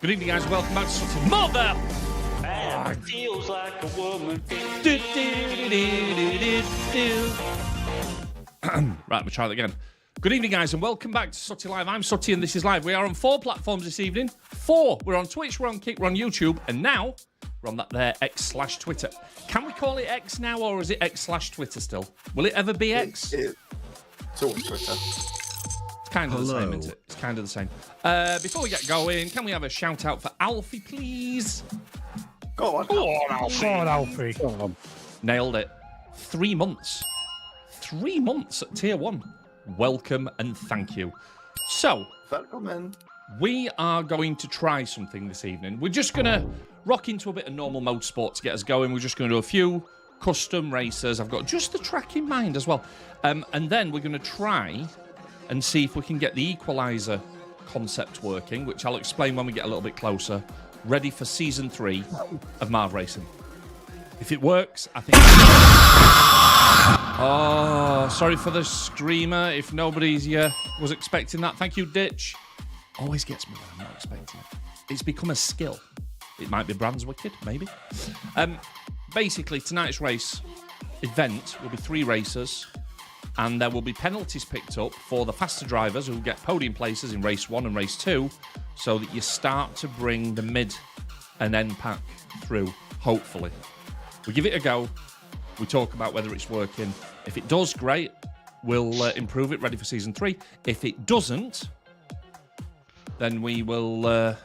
Good evening, guys. Welcome back to something mother. Man, feels like a woman. Right, we'll try that again. Good evening, guys, and welcome back to Sutty Live. I'm Sutty, and this is Live. We are on 4 platforms this evening. 4. We're on Twitch, we're on Kick, we're on YouTube, and now we're on that there X/Twitter. Can we call it X now, or is it X/Twitter still? Will it ever be X? It's always Twitter. It's kind of the same, isn't it? It's kind of the same. Before we get going, can we have a shout out for Alfie, please? Go on. Go on, Alfie. Go on, Alfie. Go on. Nailed it. 3 months. 3 months at Tier 1. Welcome and thank you. So, Welcome. we are going to try something this evening. We're just going to rock into a bit of normal motorsport to get us going. We're just going to do a few custom races. I've got just the track in mind as well. And then we're going to try and see if we can get the Equaliser concept working, which I'll explain when we get a little bit closer. Ready for Season 3 of MARV Racing. If it works, I think... Oh, sorry for the screamer. If nobody's was expecting that. Thank you, Ditch. Always gets me when I'm not expecting it. It's become a skill. It might be Brands Wicked, maybe. Basically, tonight's race event will be 3 races, and there will be penalties picked up for the faster drivers who get podium places in race 1 and race 2, so that you start to bring the mid and end pack through, hopefully. We give it a go. We talk about whether it's working. If it does, great. We'll improve it, ready for Season 3. If it doesn't, then we will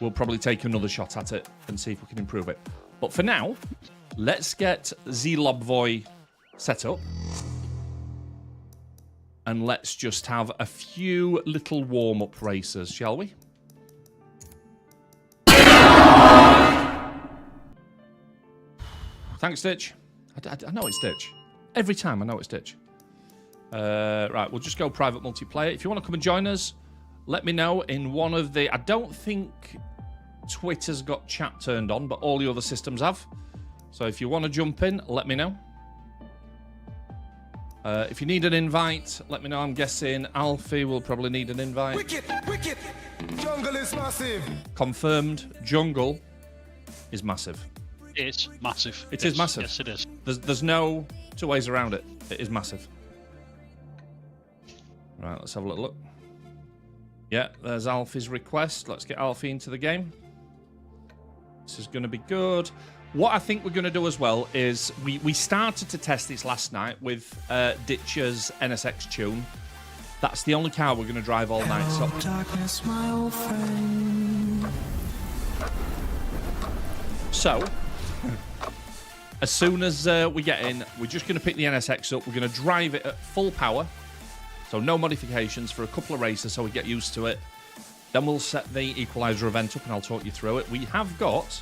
we'll probably take another shot at it and see if we can improve it. But for now, let's get Z-Lobvoy set up. And let's just have a few little warm-up races, shall we? Thanks, Ditch. I know it's Ditch. Every time I know it's Ditch. Right, we'll just go private multiplayer. If you want to come and join us, let me know in one of the... I don't think Twitter's got chat turned on, but all the other systems have. So if you want to jump in, let me know. If you need an invite, let me know. I'm guessing Alfie will probably need an invite. Wicked. Jungle is massive. Confirmed, jungle is massive. It's massive. It is massive. Yes, it is. There's no two ways around it. It is massive. Right, let's have a little look. Yeah, there's Alfie's request. Let's get Alfie into the game. This is going to be good. What I think we're going to do as well is we started to test this last night with Ditcher's NSX tune. That's the only car we're going to drive all night. So. Darkness, my old friend. So, as soon as we get in, we're just going to pick the NSX up. We're going to drive it at full power. So no modifications for a couple of races so we get used to it. Then we'll set the Equaliser event up and I'll talk you through it. We have got,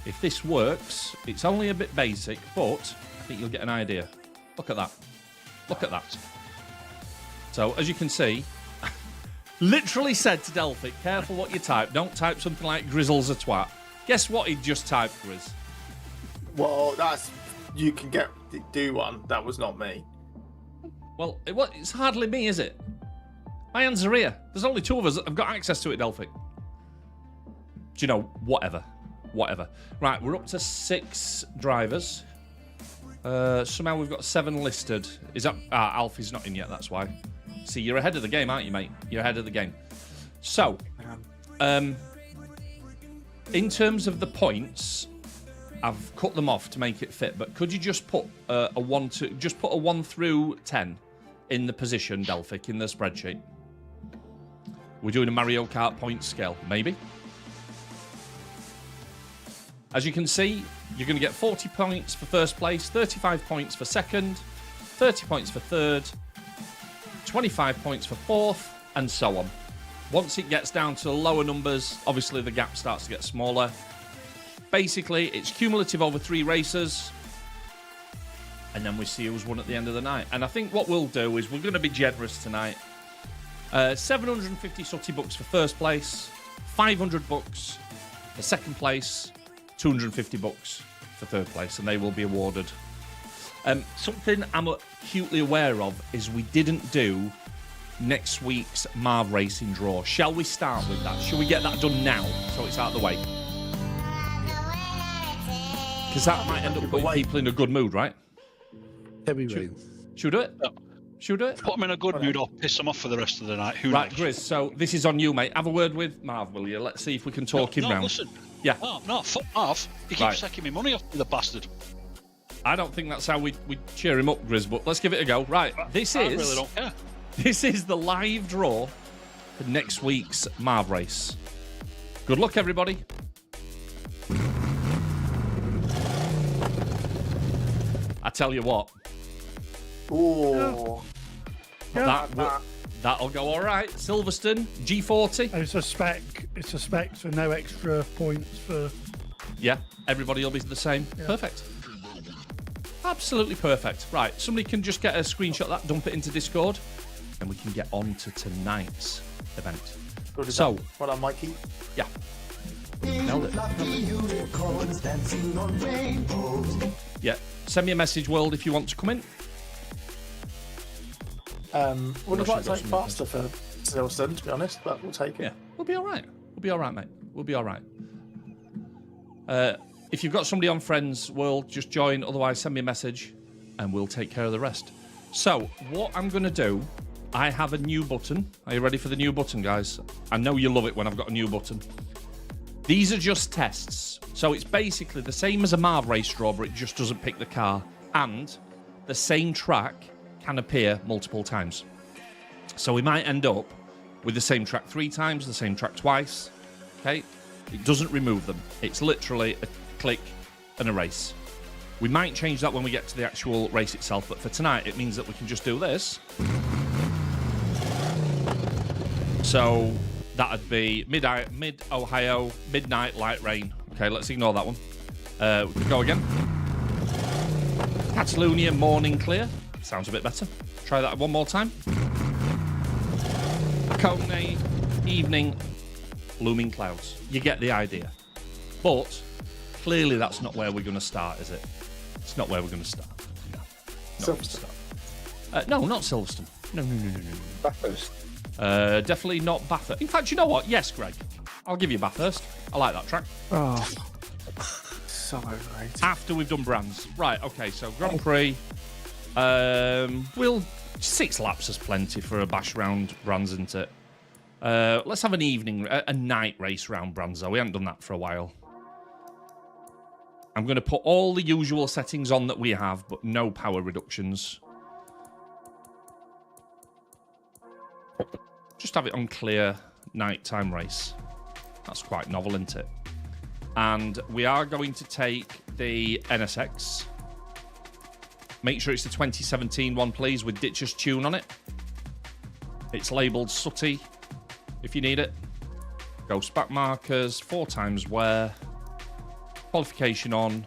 if this works, it's only a bit basic, but I think you'll get an idea. Look at that. Look at that. So, as you can see, literally said to Delphic, careful what you type. Don't type something like Grizzle's a twat. Guess what he just typed, Grizz? Well, that's... You can do one. That was not me. Well, it's hardly me, is it? My hands are here. There's only two of us that have got access to it, Delphic. Do you know? Whatever. Right, we're up to 6 drivers. Somehow we've got 7 listed. Is that... Alfie's not in yet, that's why. See, you're ahead of the game, aren't you, mate? You're ahead of the game. So, in terms of the points, I've cut them off to make it fit, but could you just put a 1 through 10 in the position, Delphic, in the spreadsheet? We're doing a Mario Kart point scale, maybe. As you can see, you're going to get 40 points for first place, 35 points for second, 30 points for third, 25 points for fourth, and so on. Once it gets down to lower numbers, obviously the gap starts to get smaller. Basically, it's cumulative over 3 races, and then we see who's won at the end of the night. And I think what we'll do is we're going to be generous tonight. 750 sooty bucks for first place, 500 bucks for second place, 250 bucks for third place, and they will be awarded. Something I'm acutely aware of is we didn't do next week's MARV Racing draw. Shall we start with that? Shall we get that done now so it's out of the way? Because that might end up putting people in a good mood, right? Heavy rain. Should we do it? Yeah. Should we do it? Put them in a good mood or piss them off for the rest of the night. Who Right, knows? Grizz, so this is on you, mate. Have a word with Marv, will you? Let's see if we can talk him round. Listen. Yeah. No, fuck off. He keeps Right. taking me money off, the bastard. I don't think that's how we cheer him up, Grizz, but let's give it a go. Right, I really don't care. This is the live draw for next week's MARV race. Good luck, everybody. I tell you what. Ooh. That'll go all right. Silverstone, G40. It's a spec. It's a spec, so no extra points for. Yeah, everybody will be the same. Yeah. Perfect. Absolutely perfect. Right, somebody can just get a screenshot of that, dump it into Discord, and we can get on to tonight's event. Good So, enough. Well done, Mikey. yeah. Nailed it. Yeah, send me a message, World, if you want to come in. Would have liked to got take some faster for Silverstone, to be honest, but we'll take it. Yeah, we'll be all right. We'll be all right, mate. We'll be all right. If you've got somebody on Friends World, just join. Otherwise, send me a message and we'll take care of the rest. So, what I'm going to do, I have a new button. Are you ready for the new button, guys? I know you love it when I've got a new button. These are just tests. So, it's basically the same as a MARV race draw, but it just doesn't pick the car. And the same track can appear multiple times. So, we might end up with the same track 3 times, the same track twice. Okay? It doesn't remove them. It's literally a click and a race. We might change that when we get to the actual race itself, but for tonight, it means that we can just do this. So that'd be mid-Ohio, midnight light rain. Okay, let's ignore that one. We can go again. Catalonia, morning clear. Sounds a bit better. Try that one more time. Kone, evening, looming clouds. You get the idea. But clearly that's not where we're going to start, is it? It's not where we're going to start. No. No, not Silverstone. No. Bathurst. Definitely not Bathurst. In fact, you know what? Yes, Greg. I'll give you Bathurst. I like that track. Oh, so overrated. After we've done brands. Right, okay, so Grand Prix. 6 laps is plenty for a bash round brands, isn't it? Let's have an evening, a night race round brands, though. We haven't done that for a while. I'm going to put all the usual settings on that we have, but no power reductions. Just have it on clear nighttime race. That's quite novel, isn't it? And we are going to take the NSX. Make sure it's the 2017 one, please, with Ditcher's tune on it. It's labelled Sooty, if you need it. Ghost back markers, 4 times wear. Qualification on.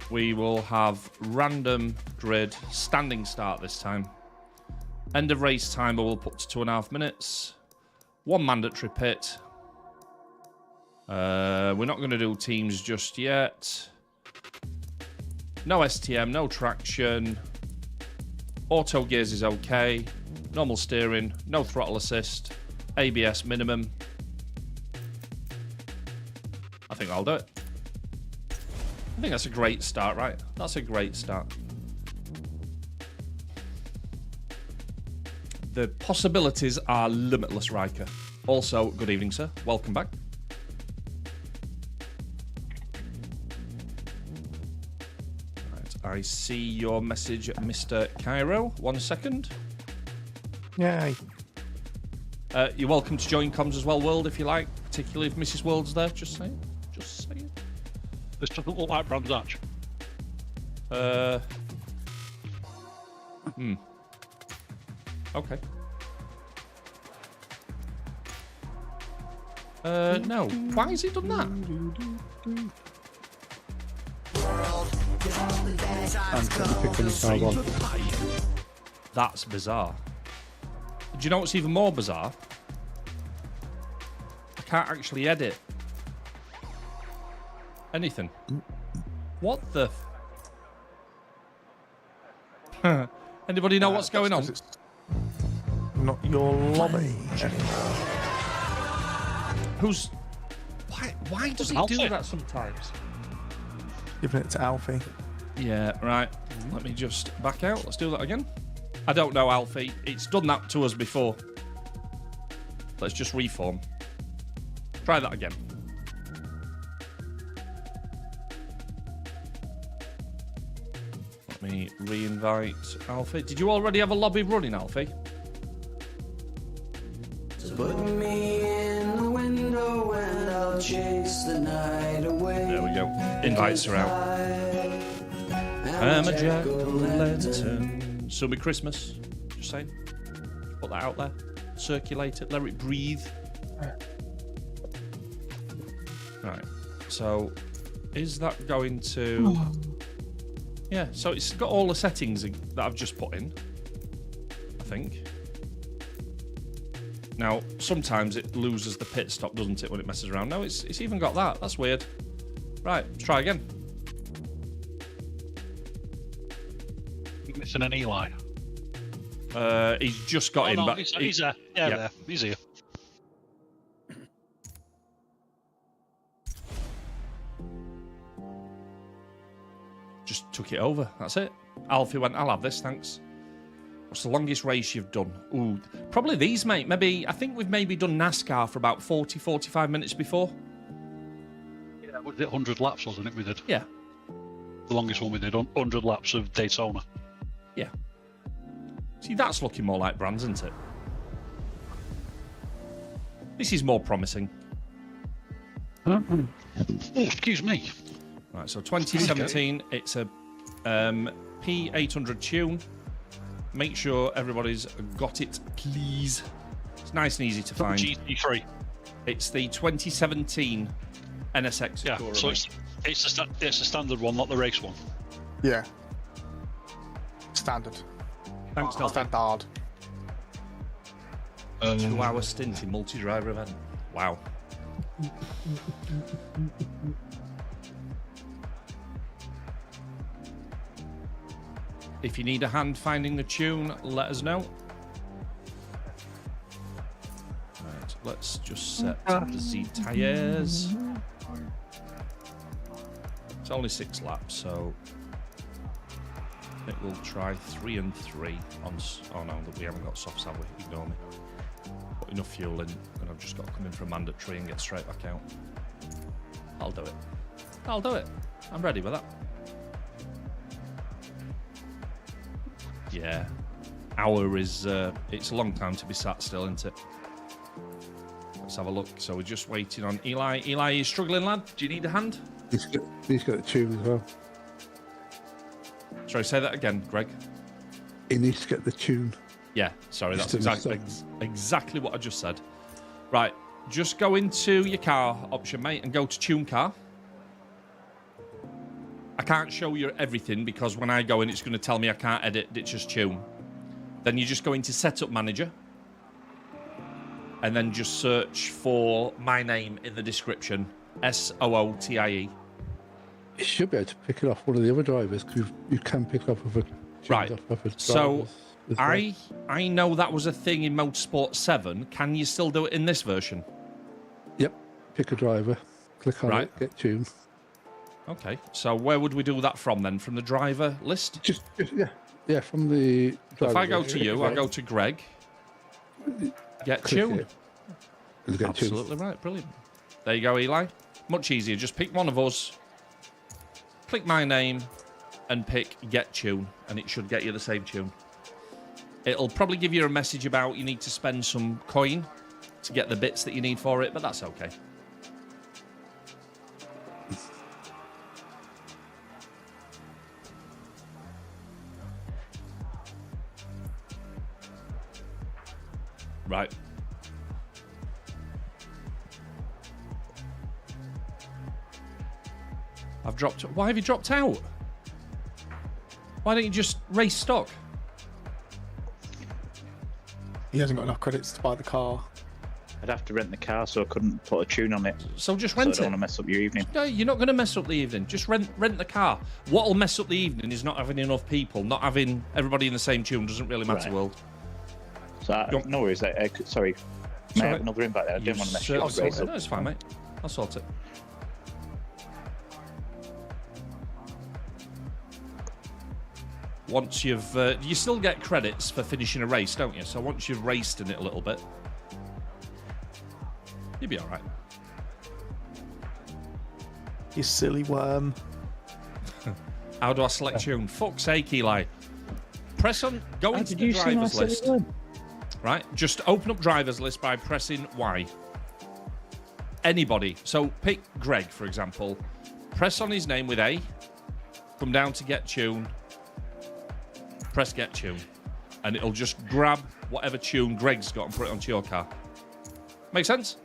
We will have random grid, standing start this time. End of race timer we'll put to 2.5 minutes. 1 mandatory pit. We're not going to do teams just yet. No STM, no traction. Auto gears is okay. Normal steering, no throttle assist. ABS minimum. I think I'll do it. I think that's a great start, right? That's a great start. The possibilities are limitless, Riker. Also, good evening, sir. Welcome back. Right, I see your message, Mr. Cairo. 1 second. Yay. You're welcome to join comms as well, World, if you like. Particularly if Mrs. World's there. Just saying. Just saying. This doesn't look like Brands Hatch. Okay. No. Why has it done that? That's bizarre. Do you know what's even more bizarre? I can't actually edit anything. What the? Anybody know what's going on? It's not your lobby. Who's? Why does it do that sometimes? Giving it to Alfie. Yeah, right. Let me just back out. Let's do that again. I don't know, Alfie. It's done that to us before. Let's just reform. Try that again. Let me re-invite Alfie. Did you already have a lobby running, Alfie? Put me in the window and I'll chase the night away. There we go. Invites are out. I'm a jack-o'-lantern. Summer Christmas. Just saying. Put that out there. Circulate it. Let it breathe. Right. So, is that going to... Yeah, so it's got all the settings that I've just put in. I think. Now, sometimes it loses the pit stop, doesn't it, when it messes around? No, it's even got that. That's weird. Right, let's try again. You're missing an Eli. He's just got in, no, but he's there. Yeah, there. He's here. Just took it over. That's it. Alfie went, I'll have this, thanks. What's the longest race you've done? Ooh, probably these, mate. Maybe, I think we've maybe done NASCAR for about 40, 45 minutes before. Yeah, was it 100 laps, wasn't it, we did? Yeah. The longest one we did, 100 laps of Daytona. Yeah. See, that's looking more like Brands, isn't it? This is more promising. Oh, excuse me. Right, so 2017, it's a P800 tune. Make sure everybody's got it, please. It's nice and easy to find. GT3. It's the 2017 NSX. Yeah, Tourer, so mate. it's a standard one, not the race one. Yeah. Standard. Thanks, Delta. Standard. 2-hour stint in multi-driver event. Wow. If you need a hand finding the tune, let us know. Right, let's just set the Z tyres. It's only 6 laps, so I think we'll try 3 and 3 on. Oh no, we haven't got softs, have we? Ignore me. Put enough fuel in, and I've just got to come in for a mandatory and get straight back out. I'll do it. I'll do it. I'm ready with that. Yeah. Hour is, it's a long time to be sat still, isn't it? Let's have a look. So we're just waiting on Eli. Eli, are you struggling, lad? Do you need a hand? He's got a tune as well. Sorry, say that again, Greg. He needs to get the tune. Yeah, sorry, that's Still exactly what I just said. Right, just go into your car option, mate, and go to tune car. I can't show you everything because when I go in, it's going to tell me I can't edit, it's just tune. Then you just go into setup manager and then just search for my name in the description, SOOTIE. You should be able to pick it off one of the other drivers because you can pick up other tunes Right. off other So drivers as well. I know that was a thing in Motorsport 7. Can you still do it in this version? Yep. Pick a driver, click on Right. it, get tune. Okay, so where would we do that from then? From the driver list? Just yeah, from the So if driver I go list, to you, I go to Greg. Get click tune. it, and get tune. Absolutely right, brilliant. There you go, Eli. Much easier. Just pick one of us, click my name, and pick get tune, and it should get you the same tune. It'll probably give you a message about you need to spend some coin to get the bits that you need for it, but that's okay. Right. I've dropped. Why have you dropped out? Why don't you just race stock? He hasn't got enough credits to buy the car. I'd have to rent the car, so I couldn't put a tune on it. So just So I rent don't it. want to mess up your evening. No, you're not going to mess up the evening. Just rent the car. What'll mess up the evening is not having enough people, not having everybody in the same tune. Doesn't really matter, Right. World. So no worries. Sorry. May I have another invite there? I didn't want to mess you up. Certainly- No, it's fine, mate. I'll sort it. Once you've... you still get credits for finishing a race, don't you? So once you've raced in it a little bit, you'll be all right. You silly worm. How do I select tune? Fuck's sake, Eli. Press on... Go into the driver's list. Right? Just open up driver's list by pressing Y. Anybody. So pick Greg, for example. Press on his name with A. Come down to get tune. Press get tune. And it'll just grab whatever tune Greg's got and put it onto your car. Make sense?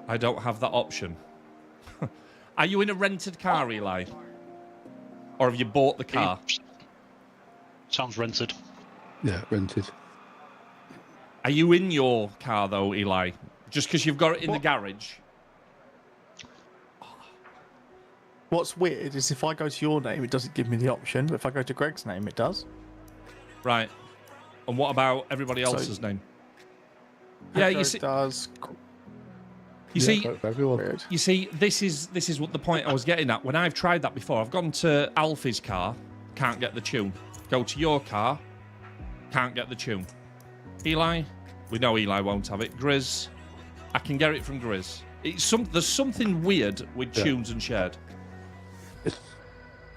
I don't have that option. Are you in a rented car, Eli? Or have you bought the car? Sounds rented. Yeah, rented. Are you in your car, though, Eli? Just because you've got it in the garage? What's weird is if I go to your name, it doesn't give me the option. But if I go to Greg's name, it does. Right. And what about everybody else's name? Yeah, you see... does. You see... for everyone. Weird. You see, this is what the point I was getting at. When I've tried that before, I've gone to Alfie's car, can't get the tune. Go to your car, can't get the tune. Eli, we know Eli won't have it. Grizz, I can get it from Grizz. There's something weird with tunes and shared. It's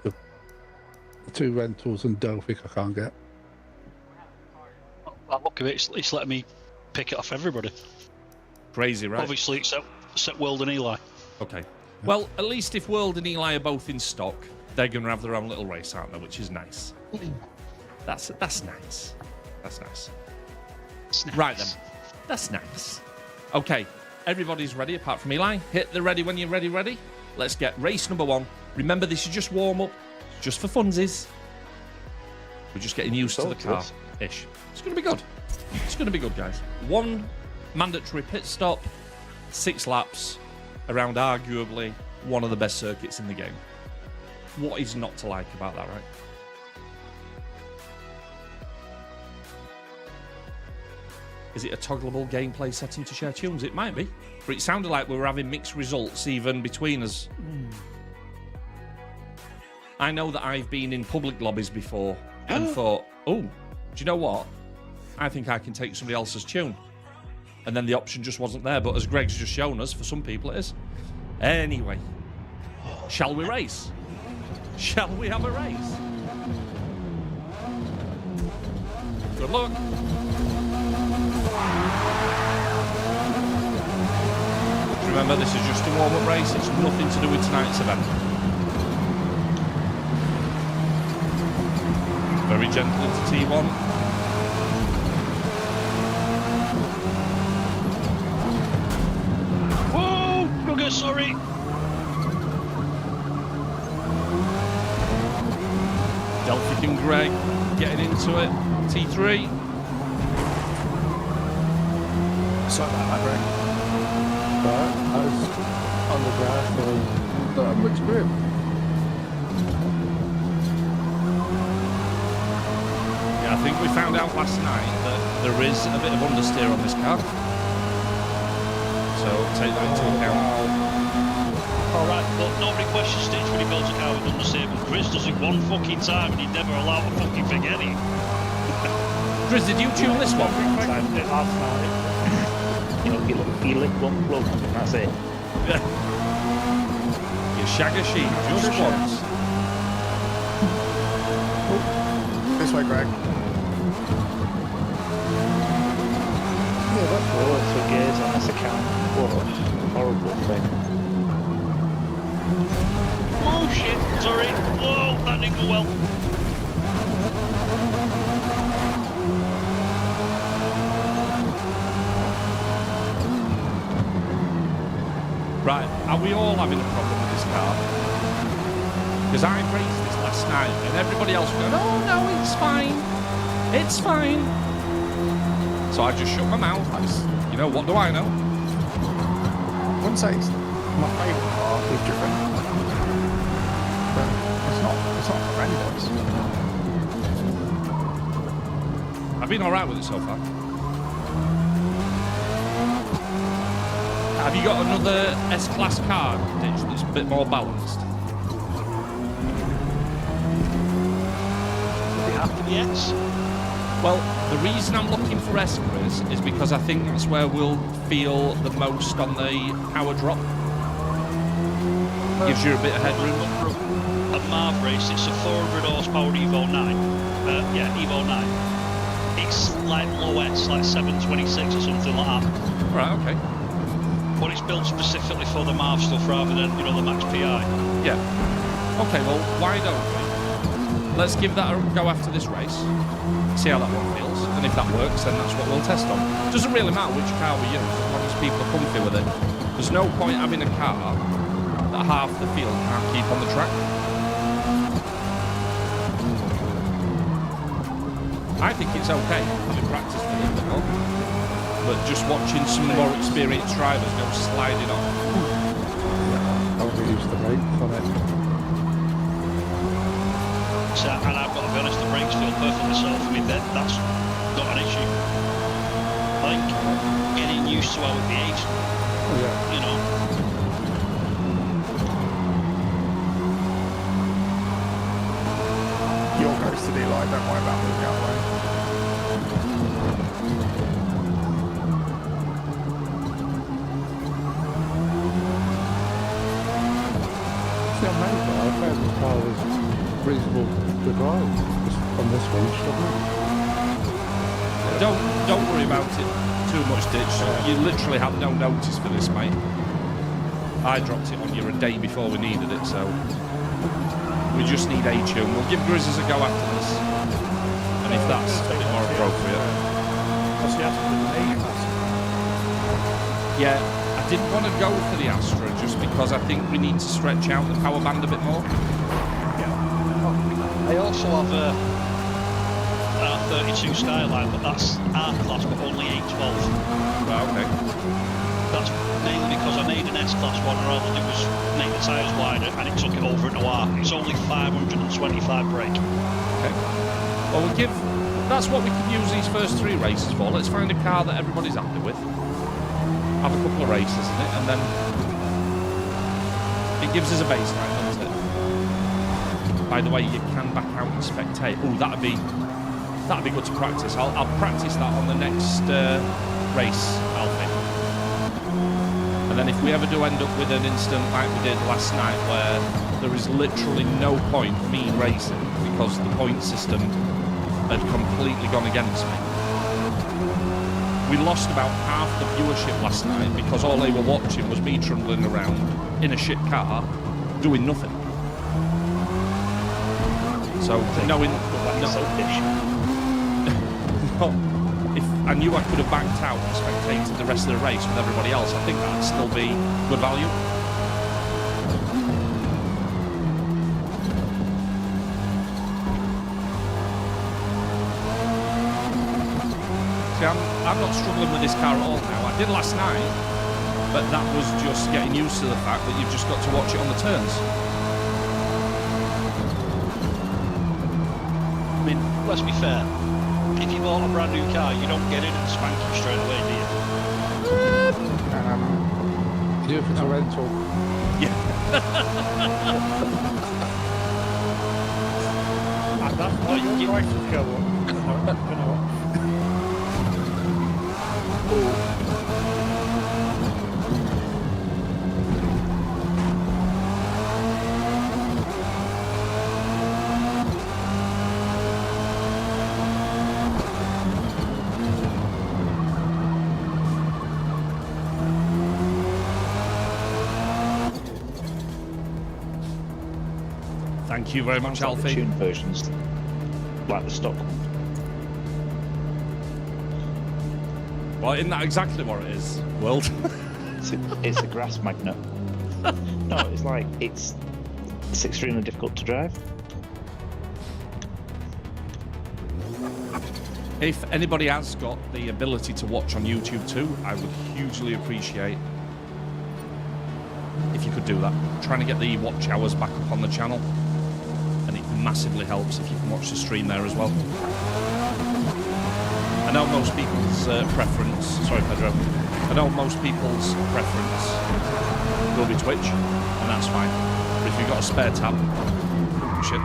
the two rentals and Delphic I can't get. I look at it, it's letting me pick it off everybody. Crazy, right? Obviously, except World and Eli. Okay. Well, at least if World and Eli are both in stock, they're going to have their own little race, aren't they? Which is nice. That's nice. That's nice. Right then. That's nice. Okay. Everybody's ready apart from Eli. Hit the ready when you're ready. Let's get race number 1. Remember, this is just warm-up, just for funsies. We're just getting used to the car-ish. It's going to be good. It's going to be good, guys. 1 mandatory pit stop, 6 laps around arguably one of the best circuits in the game. What is not to like about that, right? Is it a toggleable gameplay setting to share tunes? It might be. But it sounded like we were having mixed results even between us. I know that I've been in public lobbies before and thought, oh, do you know what? I think I can take somebody else's tune. And then the option just wasn't there. But as Greg's just shown us, for some people it is. Anyway, shall we race? Shall we have a race? Good luck. Remember, this is just a warm-up race. It's nothing to do with tonight's event. Very gentle into T1. Whoa! Okay, sorry. Delphic and Greg getting into it. T3. Sorry about that, Greg. I was on the grass and not have much grip. Yeah, I think we found out last night that there is a bit of understeer on this car. So take that into account. Alright, but nobody questions Stitch when he builds a car with understeer, but Chris does it one fucking time and he'd never allow a fucking thing any. Grizz, did you tune this one? I did it last night. You know, you lick one plug and that's it. You shag a sheep just once. This way, Greg. Yeah, that's for gears on this account. What a horrible thing. Oh shit, sorry. Whoa, that didn't go well. Right, are we all having a problem with this car? Because I raced this last night and everybody else was going, oh no, it's fine. It's fine. So I just shut my mouth. You know, what do I know? I wouldn't say it's my favourite car we've driven. But it's not horrendous. I've been alright with it so far. Have you got another S-Class car, Ditch, that's a bit more balanced? Does it have to be X? Well, the reason I'm looking for S-Chris is because I think that's where we'll feel the most on the power drop. Gives you a bit of headroom. A MARV race, it's a 400 horsepower Evo 9. Evo 9. It's like low S, like 726 or something like that. Right, okay. But it's built specifically for the MARV stuff rather than, you know, the Max PI. Yeah. Okay, well, why don't we? Let's give that a go after this race. See how that one feels. And if that works, then that's what we'll test on. Doesn't really matter which car we use, as long as people are comfy with it. There's no point having a car that half the field can't keep on the track. I think it's okay having practice with it, you know? But just watching some more experienced drivers go sliding off. I won't be used to brakes on it. So, and I've got to be honest, the brakes feel perfectly so for me. That's not an issue. Like, getting used to how it behaves, you know. You're close to Eli, don't worry about moving out of the way. See, I'm made that. I found this car was reasonable to drive on this one, Don't worry about it too much, Ditch. You literally had no notice for this, mate. I dropped it on you a day before we needed it, so we just need a tune. We'll give Grizzlies a go after this, and if that's a bit more appropriate. Because he has to do an A-class. Yeah, I didn't want to go for the Astra just because I think we need to stretch out the power band a bit more. I also have an R32 Skyline, but that's R-Class, but only 812. Right, okay. That's mainly because I made an S-Class one, and all I did was make the tyres wider, and it took it over into R. It's only 525 brake. Okay. Well, that's what we can use these first 3 races for. Let's find a car that everybody's happy with. Have a couple of races in it, and then it gives us a baseline, doesn't it? By the way, you can back out and spectate. Oh, that'd be good to practice. I'll practice that on the next race, Alfie. And then if we ever do end up with an incident like we did last night, where there is literally no point me racing because the point system had completely gone against me. We lost about half the viewership last night because all they were watching was me trundling around in a shit car doing nothing. So knowing if I knew I could have banked out and spectated the rest of the race with everybody else, I think that'd still be good value. See, I'm not struggling with this car at all now. I did last night, but that was just getting used to the fact that you've just got to watch it on the turns. I mean, let's be fair. If you bought a brand new car, you don't get in and spank you straight away, do you? You if it's a rental. Yeah. And that's why your prices go up. Thank you very much, Like the Alfie. tuned versions, like the stock one. Well, isn't that exactly what it is, World? It's a grass magnet. No, it's extremely difficult to drive. If anybody has got the ability to watch on YouTube too, I would hugely appreciate if you could do that. Trying to get the watch hours back up on the channel, and it massively helps if you can watch the stream there as well. I know most people's preference, sorry Pedro, I know most people's preference will be Twitch, and that's fine. But if you've got a spare tab, shit.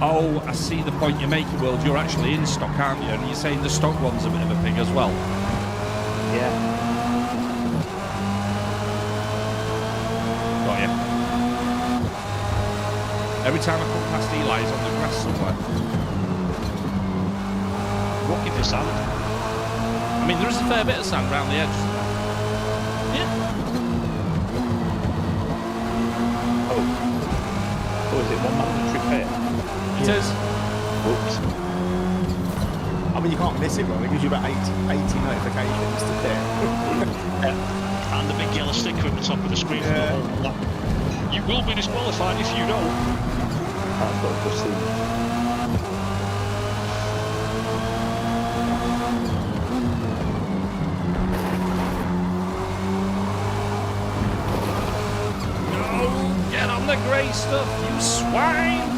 Oh, I see the point you're making, World. You're actually in stock, aren't you? And you're saying the stock one's a bit of a pig as well. Yeah. Got you. Every time I come past Eli's on the grass somewhere. Looking for sand. I mean, there is a fair bit of sand around the edge, isn't there? Oh, is it one mandatory pay? It is. Whoops. I mean, you can't miss it, right? It gives you about 80 notifications to there. And the big yellow sticker at the top of the screen for the whole lap. You will be disqualified if you don't. That's what I've just seen. No, get on the grey stuff, you swine!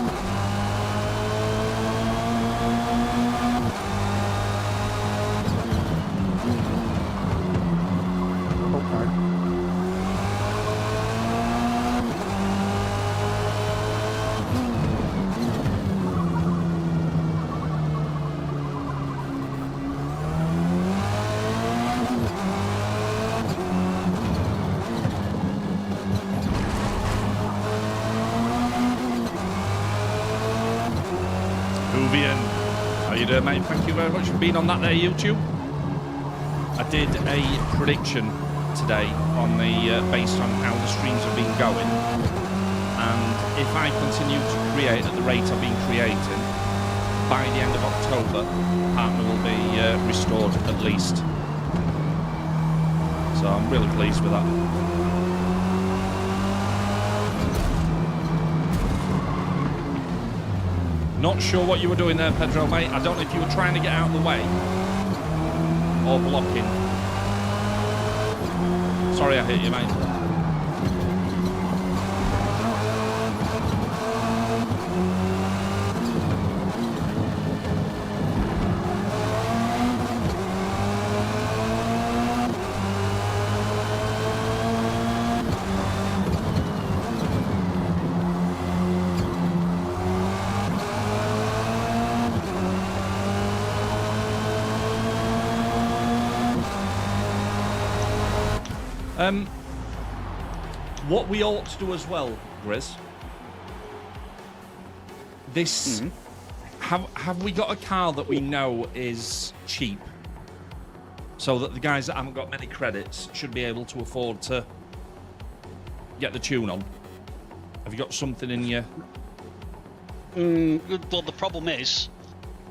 How you doing, mate? Thank you very much for being on that there, YouTube. I did a prediction today on the based on how the streams have been going, and if I continue to create at the rate I've been creating, by the end of October, partner will be restored at least. So I'm really pleased with that. Not sure what you were doing there, Pedro, mate. I don't know if you were trying to get out of the way or blocking. Sorry I hit you, mate. What we ought to do as well, Grizz, this have we got a car that we know is cheap, so that the guys that haven't got many credits should be able to afford to get the tune on? Have you got something in you? Well, the problem is,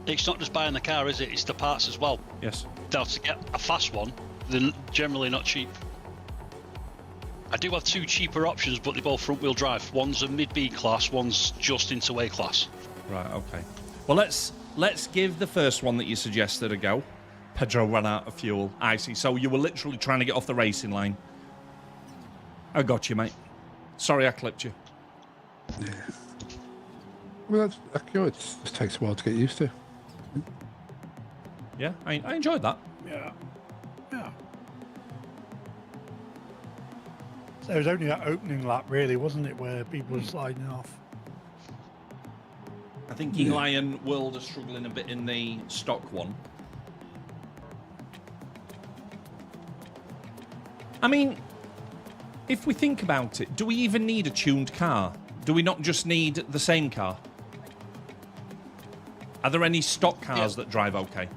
it's not just buying the car, is it? It's the parts as well. Yes. Now, to get a fast one, they're generally not cheap. I do have two cheaper options, but they're both front-wheel drive. One's a mid-B class, one's just into A class. Right, okay. Well, let's give the first one that you suggested a go. Pedro ran out of fuel. I see. So you were literally trying to get off the racing line. I got you, mate. Sorry I clipped you. Yeah. Well, it just takes a while to get used to. Yeah, I enjoyed that. Yeah. So it was only that opening lap, really, wasn't it, where people were sliding off? I think Eli and World are struggling a bit in the stock one. I mean, if we think about it, do we even need a tuned car? Do we not just need the same car? Are there any stock cars that drive okay?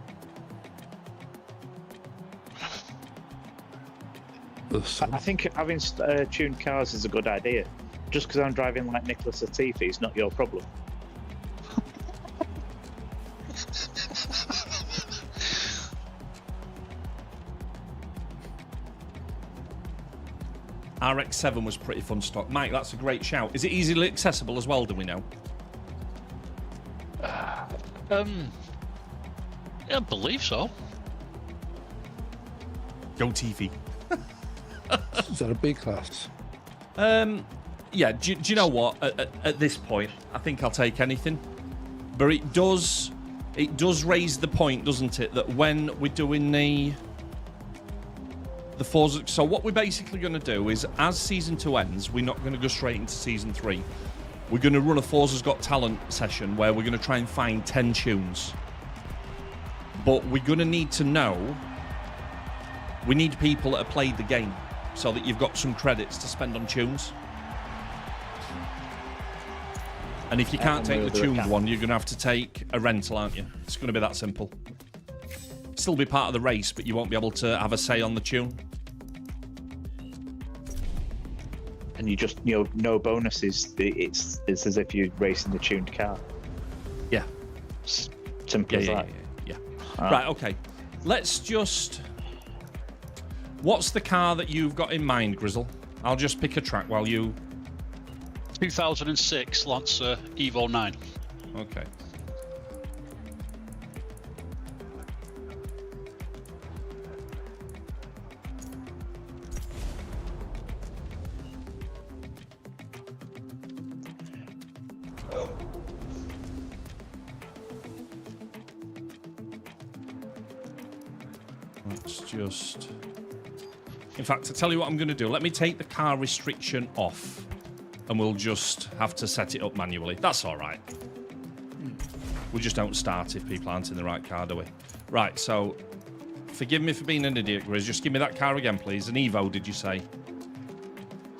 I think having tuned cars is a good idea. Just because I'm driving like Nicholas Latifi is not your problem. RX-7 was pretty fun stock. Mike, that's a great shout. Is it easily accessible as well, do we know? Yeah, I believe so. Go TV. Is that a B class? Yeah, do you know what? At this point, I think I'll take anything. But it does raise the point, doesn't it, that when we're doing the Forza... So what we're basically going to do is, as Season 2 ends, we're not going to go straight into Season 3. We're going to run a Forza's Got Talent session where we're going to try and find 10 tunes. But we're going to need to know... We need people that have played the game, so that you've got some credits to spend on tunes. And if you can't take the tuned one, you're going to have to take a rental, aren't you? It's going to be that simple. Still be part of the race, but you won't be able to have a say on the tune. And you just, no bonuses. It's as if you're racing the tuned car. Yeah. Simple as that. Yeah. Right, okay. Let's just... What's the car that you've got in mind, Grizzle? I'll just pick a track while you... 2006 Lancer Evo 9. Okay. Let's just... In fact, to tell you what I'm going to do, let me take the car restriction off and we'll just have to set it up manually. That's all right. We just don't start if people aren't in the right car, do we? Right, so forgive me for being an idiot, Grizz. Just give me that car again, please. An Evo, did you say?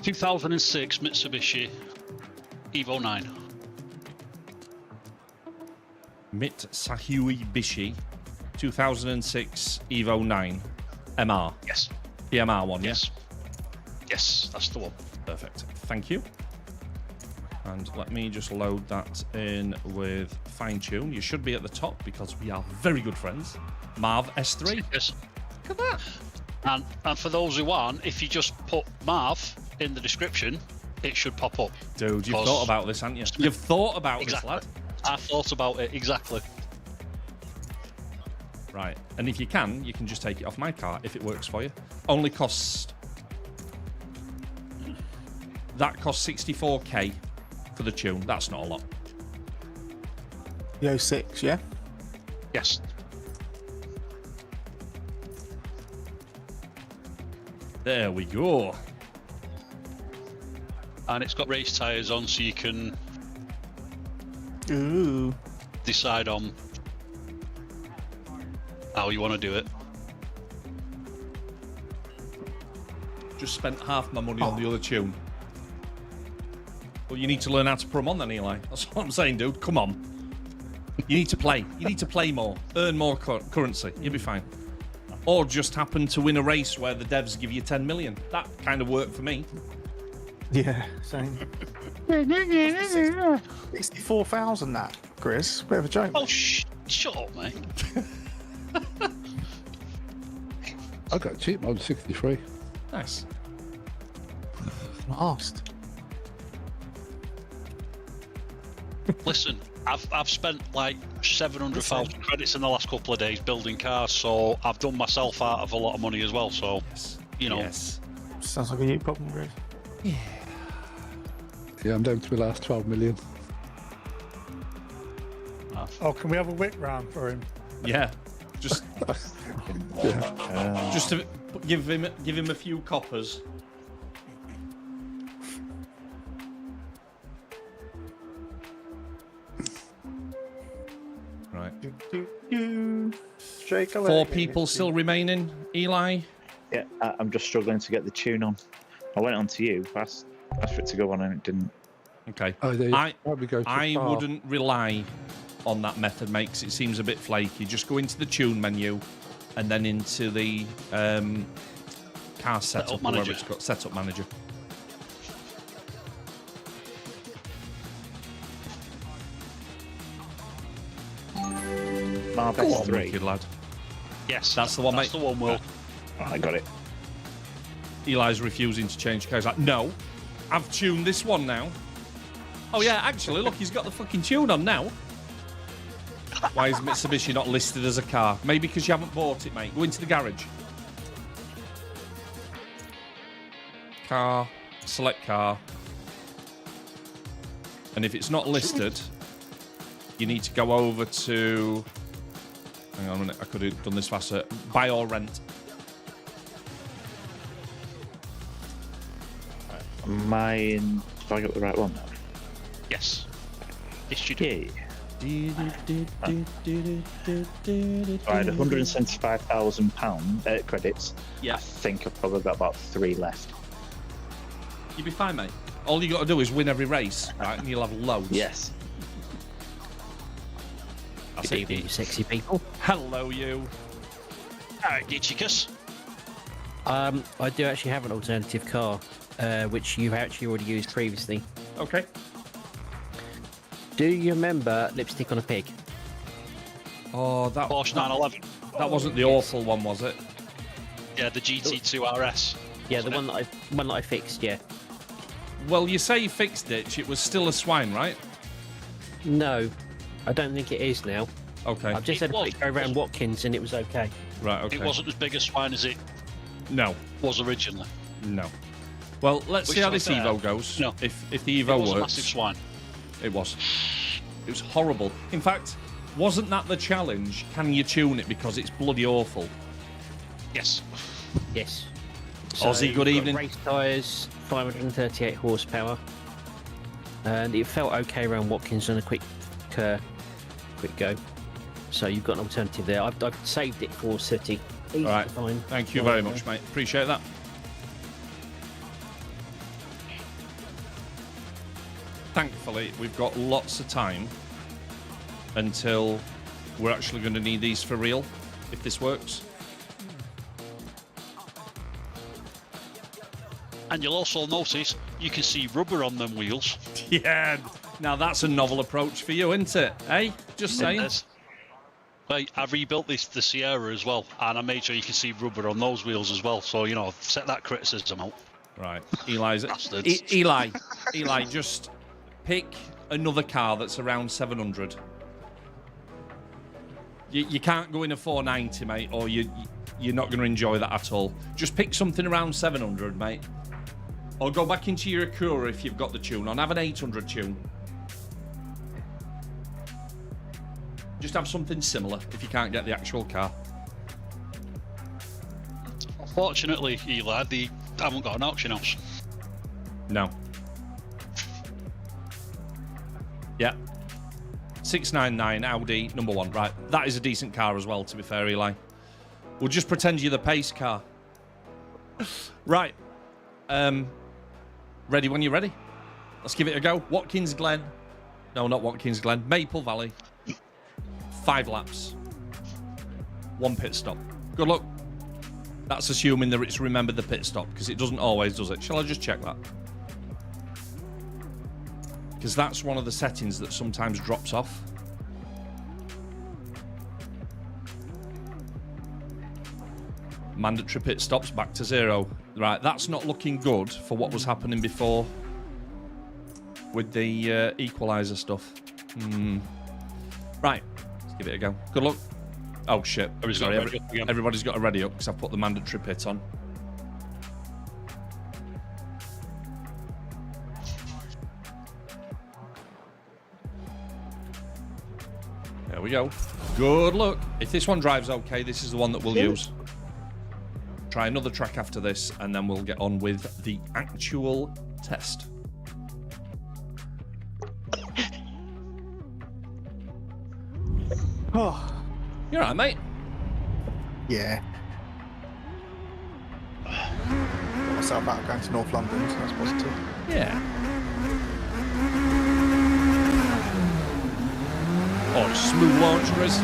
2006 Mitsubishi Evo 9. Mitsubishi 2006 Evo 9. MR. Yes. The MR one, Yes. Yes, that's the one. Perfect. Thank you. And let me just load that in with fine tune. You should be at the top because we are very good friends. MARV S3. Yes. Look at that. And for those who aren't, if you just put Marv in the description, it should pop up. Dude, you've 'Cause- thought about this, haven't you? You've thought about Exactly. this, lad. I thought about it, exactly. Right. And if you can just take it off my car if it works for you. Only costs... That costs 64k for the tune. That's not a lot. The 06, yeah? Yes. There we go. And it's got race tyres on, so you can Ooh. decide on how you want to do it. Just spent half my money on the other tune. Well, you need to learn how to put them on then, Eli. That's what I'm saying, dude. Come on. You need to play. You need to play more. Earn more currency. You'll be fine. Or just happen to win a race where the devs give you 10 million. That kind of worked for me. Yeah, same. 64,000 that, Chris. Bit of a joke. Oh, shut up, mate. I got cheap on 63. Nice. Not asked. Listen, I've spent like 700,000 credits in the last couple of days building cars, so I've done myself out of a lot of money as well. So, you know, Yes. Sounds like a new problem, Chris. Yeah, I'm down to the last 12 million. Oh, can we have a whip round for him? Yeah. Just just to give him a few coppers. Right. Shake a 4 leg. people still remaining. Eli. Yeah, I'm just struggling to get the tune on. I went on to you, asked for it to go on, and it didn't. Okay. Oh, there you I probably go to I car. wouldn't rely on that method, mate, 'cause it seems a bit flaky. Just go into the tune menu and then into the car setup, manager. whatever it's called, setup manager. MARV Go on, S3. wicked lad. yes, That's the one, that's mate. the one, Will. I got it. Eli's refusing to change cars. Like, no, I've tuned this one now. Oh yeah, actually, look, he's got the fucking tune on now. Why is Mitsubishi not listed as a car? Maybe because you haven't bought it, mate. Go into the garage. Car, select car. And if it's not listed, you need to go over to... Hang on a minute, I could have done this faster. Buy or rent. Am I in? Have I got the right one now? Yes. Yes, you do. Yeah. I had £175,000 credits. Yeah. I think I've probably got about 3 left. You'll be fine, mate. All you got to do is win every race, right? And you'll have loads. Yes. That's Good it. evening, you sexy people. Hello, you. Alright, Ditchicus. I do actually have an alternative car, which you've actually already used previously. Okay. Do you remember Lipstick on a Pig? Oh, Porsche 911. that wasn't the awful one, was it? Yeah, the GT2 RS. Yeah, the wasn't one that I fixed. Yeah. Well, you say you fixed it. It was still a swine, right? No, I don't think it is now. Okay. I've just It had a quick go was. around Watkins and it was okay. Right, okay. It wasn't as big a swine as it No. was originally. No. Well, let's Which see how to be this fair, Evo goes. no. If the It Evo was a works. massive swine. It was. It was horrible. In fact, wasn't that the challenge? Can you tune it because it's bloody awful? Yes. Yes. Aussie, good you've got evening. Race tyres, 538 horsepower, and it felt okay around Watkins on a quick go. So you've got an alternative there. I've saved it for City. Easy All right. to find. Thank you very much, mate. Appreciate that. Thankfully, we've got lots of time until we're actually going to need these for real, if this works. And you'll also notice you can see rubber on them wheels. Yeah, now that's a novel approach for you, isn't it? Hey, just saying. Like, I rebuilt the Sierra as well, and I made sure you can see rubber on those wheels as well. So, you know, set that criticism out. Right, Eli's Bastards. Eli, just pick another car that's around 700. You can't go in a 490, mate, or you're not going to enjoy that at all. Just pick something around 700, mate. Or go back into your Acura if you've got the tune on. Have an 800 tune. Just have something similar if you can't get the actual car. Fortunately, Eli, they haven't got an auction house. No. Yeah. 699 Audi number 1. Right, that is a decent car as well, to be fair, Eli. We'll just pretend you're the pace car. Right. Ready when you're ready. Let's give it a go. Watkins Glen. No, not Watkins Glen. Maple Valley. 5 laps. 1 pit stop. Good luck. That's assuming that it's remembered the pit stop, because it doesn't always, does it? Shall I just check that? Because that's one of the settings that sometimes drops off. Mandatory pit stops back to 0. Right, that's not looking good for what was happening before with the Equaliser stuff. Right, let's give it a go. Good luck. Oh shit! Sorry, everybody's got a ready up because I've put the mandatory pit on. There we go. Good luck. If this one drives okay, this is the one that we'll use. Try another track after this, and then we'll get on with the actual test. Oh, You're all right, mate. yeah. Got myself out going to North London, so that's positive. Yeah. Oh, smooth launch, Riz.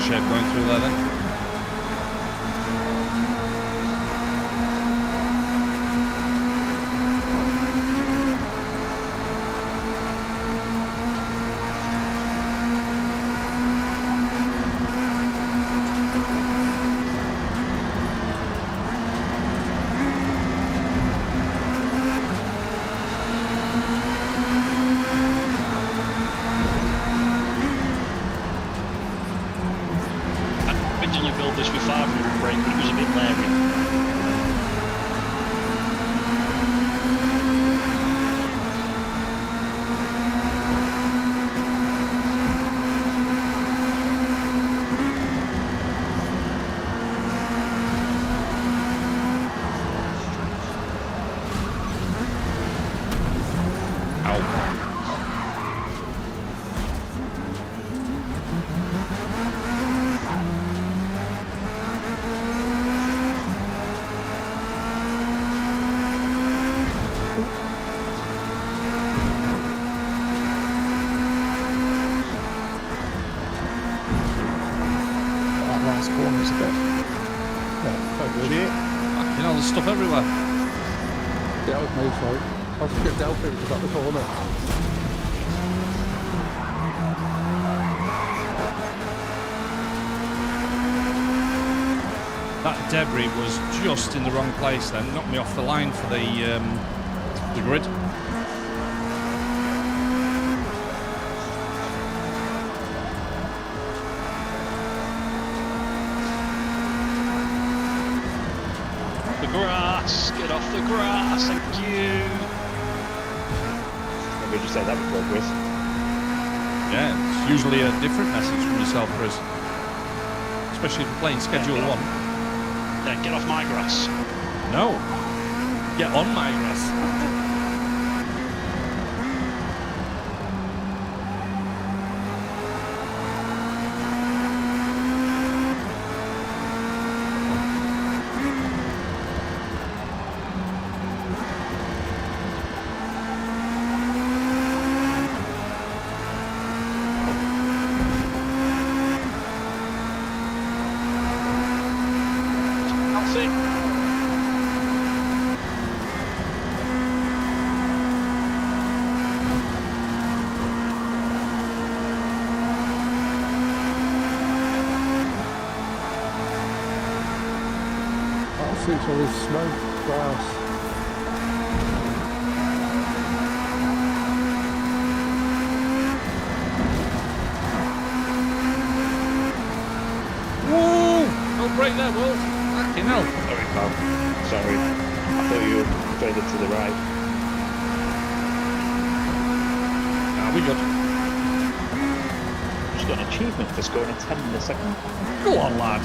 Shape going through there then. This with 500 brake, but it was a bit leery. Last corner's a bit. Shit. You know, there's stuff everywhere. Yeah, that was me, sorry. I was just getting Delphi to cut the corner. That debris was just in the wrong place then. Knocked me off the line for the grid. Grass, get off the grass, thank you. Maybe just say that before, Chris. Yeah, it's usually a different message from yourself, Chris. Especially if you're playing Schedule 1. Then get off my grass. No. Get on my grass. into all this snow, grass. Whoa! Don't break that, Will. Fucking hell. Sorry, pal. Sorry. I thought you were further to the right. Nah, we good. Just got an achievement for scoring a 10 in a second. Go on, lad.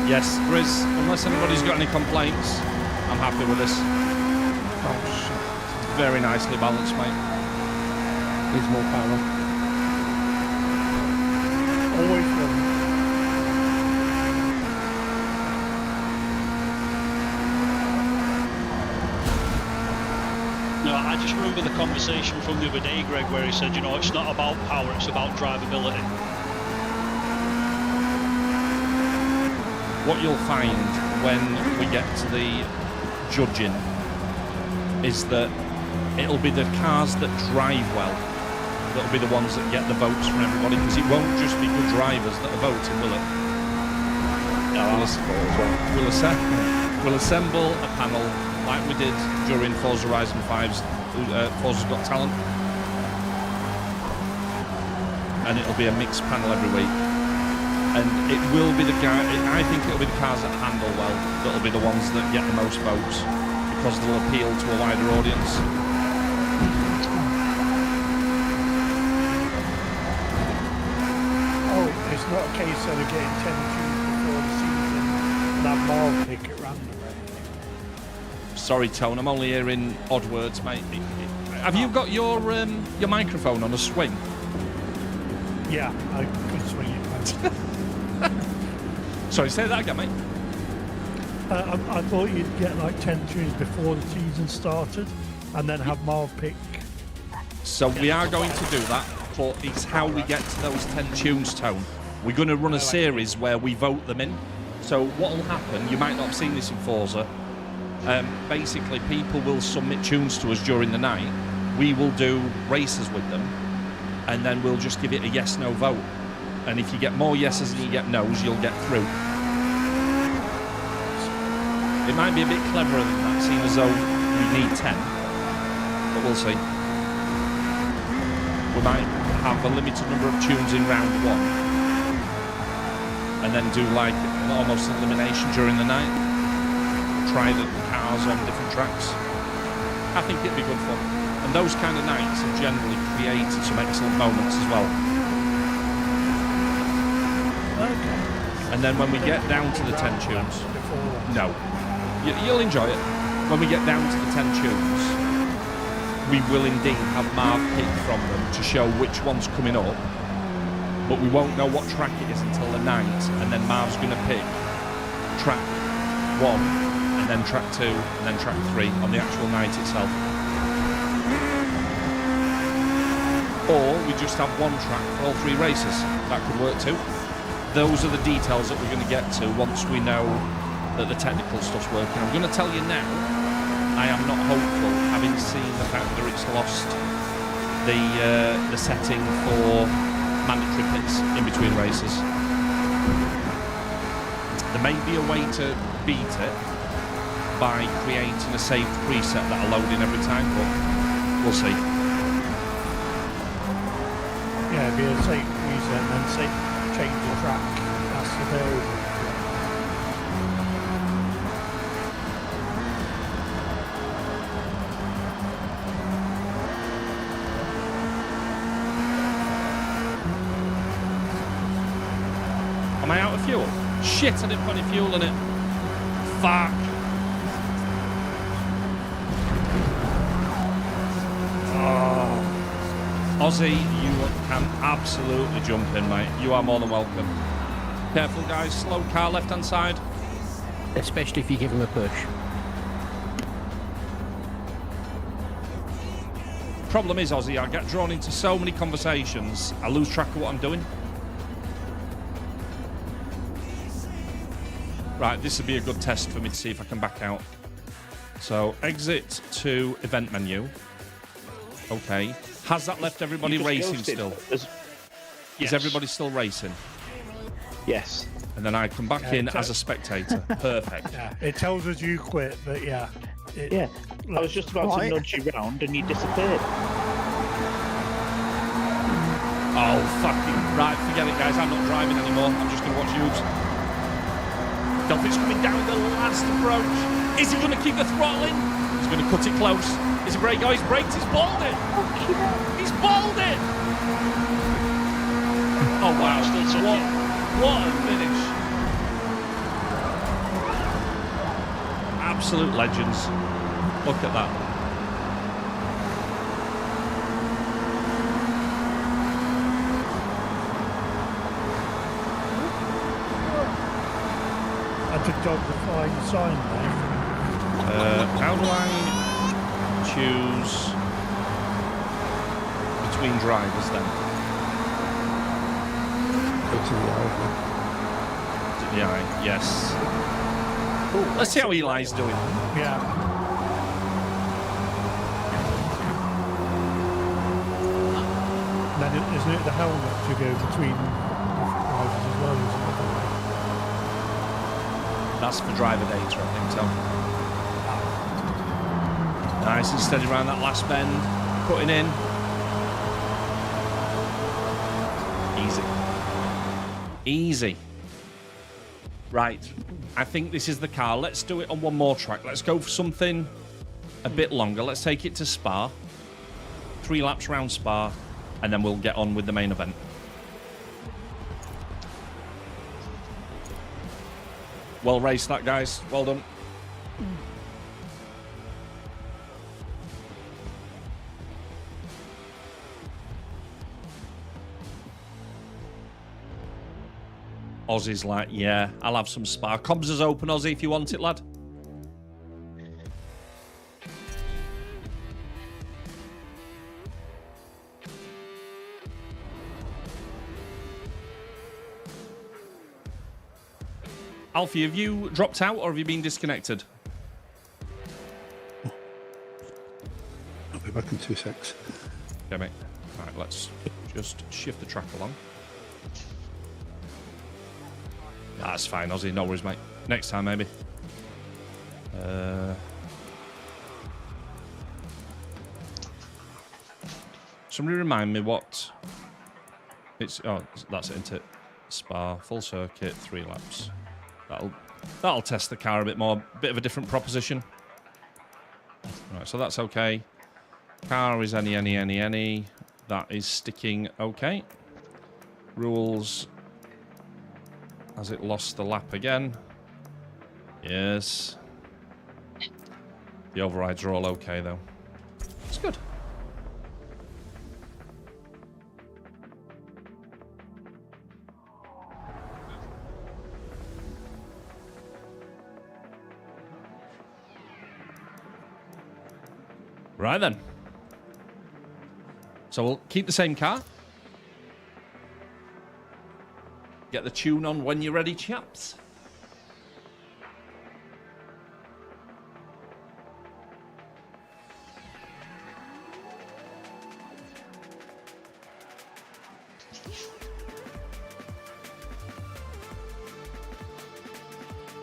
Yes, Grizz, unless anybody's got any complaints, I'm happy with this. Oh, shit. Very nicely balanced, mate. Needs more power. Always one. No, I just remember the conversation from the other day, Greg, where he said, you know, it's not about power, it's about drivability. What you'll find when we get to the judging is that it'll be the cars that drive well that'll be the ones that get the votes from everybody, because it won't just be good drivers that are voting, will it? No, We'll assemble a panel like we did during Forza Horizon 5's Forza's Got Talent, and it'll be a mixed panel every week. And it will be the guy. I think it'll be the cars that handle well that'll be the ones that get the most votes, because they'll appeal to a wider audience. Oh, it's not a case of getting 10 tunes before the season and have MARV pick at random. Sorry, Tone, I'm only hearing odd words, mate. Have you got your microphone on a swing? Yeah, I could swing it. Sorry, say that again, mate. I thought you'd get like 10 tunes before the season started and then have MARV pick. So we are going to do that, but it's how we get to those 10 tunes, Tone. We're going to run a series where we vote them in. So what will happen, you might not have seen this in Forza, basically people will submit tunes to us during the night, we will do races with them, and then we'll just give it a yes-no vote. And if you get more yeses than you get no's, you'll get through. It might be a bit cleverer than that, seeing as though we need 10, but we'll see. We might have a limited number of tunes in round 1, and then do like almost an elimination during the night. Try the cars on different tracks. I think it'd be good fun. And those kind of nights have generally created some excellent moments as well. Okay. And then when we get down to the 10 tunes, no, you'll enjoy it. When we get down to the 10 tunes, we will indeed have MARV pick from them to show which one's coming up, but we won't know what track it is until the night, and then MARV's going to pick track 1, and then track 2, and then track 3 on the actual night itself. Or we just have one track for all 3 races. That could work too. Those are the details that we're going to get to once we know that the technical stuff's working. I'm going to tell you now, I am not hopeful, having seen the fact that it's lost the setting for mandatory pits in between races. There may be a way to beat it by creating a saved preset that'll load in every time, but we'll see. Yeah, it'd be a safe reset and then change the track. That's the variable. Am I out of fuel? Shit, I didn't put any fuel in it. Fuck. Oh. Ozzy, you can absolutely jump in, mate. You are more than welcome. Careful, guys. Slow car, left-hand side. Especially if you give him a push. Problem is, Ozzy, I get drawn into so many conversations, I lose track of what I'm doing. Right, this would be a good test for me to see if I can back out. So, exit to event menu. Okay. Has that left everybody You just racing ghosted. still? There's- Is everybody still racing? Yes. And then I come back in as a spectator. Perfect. Yeah, it tells us you quit, but yeah. Yeah. I was just about to nudge you round and you disappeared. Oh, fucking... Right, forget it, guys. I'm not driving anymore. I'm just going to watch yous. Dolphin's coming down the last approach. Is he going to keep the throttle in? He's going to cut it close. Is he brake? Oh, he's braked. He's balled it. He's balled it. Oh, wow. What a finish. Absolute legends. Look at that. I took dog the flying sign there. How do I choose between drivers then? Go to the eye. Yeah, yes. Let's see how Eli's doing. Yeah. Then isn't it the helmet to go between the drivers as well? Isn't it? That's for driver data, I think so. Nice and steady around that last bend. Cutting in. Easy. Easy. Right. I think this is the car. Let's do it on one more track. Let's go for something a bit longer. Let's take it to Spa. 3 laps round Spa. And then we'll get on with the main event. Well raced, that, guys. Well done. Ozzy's like, yeah, I'll have some Spa. Cobbs is open, Ozzy, if you want it, lad. Alfie, have you dropped out or have you been disconnected? I'll be back in 2 secs. Okay, mate. All right, let's just shift the track along. That's fine, Ozzy. No worries, mate. Next time, maybe. Somebody remind me what... It's... Oh, that's it, isn't it? Spa, full circuit, 3 laps. That'll test the car a bit more. Bit of a different proposition. Right, so that's okay. Car is any. That is sticking okay. Rules. Has it lost the lap again? Yes. The overrides are all okay, though. It's good. Right then. So we'll keep the same car. Get the tune on when you're ready, chaps.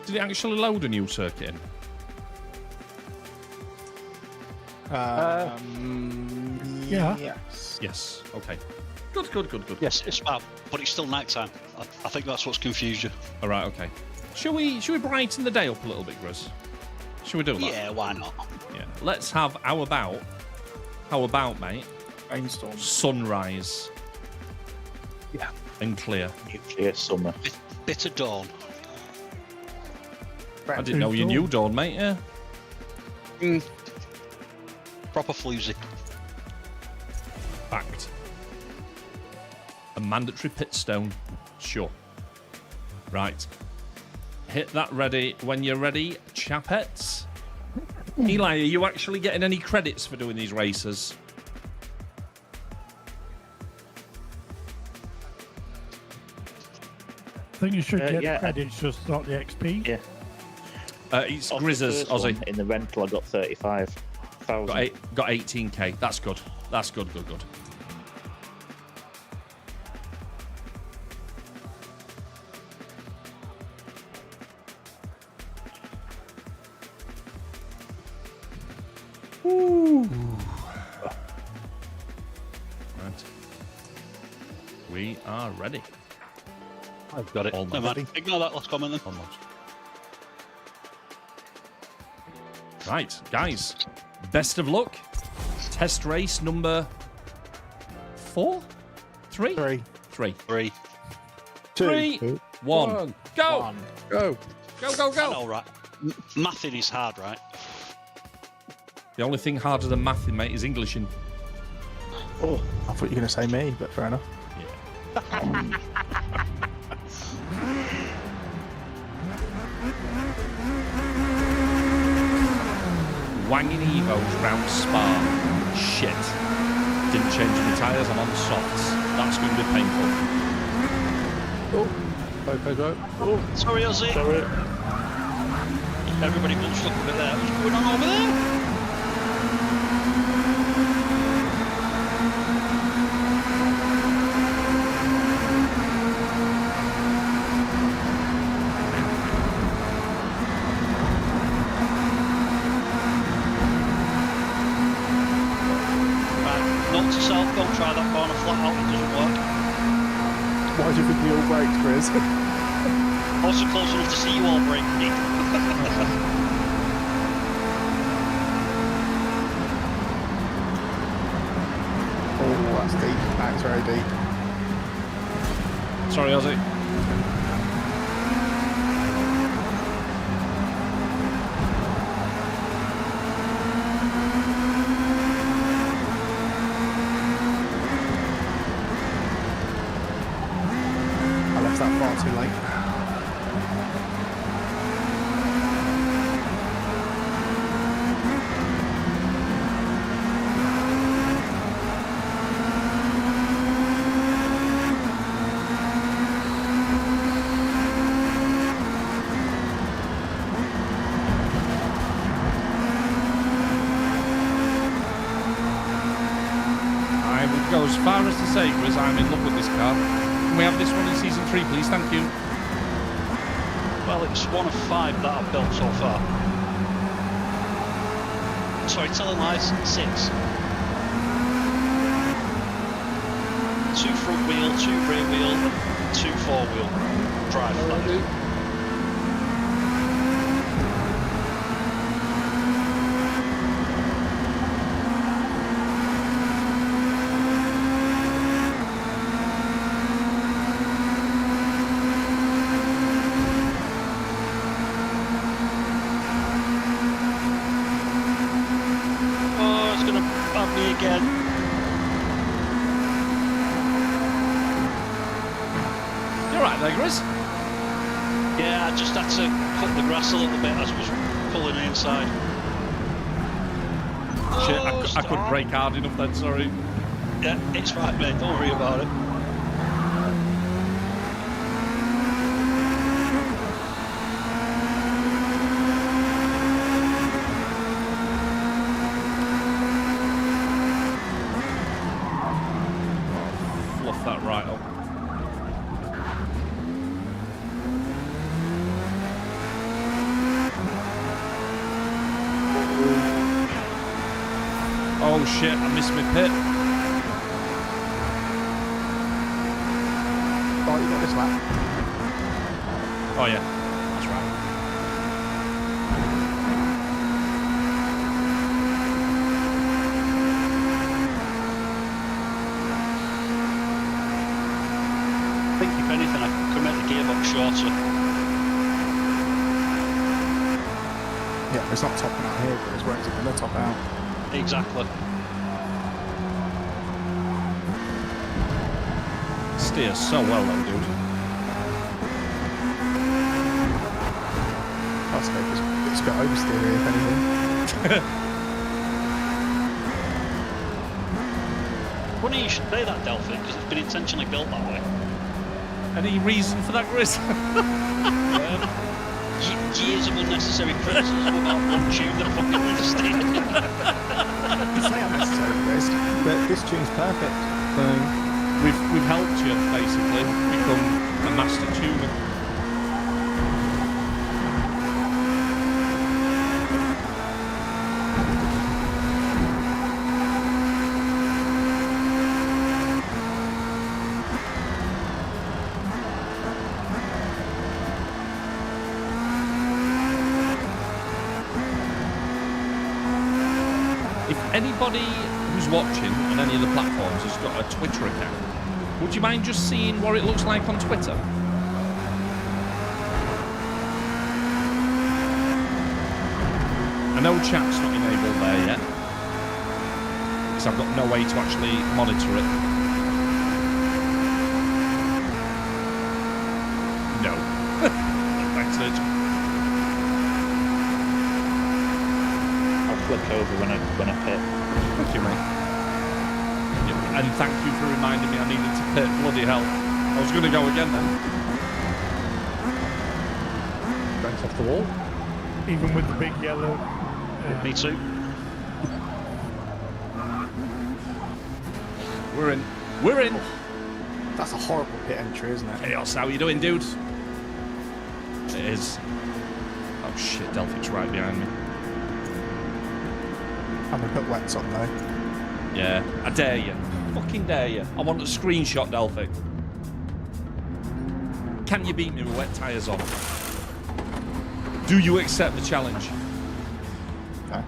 Did it actually load a new circuit in? Yeah. Yes. Yes. Okay. Good. Yes, it's bad, but it's still night time. I think that's what's confused you. All right. Okay. Shall we brighten the day up a little bit, Grizz? Shall we do that? Yeah, why not? Yeah. Let's have how about, mate? Rainstorm. Sunrise. Yeah. And clear. Nuclear summer. Bit of dawn. I didn't know you knew Dawn, mate. Yeah. Proper floozy. Fact. A mandatory pit stone. Sure. Right. Hit that ready when you're ready, chapettes. Eli, are you actually getting any credits for doing these races? I think you should get yeah. credits, just not the XP. Yeah. It's Off the Grizz's, first one, Ozzy. in the rental, I got 35,000. Got 18k. That's good. That's good, good, good. Woo. Right. We are ready. I've got it. Almost. No, man. Ignore that last comment then. Almost. Right, guys. Best of luck. Test race number 4? 3? 3. 3. 3. 2. 3. 1. Go! Go. Go, go, go! All right. Mathing is hard, right? The only thing harder than mathing, mate, is Englishing. Oh, I thought you were going to say me, but fair enough. Wanging Evos round Spa. Shit. Didn't change my tyres, I'm on softs. That's going to be painful. Oh, go. Oh, Sorry, Ozzy. sorry. Everybody bunched up a bit there. What's going on over there? Note to self, don't try that corner flat out, it doesn't work. Why do you think we all braked, Chris? Also close enough to see you all break, Nick. Oh, that's deep. That's very deep. Sorry, Ozzy. I left that far too late. I would go as far as to say, Chris, I'm in love with this car. Can we have this one in Season 3, please? Thank you. Well, it's one of 5 that I've built so far. Sorry, telling lies, 6. 2 front wheel, 2 rear wheel, 2 4-wheel drive. that is. Oh, it's gonna bump me again. You're right there, Chris. Yeah, I just had to cut the grass a little bit as I was pulling inside. Shit, Oh, I couldn't brake hard enough then, sorry. Yeah, it's right, mate. Don't worry about it. Fluff that right up. Oh shit, I missed my pit. Oh, you got this lap. Oh yeah, that's right. I think if anything, I could make the gearbox shorter. Yeah, it's not topping out here, but it's where it's going to top out. Exactly. Steers so well though, dude. That's good. It's got oversteer here, if anything. Funny you should say that, Delphi, because it's been intentionally built that way. Any reason for that, Chris? Years of unnecessary criticism about one tune that I fucking understand. You say unnecessary, Chris. but this tune's perfect. So We've helped you basically become a master tuner. If anybody who's watching on any of the platforms has got a Twitter account, would you mind just seeing what it looks like on Twitter? I know chat's not enabled there yet, because I've got no way to actually monitor it. No. Thanks, Serge. I'll flick over when I pit. Thank you, mate. Yeah, and thank you for reminding me I needed to pit. Bloody hell. I was going to go again then. Brent's off the wall. Even with the big yellow. Me too. We're in. We're in. that's a horrible pit entry, isn't it? Chaos, how you doing, dude? It is. Oh shit, Delphic's right behind me. I'm gonna put wets on though. Yeah, I dare you. Fucking dare you. I want a screenshot, Delphic. Can you beat me with wet tyres on? Do you accept the challenge? No.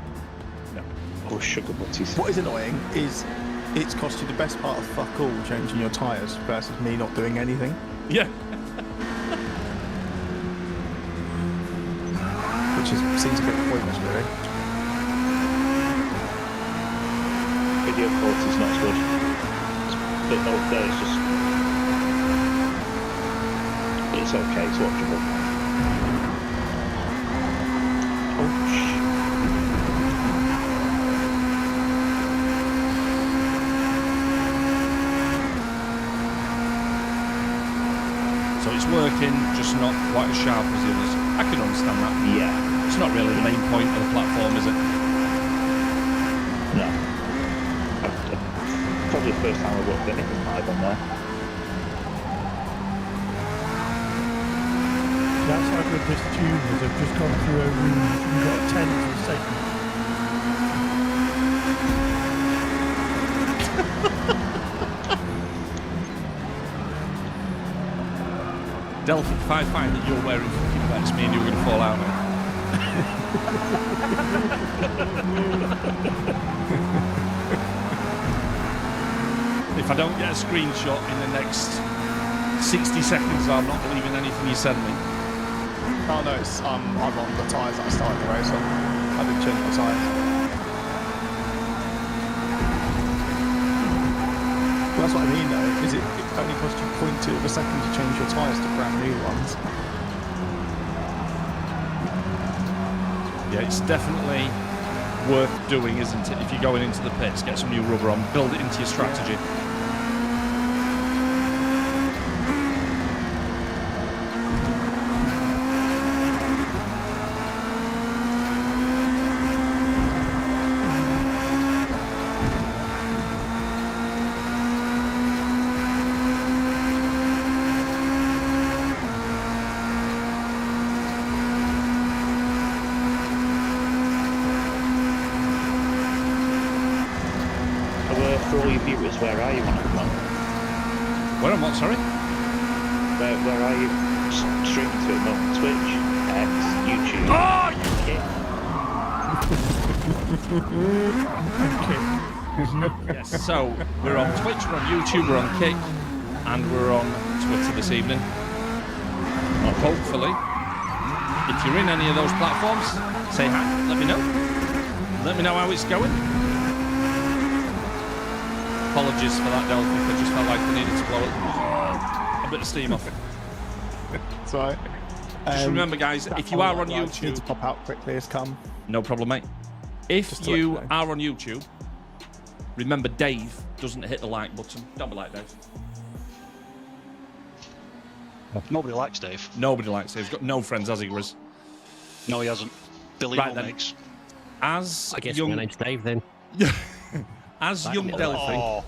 No. Oh, sugar butties. What is annoying is it's cost you the best part of fuck all changing your tyres versus me not doing anything. Yeah. Which seems a bit pointless, really. Video quality is not as good. But no, there it's just. It's okay, it's watchable. Oh, So it's working, just not quite as sharp as the others. I can understand that. yeah. It's not really the main point of the platform, is it? No. Probably the first time I watched anything live on there. The outside with this tune is I've just gone through a room and got 10 to the second. Delphic, if I find that you're wearing fucking vets, me and you are going to fall out, mate. If I don't get a screenshot in the next 60 seconds, I'm not believing anything you send me. Oh no, it's I'm on the tyres that I started the race on. I've been changing my tyres. Well, that's what I mean though, is it only cost you 0.2 of a second to change your tyres to brand new ones. Yeah, it's definitely worth doing, isn't it? If you're going into the pits, get some new rubber on, build it into your strategy. For all you viewers, where are you on at the moment? Where am I? Sorry? Where are you streaming to at the moment? Twitch, X, YouTube? Oh, Okay. yes, so we're on Twitch, we're on YouTube, we're on Kick, and we're on Twitter this evening. Hopefully, if you're in any of those platforms, say hi, let me know. Let me know how it's going. Apologies for that, Delphic. I just felt like I needed to blow a bit of steam off it. It's alright. Just remember, guys, if you are on I just need YouTube, to pop out quickly as come. no problem, mate. If Just to let you you know. are on YouTube, remember Dave doesn't hit the like button. Don't be like Dave. Nobody likes Dave. Nobody likes Dave. He's got no friends, has he, Grizz? No, he hasn't. Billy Right no then. makes. As I guess young, my name's Dave then. As young Delphi,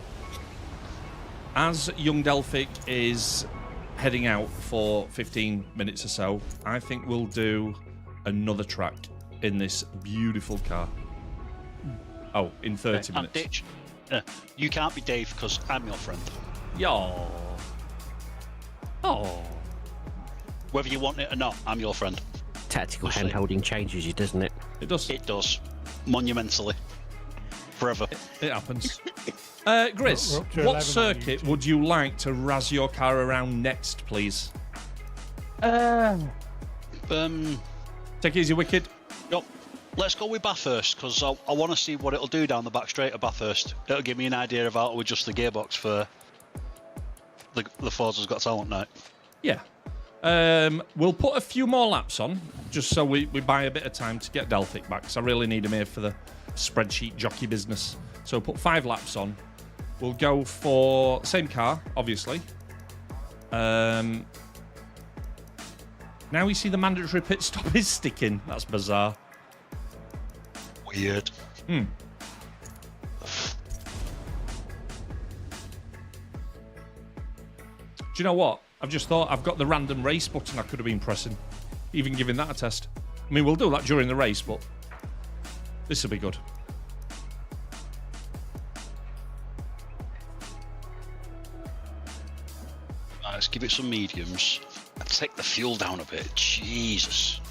as young Delphi is heading out for 15 minutes or so, I think we'll do another track in this beautiful car. Oh, in 30 minutes. Ditch. You can't be Dave because I'm your friend. Yo. Oh. Whether you want it or not, I'm your friend. Tactical hand-holding changes you, doesn't it? It does. It does. Monumentally. Forever. It happens. Grizz, what circuit would you like to razz your car around next, please? Take it easy, Wicked. Yep. Let's go with Bathurst, because I want to see what it'll do down the back straight of Bathurst. It'll give me an idea of how to adjust the gearbox for the Forza's Got Talent night. Yeah. We'll put a few more laps on, just so we buy a bit of time to get Delphic back, because I really need him here for the spreadsheet jockey business. So put 5 laps on. We'll go for same car, obviously. Now we see the mandatory pit stop is sticking. That's bizarre. Weird. Do you know what? I've just thought I've got the random race button I could have been pressing. Even giving that a test. I mean, we'll do that during the race, but this will be good. Let's give it some mediums. And take the fuel down a bit. Jesus.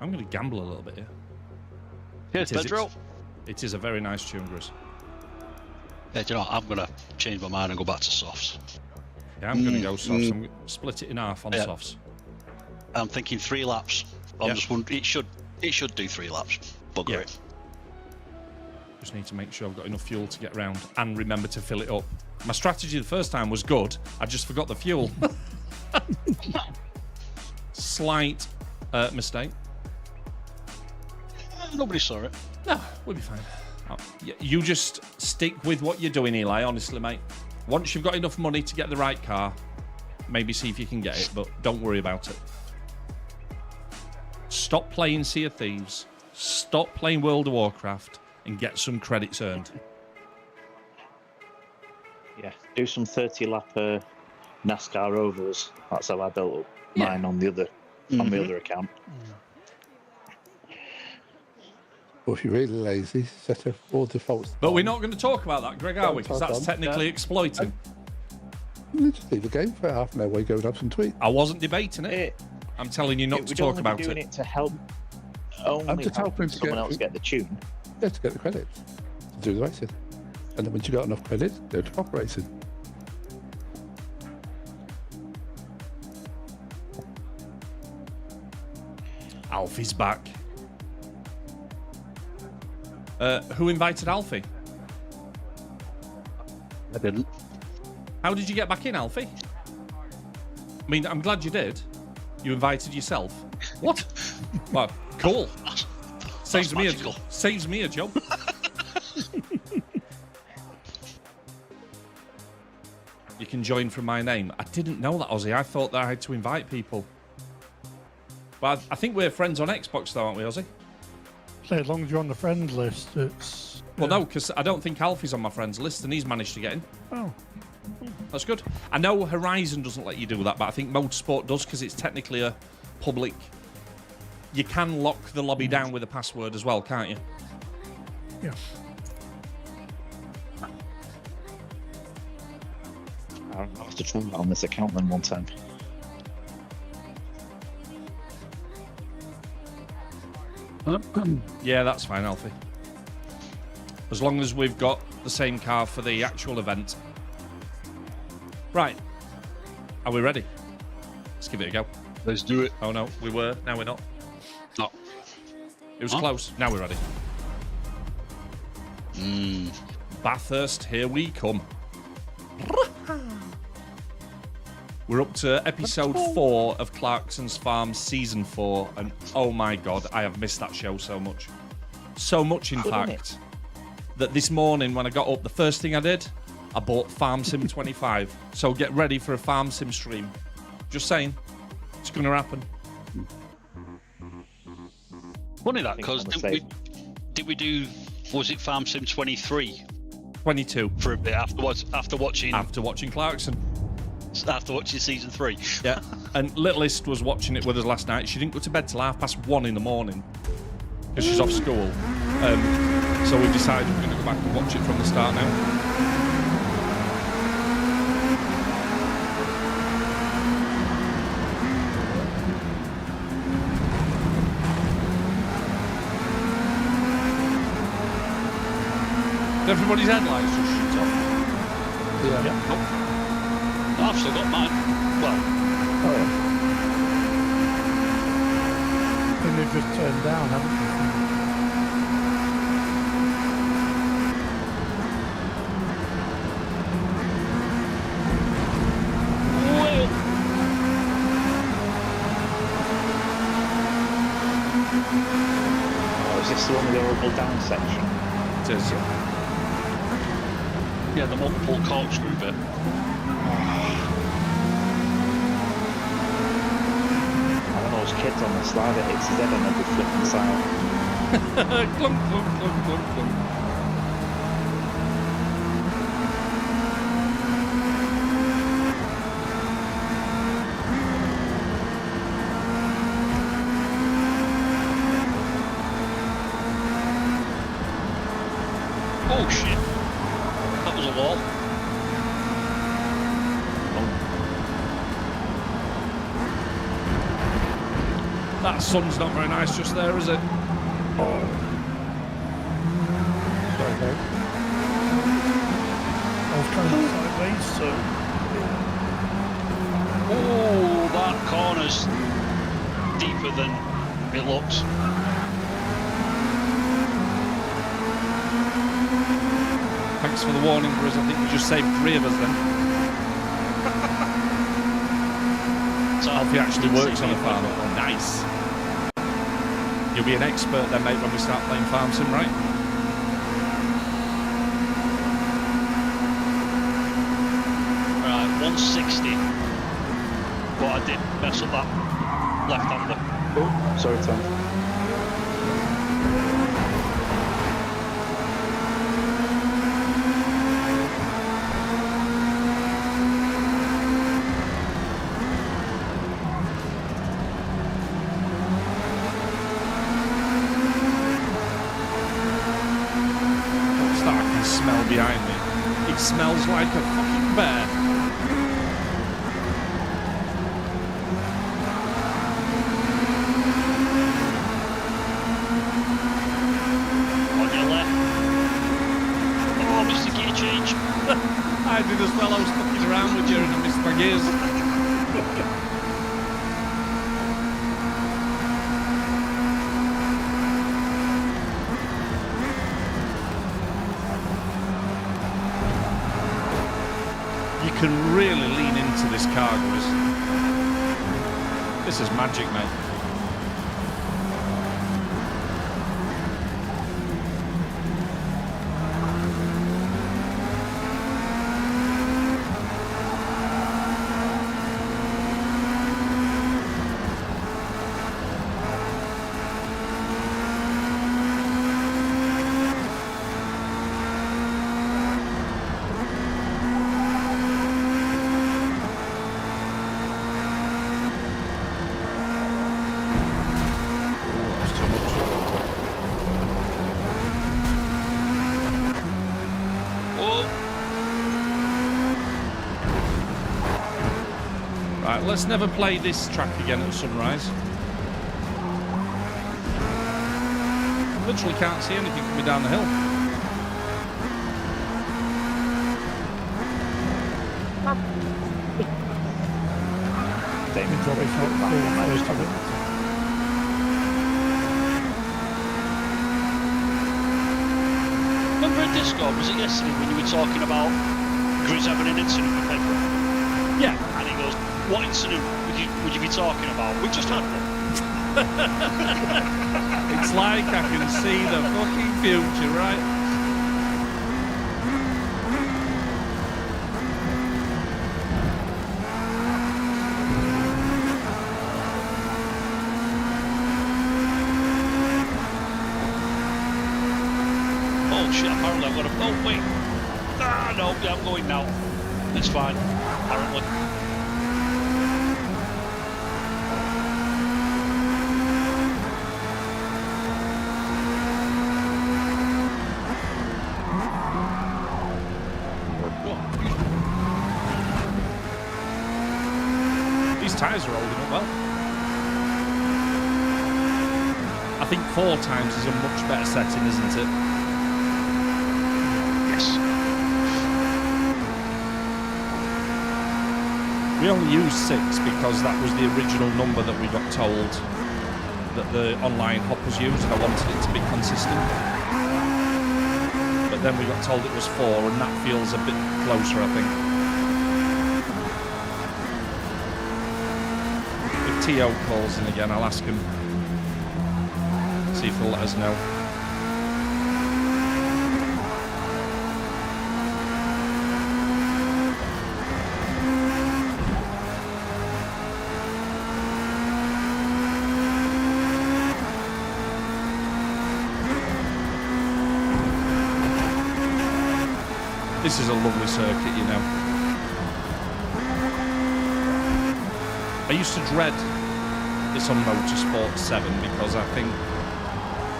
I'm going to gamble a little bit here. Cheers, Pedro. It is a very nice tune, Grizz. Yeah, do you know what? I'm going to change my mind and go back to softs. Yeah, I'm going to go softs. I'm going to split it in half on softs. I'm thinking 3 laps. I'm just wondering, it should do 3 laps. Bugger it. Just need to make sure I've got enough fuel to get around and remember to fill it up. My strategy the first time was good. I just forgot the fuel. Slight mistake. Nobody saw it. No, we'll be fine. Oh, you just stick with what you're doing, Eli, honestly, mate. Once you've got enough money to get the right car, maybe see if you can get it, but don't worry about it. Stop playing Sea of Thieves, stop playing World of Warcraft, and get some credits earned. Yeah, do some 30-lap NASCAR ovals. That's how I built up mine on the other account. Or if you're really lazy, set up all defaults. But we're not going to talk about that, Greg, are we? Because that's technically exploiting. Just leave the game for half an hour while you go and have some tweets. I wasn't debating it. I'm telling you not to talk about it. Doing it to help. I'm just helping someone else get the tune. Yeah, to get the credits to do the racing, and then once you got enough credits, go to prop racing. Alfie's back. Who invited Alfie? I didn't. How did you get back in, Alfie? I mean, I'm glad you did. You invited yourself. What? Well, cool. Saves me a job. You can join from my name. I didn't know that, Ozzy. I thought that I had to invite people. But I think we're friends on Xbox, though, aren't we, Ozzy? So as long as you're on the friend list, it's... Well, no, because I don't think Alfie's on my friends list, and he's managed to get in. Oh. That's good. I know Horizon doesn't let you do that, but I think Motorsport does, because it's technically a public... You can lock the lobby down with a password as well, can't you? Yeah. I'll have to try that on this account then one time. Yeah, that's fine, Alfie. As long as we've got the same car for the actual event. Right. Are we ready? Let's give it a go. Let's do it. Oh, no. We were. Now we're not. No. It was close. Now we're ready. Bathurst, here we come. We're up to episode 4 of Clarkson's Farm season 4, and oh my god, I have missed that show so much. So much, in fact. that this morning when I got up, the first thing I did, I bought Farm Sim 25. So get ready for a Farm Sim stream. Just saying, it's going to happen. Funny that, because did we do, was it Farm Sim 23? 22. For a bit after watching Clarkson. After watching season 3. Yeah. And Littlest was watching it with us last night. She didn't go to bed till 1:30 in the morning because she's off school. So we've decided we're going to go back and watch it from the start now. Everybody's headlights just shoot off. Yeah. Nope. I've still got mine. Well. Oh, yeah. I think they've just turned down, haven't they? Oh, is this the one with the horrible down section? It is. Yeah, the multiple corkscrew bit. One of those kids on the slide that hits his head on every flipping side. Clunk, clunk, clunk, clunk, clunk. Oh shit! That was a wall. That sun's not very nice just there, is it? Sorry, Dave. I was kind of sideways, so Oh, that corner's deeper than it looks. Thanks for the warning, Grizz. I think you just saved 3 of us then. So Alfie actually works on a farm. Nice. You'll be an expert then, mate, when we start playing Farm Sim, right? Right, 160. But I did mess up that left-hander. Oh, sorry, Tom. What's that I can smell behind me? It smells like a fucking bear. On your left. Oh, missed the gear change. I did as well. I was fucking around with you and I missed my gears. You can really lean into this car, guys. This is magic, mate. Right, let's never play this track again at sunrise. Literally can't see anything coming down the hill. David probably not most of it. Remember in Discord, was it yesterday when you were talking about Grizz having an incident with Pedro? Yeah. And he goes, what incident would you be talking about? We just had one. It's like I can see the fucking future, right? I'm gonna. Oh wait. Ah no, yeah, I'm going now. It's fine. Apparently. These tyres are holding up well. I think 4 times is a much better setting, isn't it? Yes. We only used 6 because that was the original number that we got told that the online hoppers used, and I wanted it to be consistent. But then we got told it was 4, and that feels a bit closer, I think. If T.O. calls in again, I'll ask him. See if he'll let us know. This is a lovely circuit, you know. I used to dread this on Motorsport 7 because I think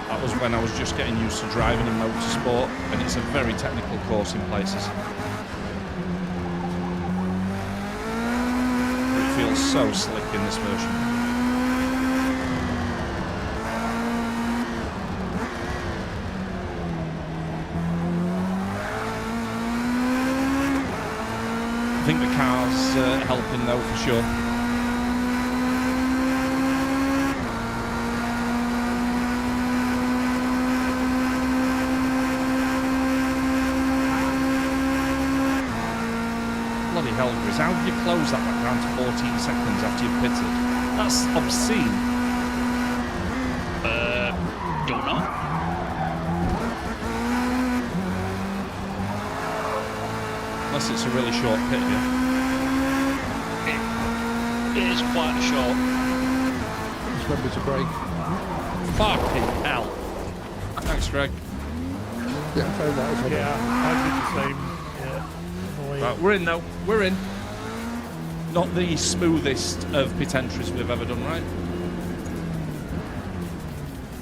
that was when I was just getting used to driving in motorsport, and it's a very technical course in places. It feels so slick in this version. I think the car's helping though, for sure. Bloody hell, Grizz, how did you close that back down to 14 seconds after you've pitted? That's obscene. Don't know. Unless it's a really short pit here. It is quite short. Just remember to brake. Fucking hell. Thanks, Greg. Yeah, I found that as well. Yeah, I did the same. Yeah. Annoying. Right, we're in though. We're in. Not the smoothest of pit entries we've ever done, right?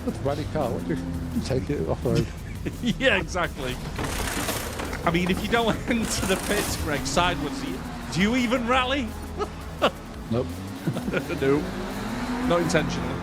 That's a rally car. What do you take it off road? Yeah, exactly. I mean, if you don't enter the pits, Greg, sideways, do you even rally? Nope. No. Not intentionally.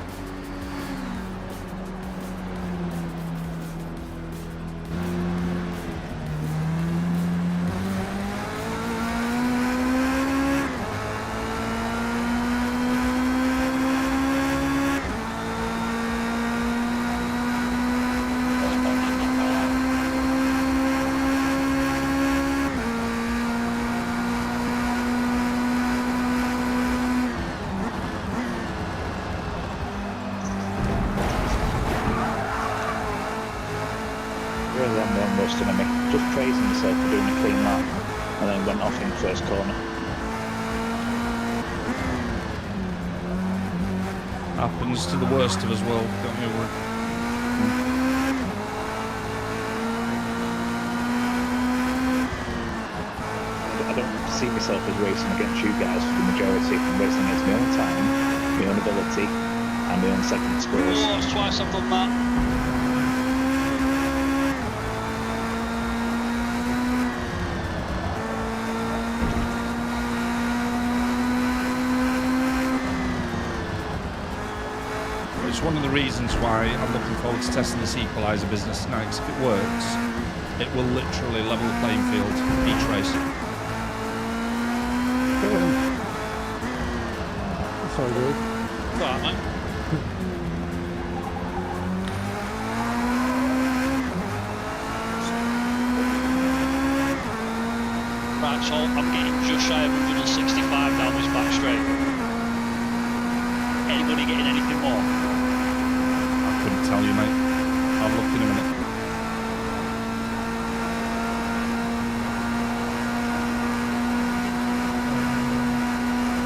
Really, I'm the worst enemy. Just praising myself for doing a clean lap, and then went off in the first corner. Happens to the worst of us, well, don't you worry. I don't see myself as racing against you guys for the majority. I'm racing against my own time, my own ability, and my own second scores. Oh, it's twice I've done that. It's one of the reasons why I'm looking forward to testing this Equaliser business tonight, 'cause if it works, it will literally level the playing field each race. Sorry, dude. It's alright, mate. Right, so I'm getting just shy of 165 down this back straight. Anybody getting anything more? I couldn't tell you, mate. I'll look in a minute.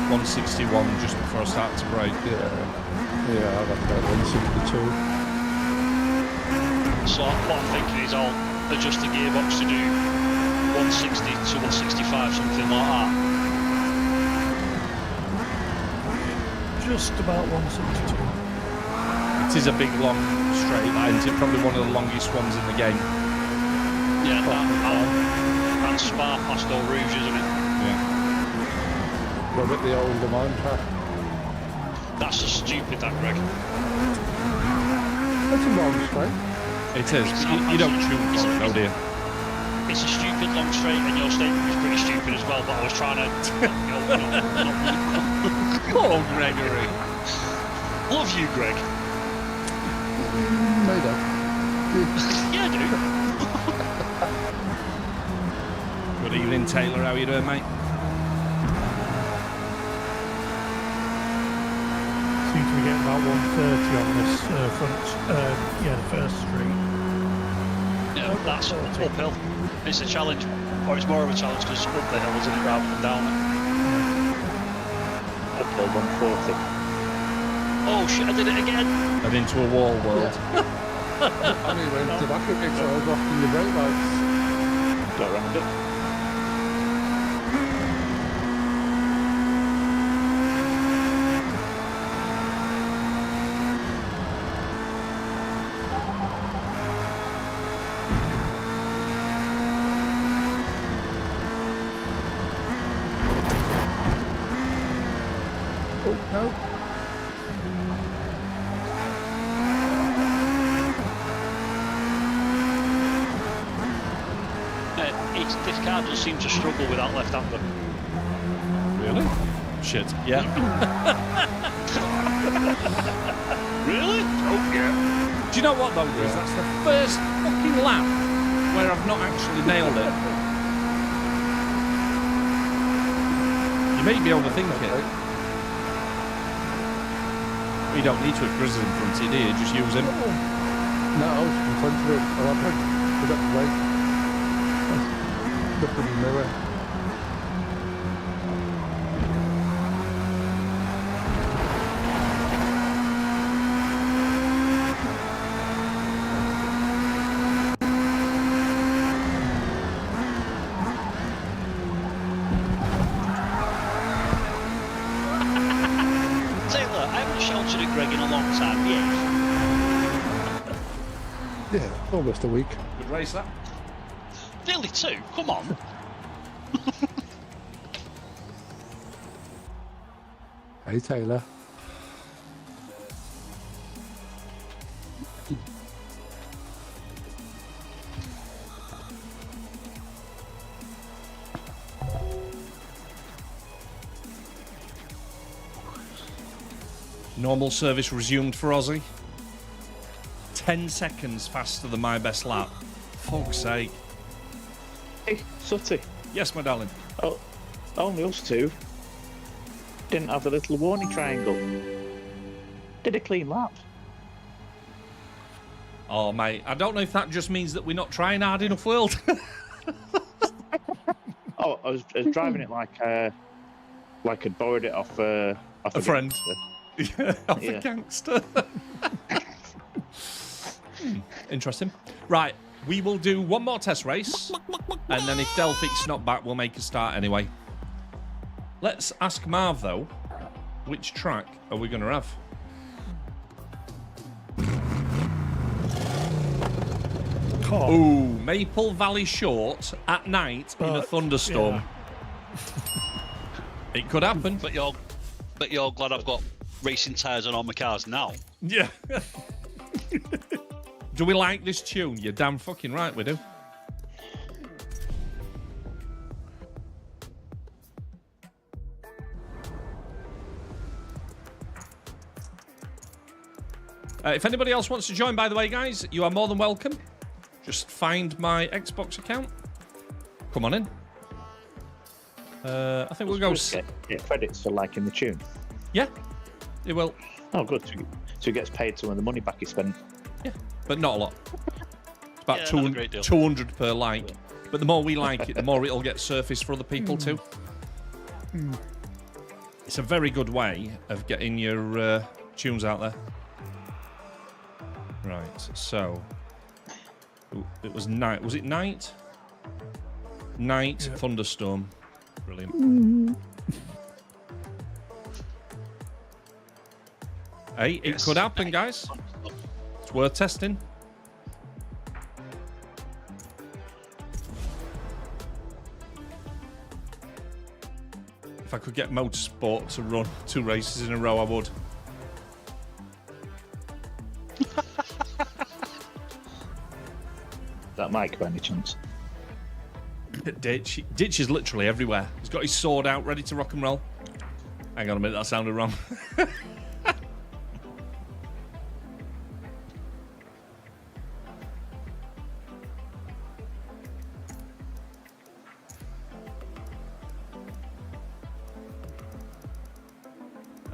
.161 just before I start to brake. Yeah, I've had about 162. So what I'm thinking is I'll adjust the gearbox to do 160 to 165, something like that. Just about 162. It is a big, long straight line. It's probably one of the longest ones in the game. Yeah, and Spa past Eau Rouge, isn't it? Yeah. We're at the old Le Mans track. That's so stupid, that, Greg. That's a long straight. It is. You don't tune for it, though, do you? It's a stupid long straight, and your statement was pretty stupid as well, but I was trying to... Oh, Gregory. Love you, Greg. Made up. Yeah, I do. Good evening, Taylor. How you doing, mate? Seems to be getting about 130 on this the first street. Yeah, that's uphill. It's a challenge, or it's more of a challenge because up the hill, isn't it, rather than down it? Uphill 140. Oh shit, I did it again! And into a wall world. I mean, went to back again, so I was off in the brake lights. Got around it. Oh, no. This car does seem to struggle with that left-hander. Really? Shit. Yeah. Really? Oh yeah. Do you know what, though, Grizz? That's the first fucking lap where I've not actually nailed it. You may be overthinking it. You don't need to if Grizz is in front of you, do you? Just use him. No, I was in front of it. I forgot to wait. Look in the mirror. Taylor, I haven't shouted at Greg in a long time yet. Yeah, almost a week. Good race, that. Nearly 2, come on. Hey, Taylor. Normal service resumed for Ozzy. 10 seconds faster than my best lap. Fuck's sake. Hey, Sutty. Yes, my darling. Oh, only us two didn't have the little warning triangle. Did a clean lap. Oh, mate, I don't know if that just means that we're not trying hard enough, World. Oh, I was driving it like I'd borrowed it off a friend. gangster. Off a gangster. Interesting. Right, we will do one more test race, and then if Delphic's not back, we'll make a start anyway. Let's ask Marv, though, which track are we going to have? Oh, Ooh, Maple Valley Short at night in a thunderstorm. It could happen. But you're glad I've got racing tyres on all my cars now. Yeah. Do we like this tune? You're damn fucking right we do. If anybody else wants to join, by the way, guys, you are more than welcome. Just find my Xbox account. Come on in. I think we'll go... Get credits for liking the tune. Yeah, it will. Oh, good. So he gets paid some of the money back he spent. Yeah, but not a lot. It's about Yeah, not a great deal. 200 per like. But the more we like it, the more it'll get surfaced for other people too. It's a very good way of getting your tunes out there. Right, so It was night. Was it night? Night thunderstorm. Brilliant. Hey, it could happen, guys. It's worth testing. If I could get Motorsport to run 2 races in a row, I would. That Mike by any chance? Ditch is literally everywhere. He's got his sword out, ready to rock and roll. Hang on a minute, that sounded wrong.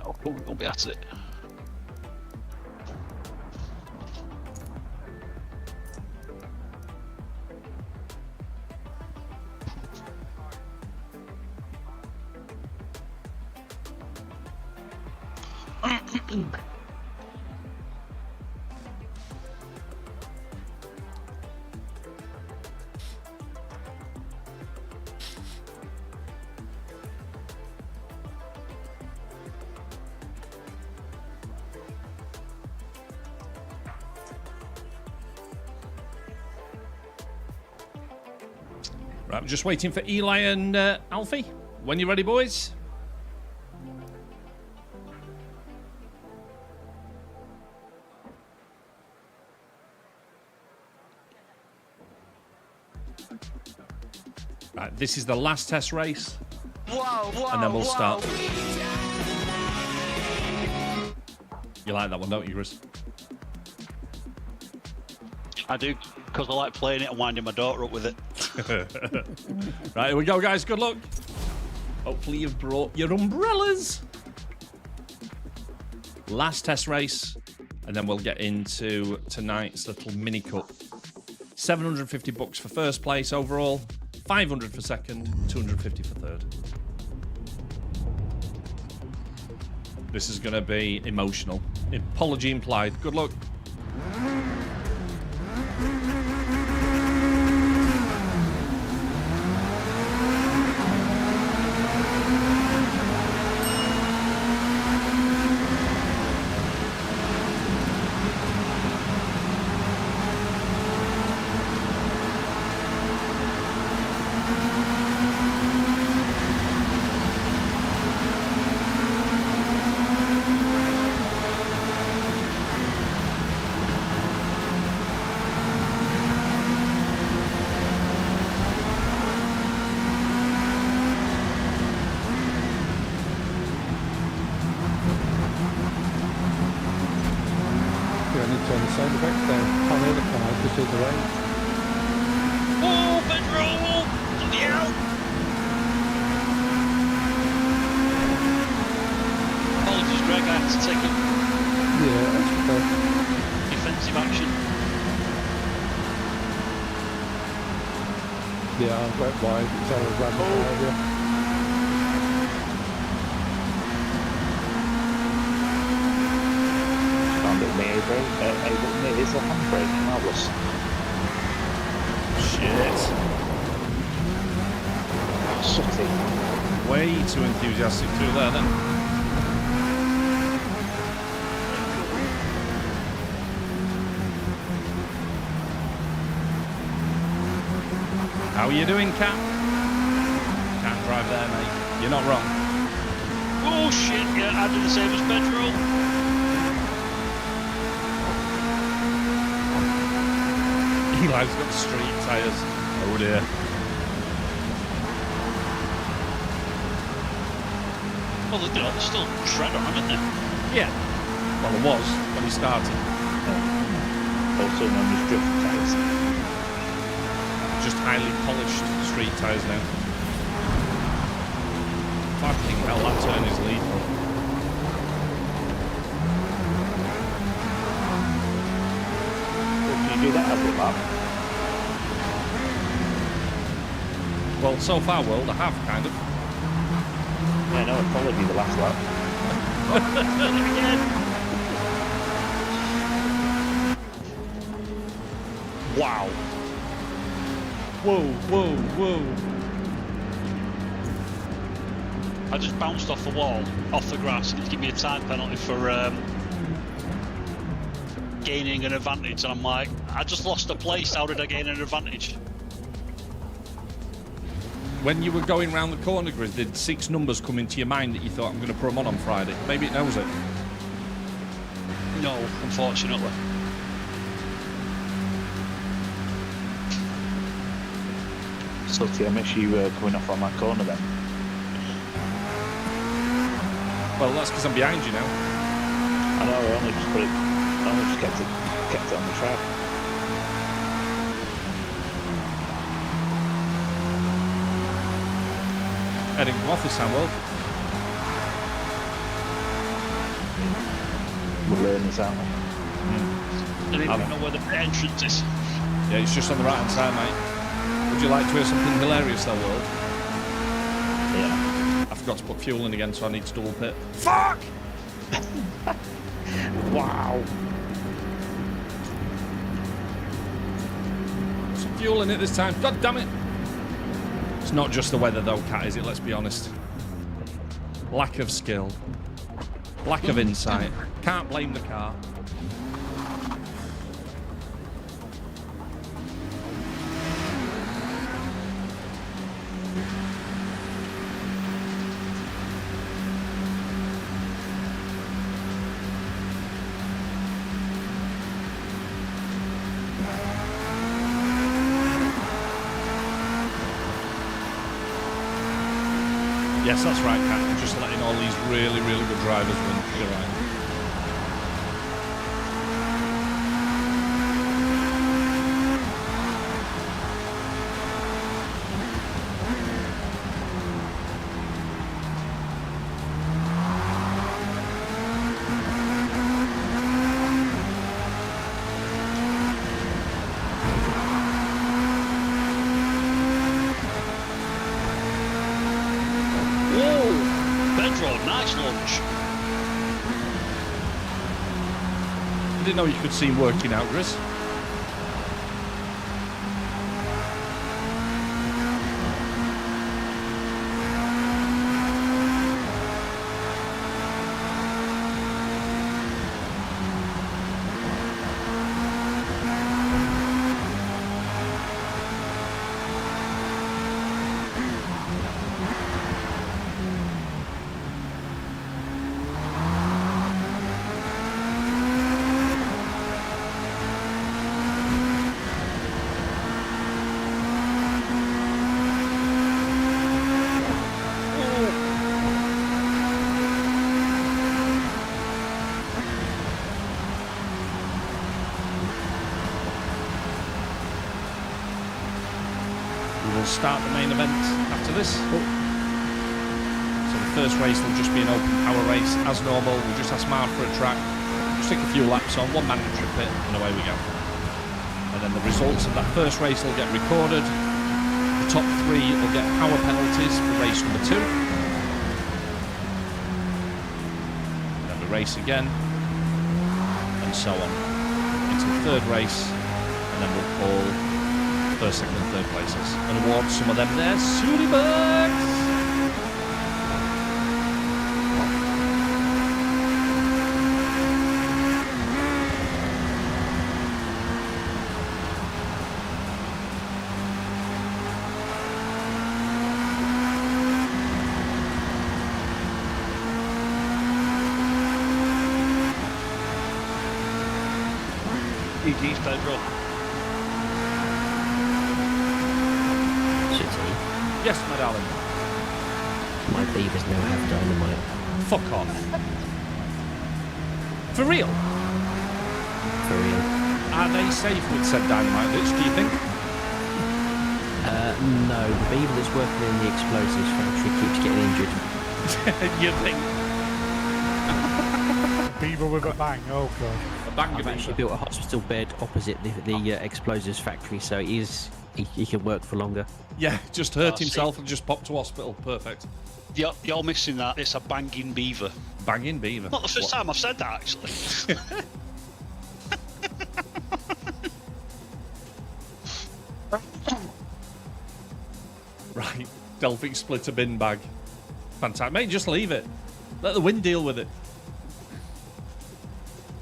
Oh, we'll be at it. Right, I'm just waiting for Eli and Alfie. When you ready, boys? Right, this is the last test race. And then we'll start. You like that one, don't you, Chris? I do, because I like playing it and winding my daughter up with it. Right, here we go, guys. Good luck. Hopefully you've brought your umbrellas. Last test race, and then we'll get into tonight's little mini cup. 750 bucks for first place overall, 500 for second, 250 for third. This is going to be emotional. Apology implied. Good luck. Too enthusiastic through there then. How are you doing, Cat? Can't drive there, mate. You're not wrong. Oh shit, yeah, I do the same as petrol. Eli's got street tyres. Oh dear. Well, they're still shred on, aren't they? Yeah. Well, it was when he started. Also known as drift tyres. Just highly polished street tyres now. Fucking hell, that turn is lethal. Well, can you do that every lap? Well, so far, World, I have, kind of. Yeah, no, it'll probably be the last lap. Wow. Whoa, whoa, whoa. I just bounced off the wall, off the grass, and it's given me a time penalty for gaining an advantage. And I'm like, I just lost a place. How did I gain an advantage? When you were going round the corner, Grizz, did 6 numbers come into your mind that you thought, I'm going to put them on Friday? Maybe it knows it. No, unfortunately. Sutty, I miss you coming off on that corner then. Well, that's because I'm behind you now. I know, I only just kept it on the track. Heading from office, Samuel. We're learning, aren't we? I don't even know where the entrance is. Yeah, it's just on the right-hand side, mate. Would you like to hear something hilarious, though, World? Yeah. I forgot to put fuel in again, so I need to double pit. Fuck! Wow. Some fuel in it this time. God damn it! It's not just the weather, though, Cat, is it? Let's be honest. Lack of skill. Lack of insight. Can't blame the car. Yes, that's right, Cat. You're just letting all these really, really good drivers win. You're right. Nice launch. I didn't know you could see him working out, Grizz. Start the main event after this. So the first race will just be an open power race as normal. We'll just ask MARV for a track, just take a few laps on, one mandatory pit, and away we go. And then the results of that first race will get recorded. The top 3 will get power penalties for race number 2. Then we race again, and so on into the third race, and then we'll call first, second and third places and award some of them their Sootybugs. GG's, Pedro. Yes, my darling. My beavers now have dynamite. Fuck off. For real? For real. Are they safe with said dynamite, Rich, do you think? No, the beaver that's working in the explosives factory keeps getting injured. You think? Beaver with a bang, oh god. A banger I've actually built a hospital bed opposite the explosives factory, so he can work for longer. Yeah, just hurt himself and just popped to hospital. Perfect. You're missing that. It's a banging beaver. Banging beaver. Not the first time I've said that, actually. Delphic split a bin bag. Fantastic. Mate, just leave it. Let the wind deal with it.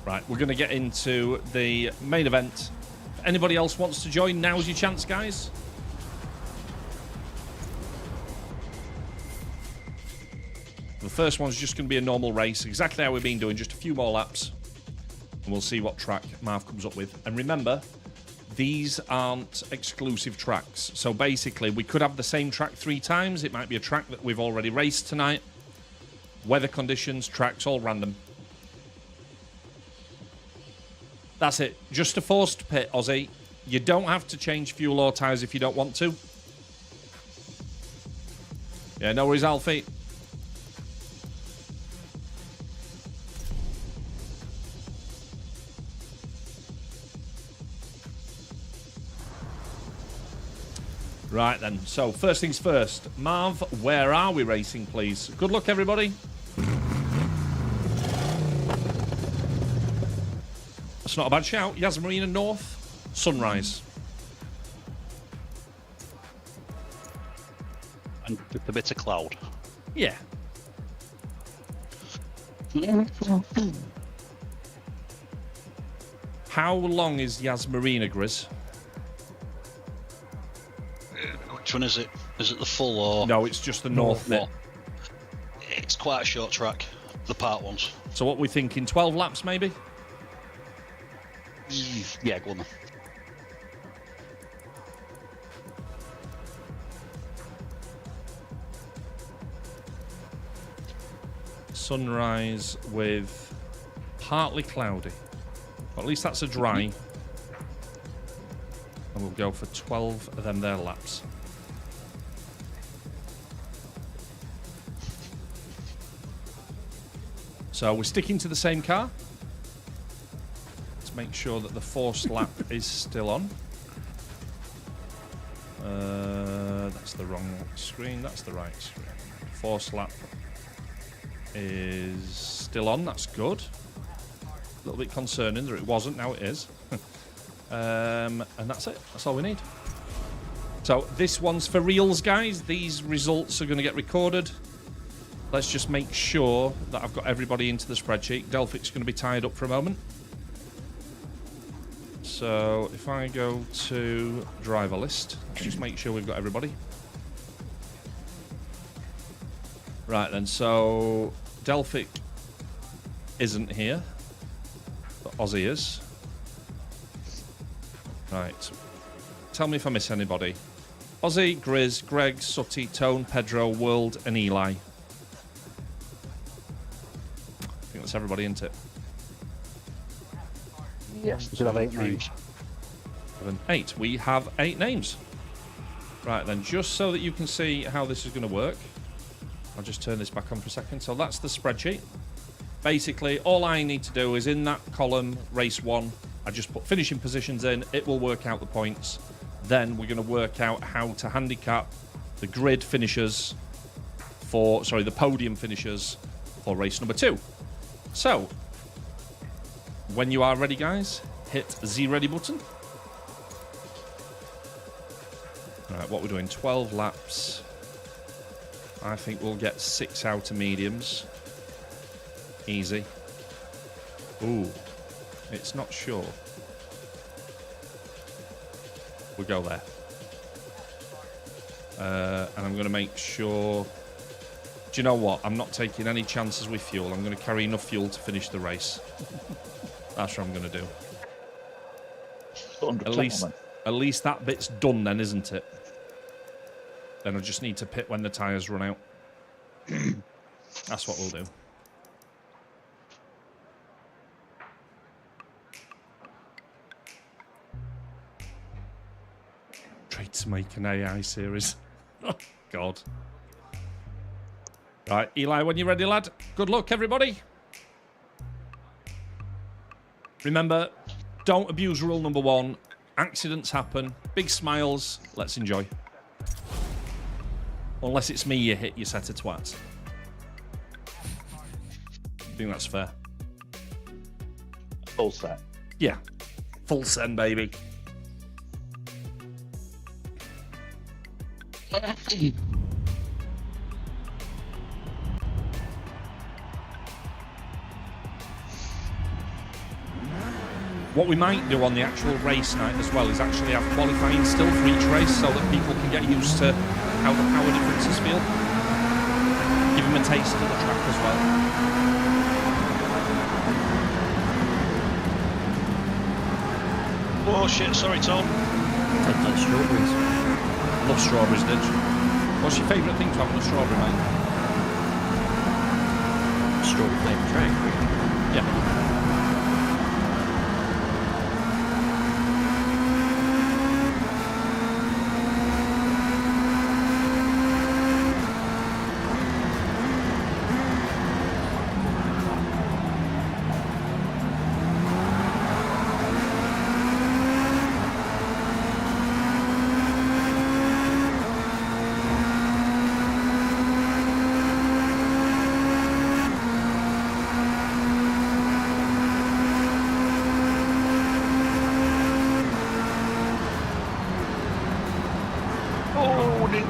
Right, we're going to get into the main event. If anybody else wants to join, now's your chance, guys. The first one's just going to be a normal race, exactly how we've been doing, just a few more laps. And we'll see what track Marv comes up with. And remember, these aren't exclusive tracks. So basically, we could have the same track 3 times. It might be a track that we've already raced tonight. Weather conditions, tracks, all random. That's it. Just a forced pit, Ozzy. You don't have to change fuel or tyres if you don't want to. Yeah, no worries, Alfie. Right then, so first things first. Marv, where are we racing, please? Good luck, everybody. That's not a bad shout. Yas Marina North, Sunrise. And with a bit of cloud. Yeah. How long is Yas Marina, Grizz? Which one is it? Is it the full or...? No, it's just the north bit. It's quite a short track, the part ones. So what we thinking, 12 laps maybe? Yeah, go on then. Sunrise with partly cloudy. Well, at least that's a dry. And we'll go for 12 of them there laps. So we're sticking to the same car. Let's make sure that the forced lap is still on. That's the wrong screen. That's the right screen. Forced lap is still on. That's good. A little bit concerning that it wasn't. Now it is. And that's it. That's all we need. So this one's for reals, guys. These results are going to get recorded. Let's just make sure that I've got everybody into the spreadsheet. Delphic's going to be tied up for a moment. So if I go to driver list, let's just make sure we've got everybody. Right then, so Delphic isn't here, but Ozzy is. Right. Tell me if I miss anybody. Ozzy, Grizz, Greg, Sutty, Tone, Pedro, World, and Eli. I think that's everybody, isn't it? Yes, we should have 8 names. 8. We have 8 names. Right then, just so that you can see how this is going to work, I'll just turn this back on for a second. So that's the spreadsheet. Basically, all I need to do is in that column, race 1, I just put finishing positions in. It will work out the points. Then we're going to work out how to handicap the grid finishers for, sorry, the podium finishers for race number 2. So, when you are ready, guys, hit the ready button. Right, what we're doing, 12 laps. I think we'll get 6 outer mediums. Easy. Ooh, it's not sure. We'll go there. And I'm going to make sure... Do you know what? I'm not taking any chances with fuel. I'm going to carry enough fuel to finish the race. That's what I'm going to do. At least that bit's done then, isn't it? Then I just need to pit when the tyres run out. That's what we'll do. Tried to make an AI series. Oh, God. Right, Eli, when you're ready, lad. Good luck, everybody. Remember, don't abuse rule number 1. Accidents happen. Big smiles. Let's enjoy. Unless it's me you hit, you set of twats. I think that's fair. Full set. Yeah. Full send, baby. What we might do on the actual race night as well is actually have qualifying still for each race so that people can get used to how the power differences feel. Give them a taste of the track as well. Oh shit, sorry Tom. Tastes like strawberries. Love strawberries, Ditch. What's your favourite thing to have on a strawberry, mate? Strawberry flavoured track. Yeah. Oh, didn't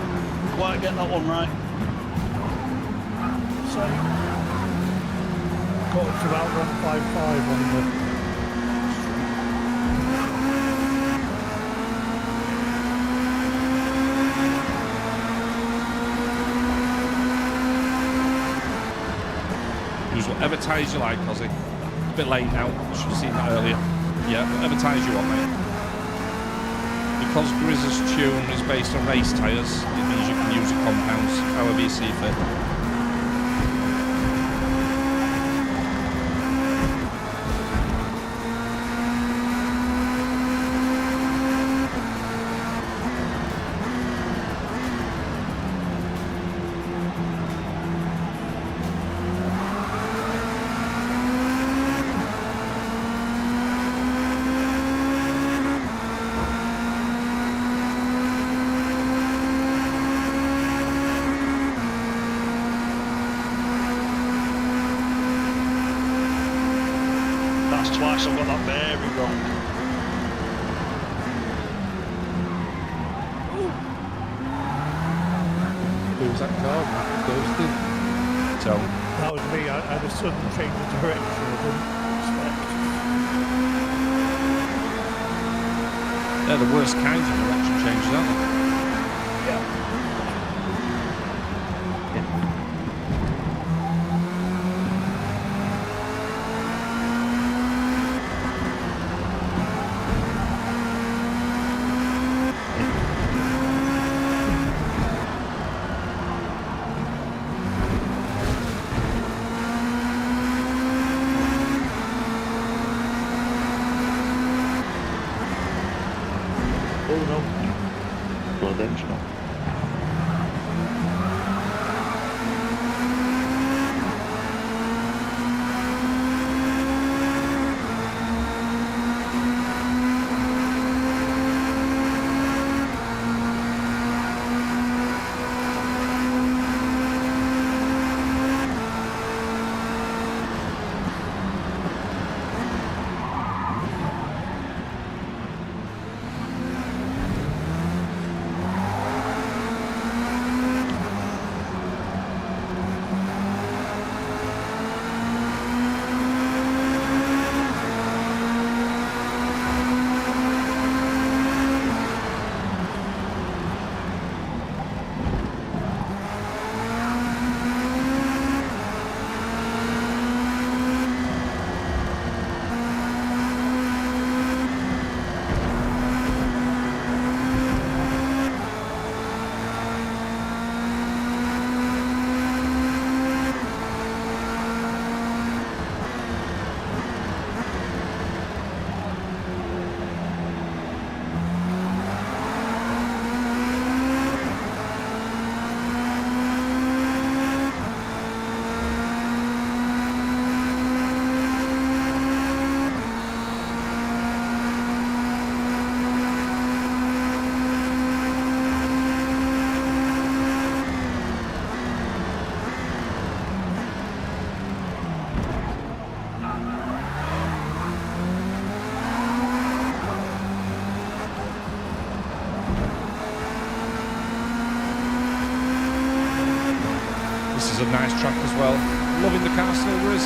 quite get that one right. So, got it to about 155 on the. Use whatever tyres you like, Cozzie. A bit late now. Should have seen that earlier. Yeah, whatever tyres you want, mate. Because Grizz's tune is based on race tyres, it means you can use the compounds however you see fit. That's twice I've got that very wrong. Who's that car? Ghosted. So, That was me. I had a sudden change of direction I didn't expect. they're the worst kinds of direction changes, aren't they? Oh no. Blood engine on. This is a nice track as well. Loving the car still, Grizz.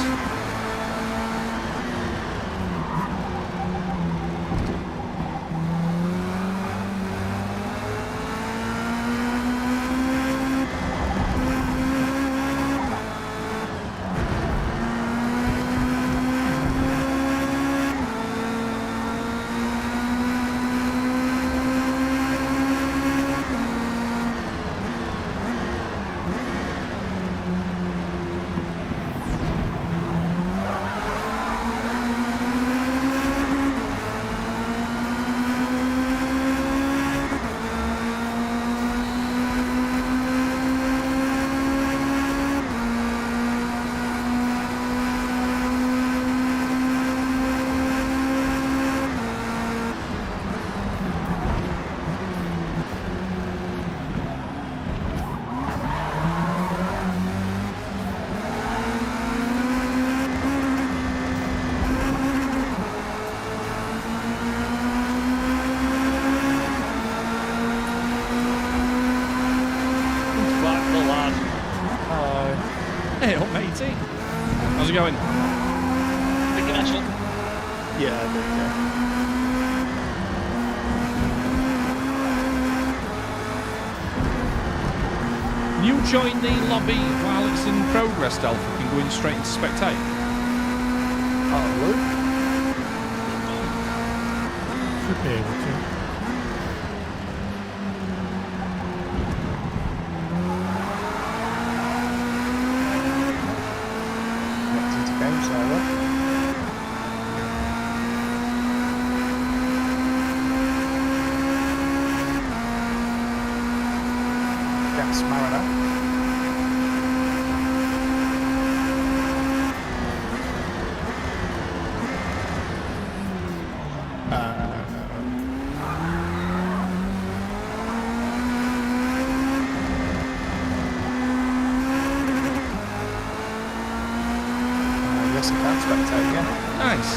set up? Yeah, I did, yeah. You join the lobby while it's in progress, Delphic, and going straight into spectate. Oh, Luke? Should be able to. Next into game server. Gas Mariner. Yes, I can spectate, yeah. Nice.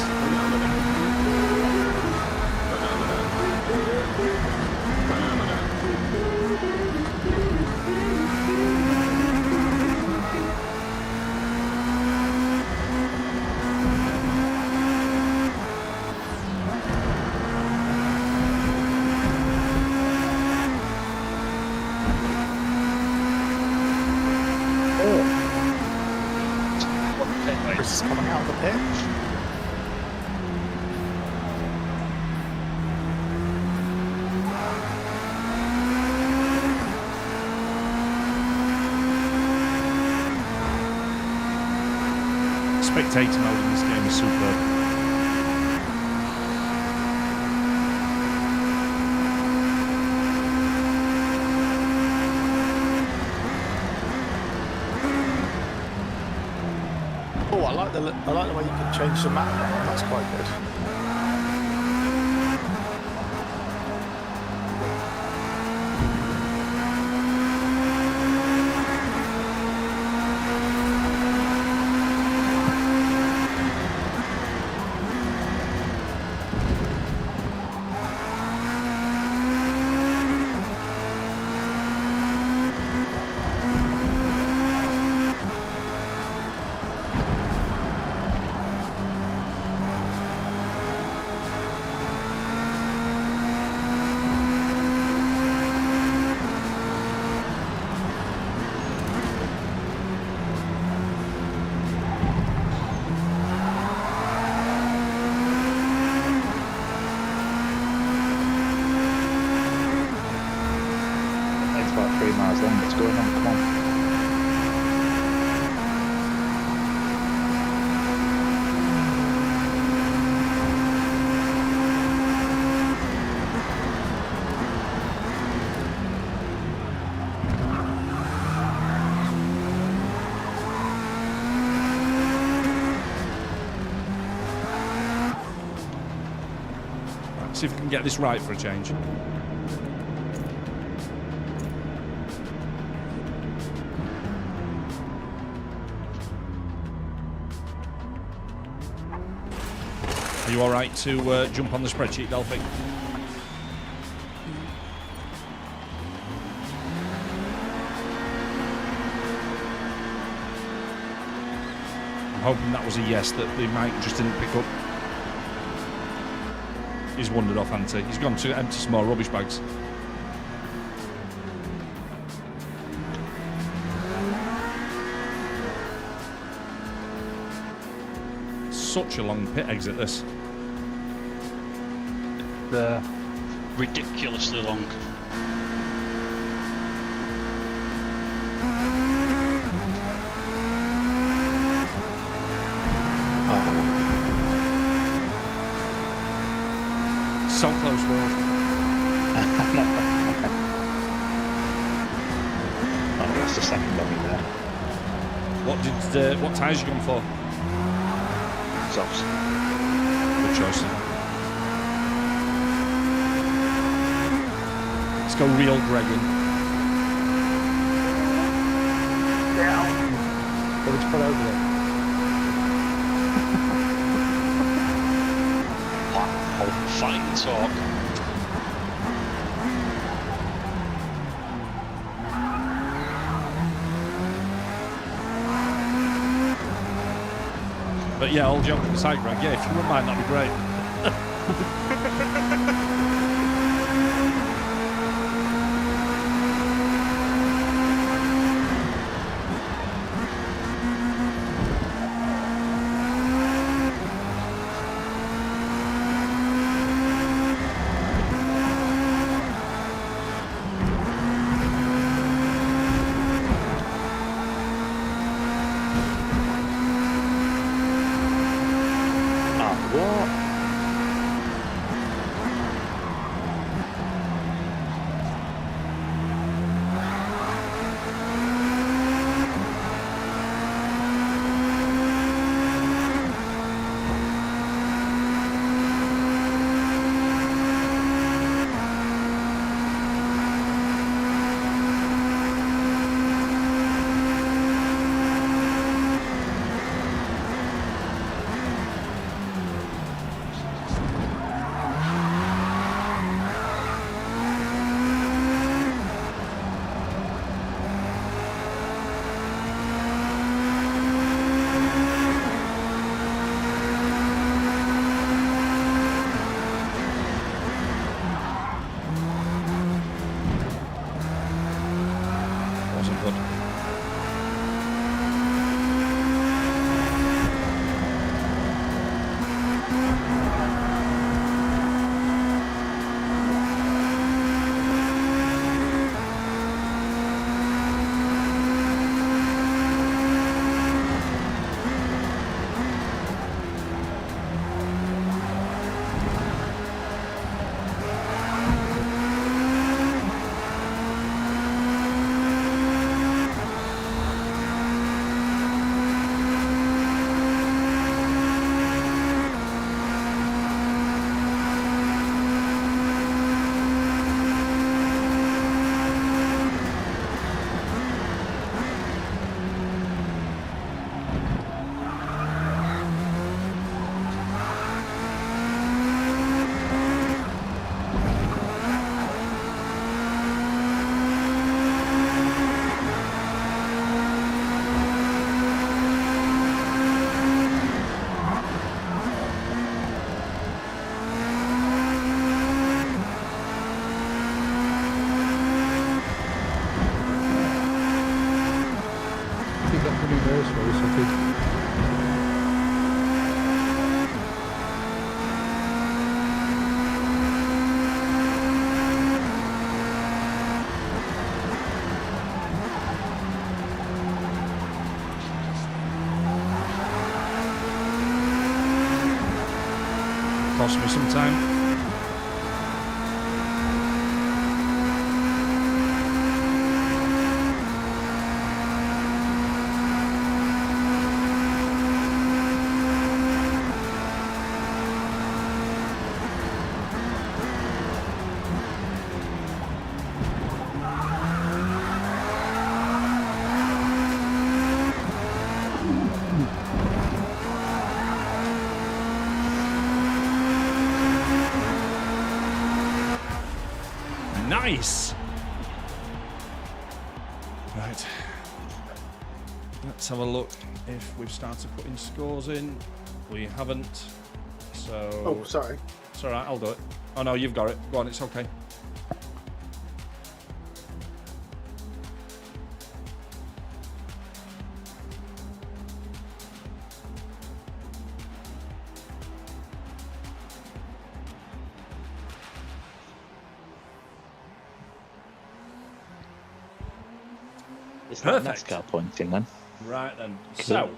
Chris is coming out of the pit. Spectator mode in this game is superb. Oh, I like the way you can change the map now. That's quite good. It's about 3 miles long. What's going on? Come on. See if we can get this right for a change. Are you all right to jump on the spreadsheet, Delphic? I'm hoping that was a yes, that the mic just didn't pick up. He's wandered off, hasn't he? He's gone to empty some more rubbish bags. Such a long pit exit, this. They're ridiculously long. So close, Will. Oh, that's the second dummy there. What tyres you gone for? Softs. Good choice. Let's go real Gregging. What did you put over there? Wow, fine talk. But yeah, all joking aside, Greg, yeah, if you wouldn't mind, that'd be great. Wasn't good. Cost me some time. Nice. Right. Let's have a look if we've started putting scores in. We haven't. So. Oh, sorry. It's all right. I'll do it. Oh no, you've got it. Go on. It's okay. It's not Perfect. NASCAR pointing then. Right then. Cool. So,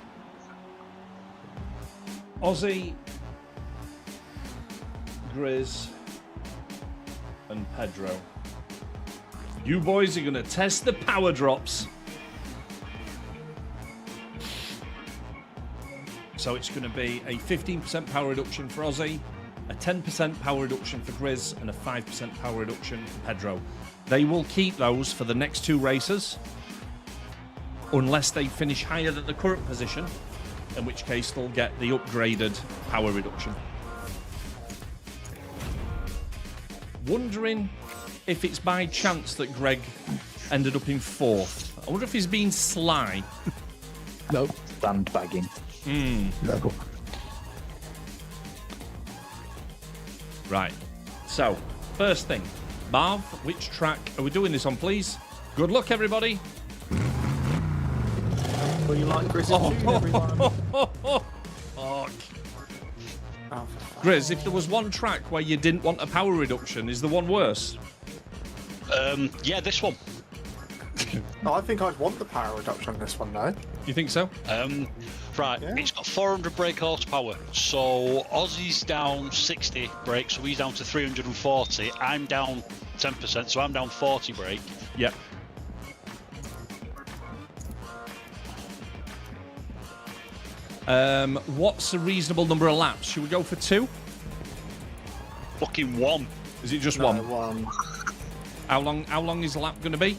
Ozzy, Grizz, and Pedro. You boys are going to test the power drops. So it's going to be a 15% power reduction for Ozzy, a 10% power reduction for Grizz, and a 5% power reduction for Pedro. They will keep those for the next two races, unless they finish higher than the current position, in which case they'll get the upgraded power reduction. Wondering if it's by chance that Greg ended up in fourth. I wonder if he's been sly. Nope. Sandbagging. No. Right. So, first thing, Marv, which track are we doing this on, please? Good luck, everybody. Will you like Grizz tune, everyone? Oh, Grizz, if there was one track where you didn't want a power reduction, is the one worse? Yeah, this one. No, I think I'd want the power reduction on this one, though. You think so? Right, Yeah. it's got 400 brake horsepower. So Aussie's down 60 brake, so he's down to 340. I'm down 10%, so I'm down 40 brake. Yep. What's a reasonable number of laps? Should we go for 2? Fucking 1. Is it just No, one? How long is the lap going to be?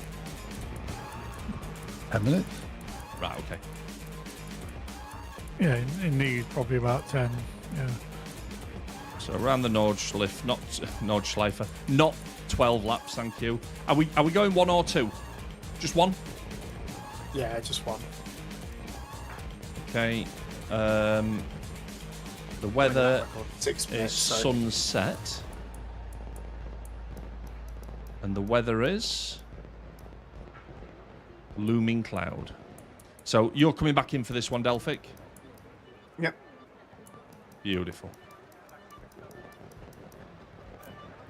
10 minutes. Right, okay. Yeah, it needs probably about 10. Yeah. So around the Nordschleife, not Nordschleife, not 12 laps, thank you. Are we going 1 or 2? Just 1? Yeah, just 1. Okay. The weather 6 minutes. is So sunset. And the weather is looming cloud. So you're coming back in for this one, Delphic? Yep. Beautiful.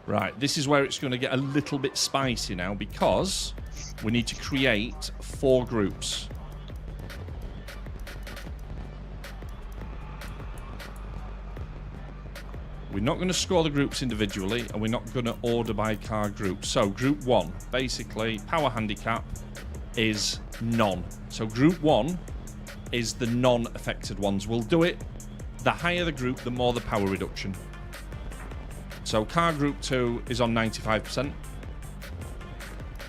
Right, this is where it's going to get a little bit spicy now because we need to create 4 groups. We're not going to score the groups individually, and we're not going to order by car group. So, Group 1, basically, power handicap is none. So, Group 1 is the non-affected ones. We'll do it. The higher the group, the more the power reduction. So, Car Group 2 is on 95%.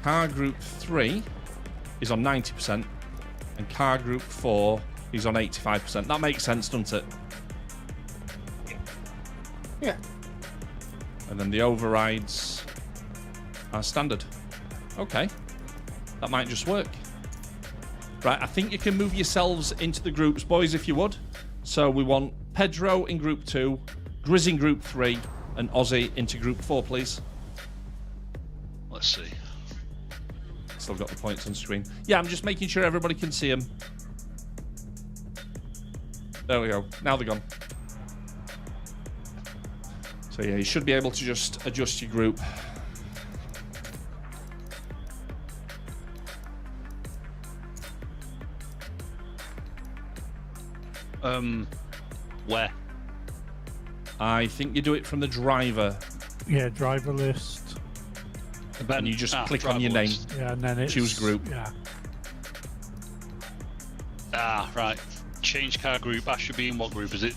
Car Group 3 is on 90%. And Car Group 4 is on 85%. That makes sense, doesn't it? yeah. And then the overrides are standard. Okay. That might just work. Right, I think you can move yourselves into the groups, boys, if you would. So we want Pedro in Group 2, Grizz in Group 3, and Aussie into Group 4, please. Let's see. Still got the points on screen. Yeah, I'm just making sure everybody can see them. There we go. Now they're gone. So yeah, you should be able to just adjust your group. Where? I think you do it from the driver, Yeah, driver list. and you just click on your driver name. list. Yeah, and then it's... Choose group. Yeah. Right. Change car group. I should be in what group? Is it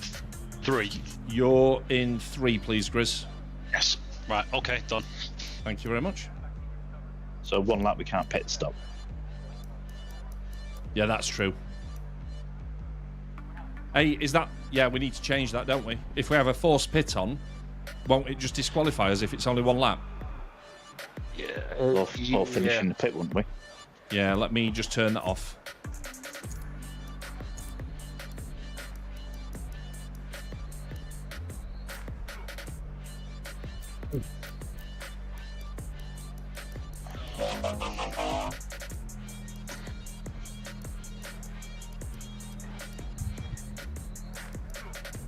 3? You're in 3, please, Grizz. Yes. Right, okay, done. Thank you very much. So 1 lap we can't pit stop. Yeah, that's true. Hey, is that... Yeah, we need to change that, don't we? If we have a forced pit on, won't it just disqualify us if it's only 1 lap? Yeah. Or finish in the pit, wouldn't we? Yeah, let me just turn that off.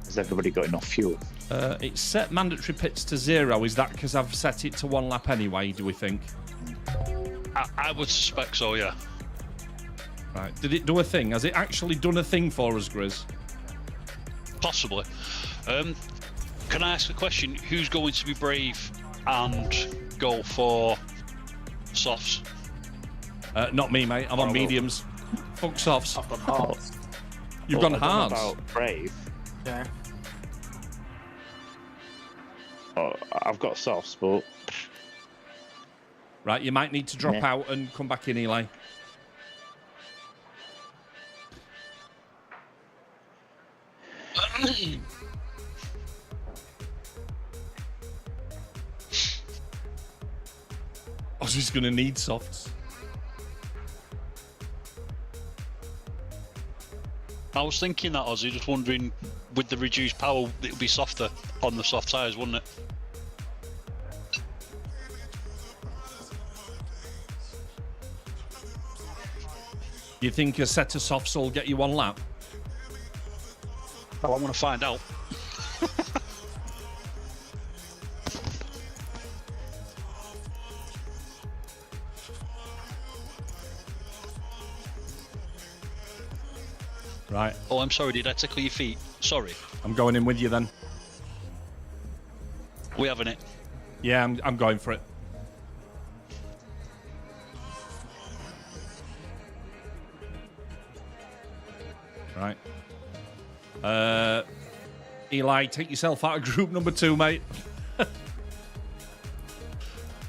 Has everybody got enough fuel? It's set mandatory pits to 0. Is that because I've set it to 1 lap anyway, do we think? I would suspect so, yeah. Right. Did it do a thing? Has it actually done a thing for us, Grizz? Possibly. Can I ask a question? Who's going to be brave and go for softs? Not me, mate. I'm on mediums. Fuck softs. I've gone hard. You've Well, gone I don't know hard. about brave. Yeah. Oh, I've got softs, but Right, you might need to drop Yeah. out and come back in, Eli. Ozzy's going to need softs. I was thinking that, Ozzy, just wondering, with the reduced power, it would be softer on the soft tyres, wouldn't it? You think a set of softs will get you one lap? Well, I want to find out. Right. Oh, I'm sorry. Did I tickle your feet? Sorry. I'm going in with you then. We having it. Yeah, I'm going for it. Right. Eli, take yourself out of group number 2, mate. In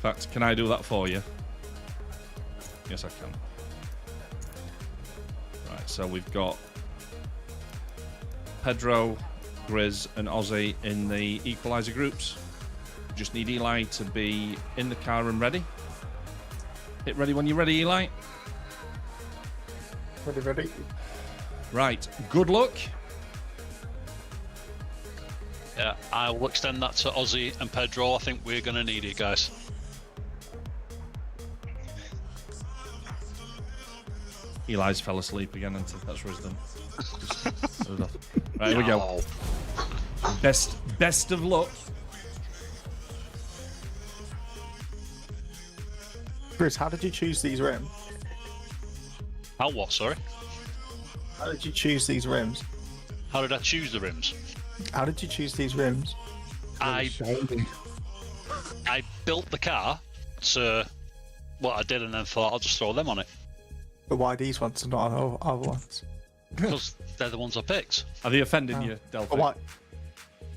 fact, can I do that for you? Yes, I can. Right, so we've got Pedro, Grizz, and Ozzy in the Equaliser groups. Just need Eli to be in the car and ready. Hit ready when you're ready, Eli. Ready. Right, good luck. Yeah, I will extend that to Ozzy and Pedro. I think we're going to need it, guys. Eli's fell asleep again, and that's where he's done. Right, here we go. Best of luck. Chris, how did you choose these rims? How what, sorry? How did you choose these rims? How did I choose the rims? How did you choose these rims? I built the car to what I did and then thought I'll just throw them on it. But why these ones and not other ones? Because they're the ones I picked. Are they offending you, Delphi? But why?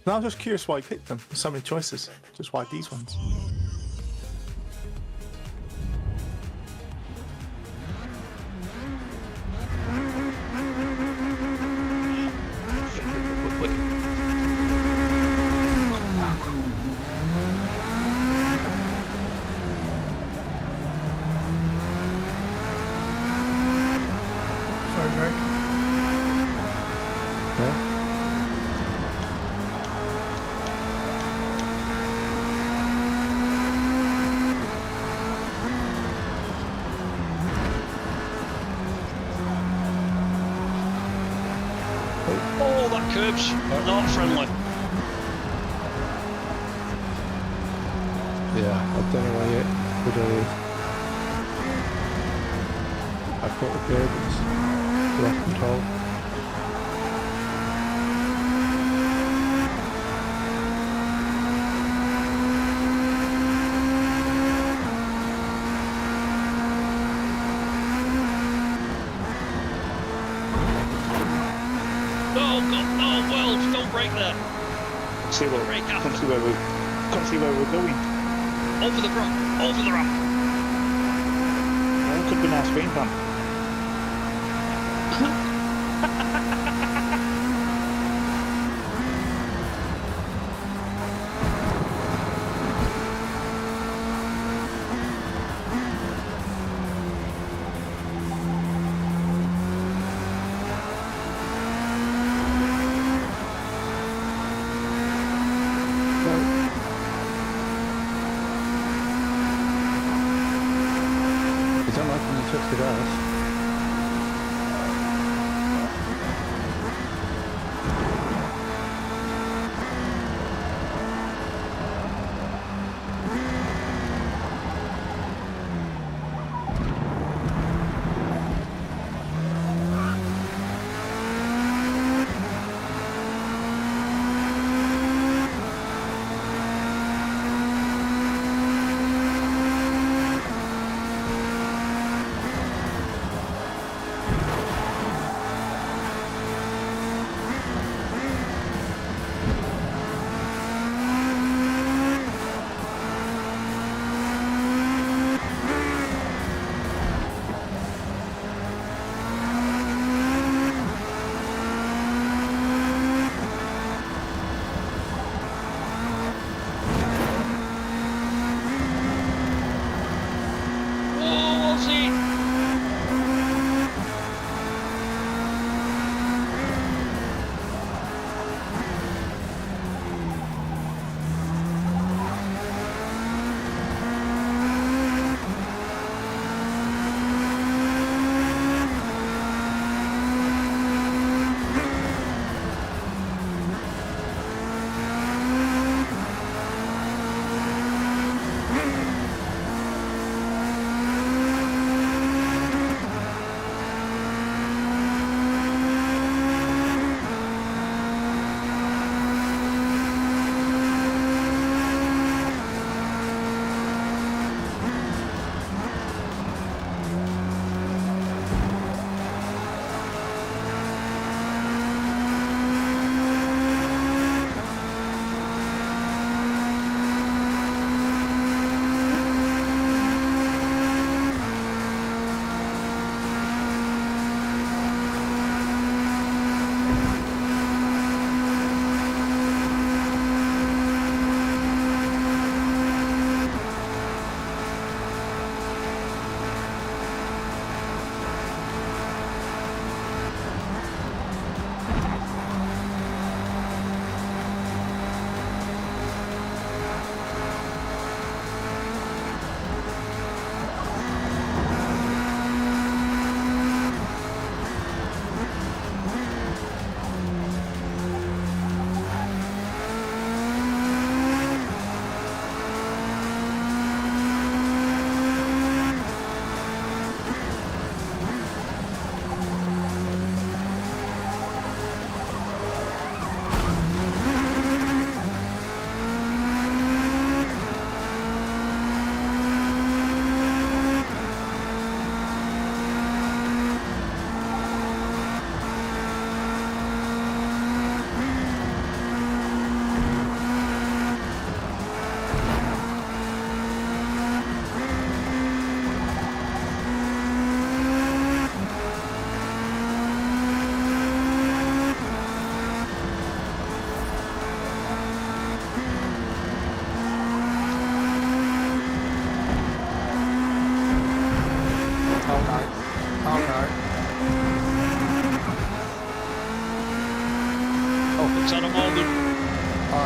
No, I'm just curious why you picked them. There's so many choices. Just why these ones? Sorry, Greg. Oh, that curb's not friendly. Yeah, I don't know why yet. But I've got the curb, it's left control. No, God, no, Wells, don't break there. See what, Break can't after. see where we're going. Over the ramp, over the ramp. Well, could be nice green pan. Is that like when you touch the gas?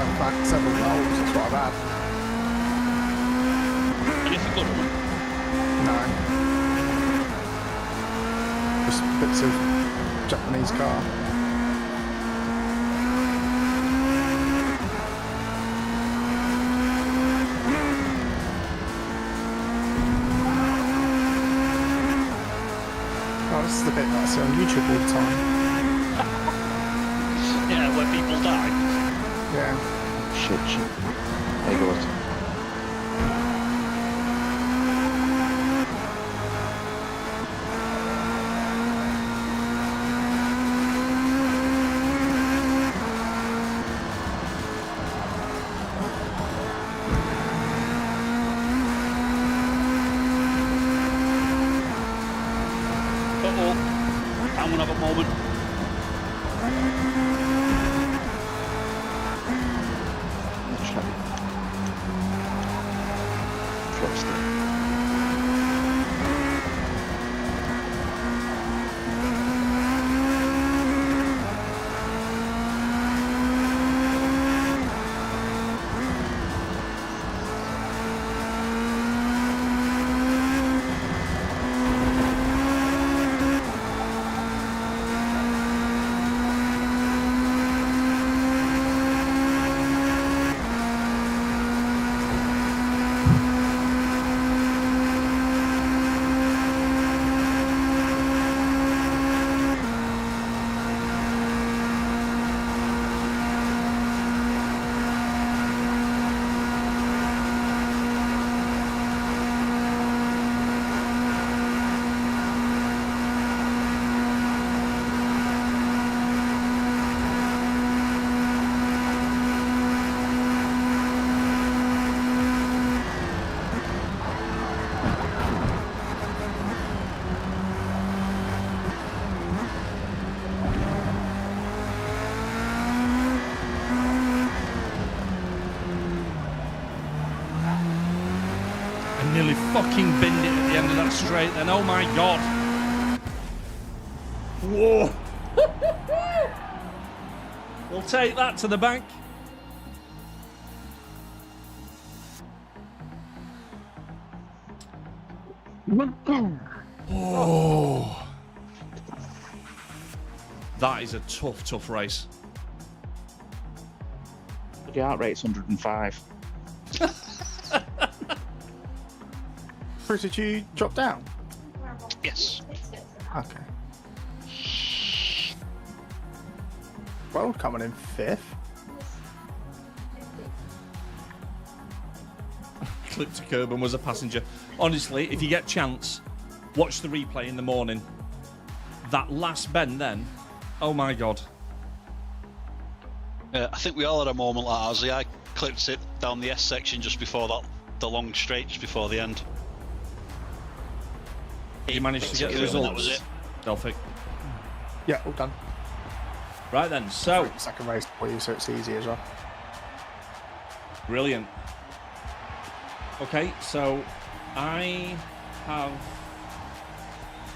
I've had several goals, that's what I've had. Anything good? No. Just bits of Japanese car. Oh, this is the bit that I see on YouTube all the time. Yeah, where people die. Yeah. Shit. There goes. Uh-oh. I'm gonna have a moment. Trust it. Nearly fucking binned it at the end of that straight then. Oh my god. Whoa. We'll take that to the bank. Oh. That is a tough race. The heart rate's 105. Chris, did you drop down? Yes. Okay. Well, coming in 5th. Clipped to curb and was a passenger. Honestly, if you get chance, watch the replay in the morning. That last bend then, oh my god. I think we all had a moment like Ozzy. I clipped it down the S section just before that, the long straight just before the end. You managed to get the results. That was it. Delphic. Yeah, all done. Right then, so Second race for you, so it's easy as well. brilliant. Okay, so I have.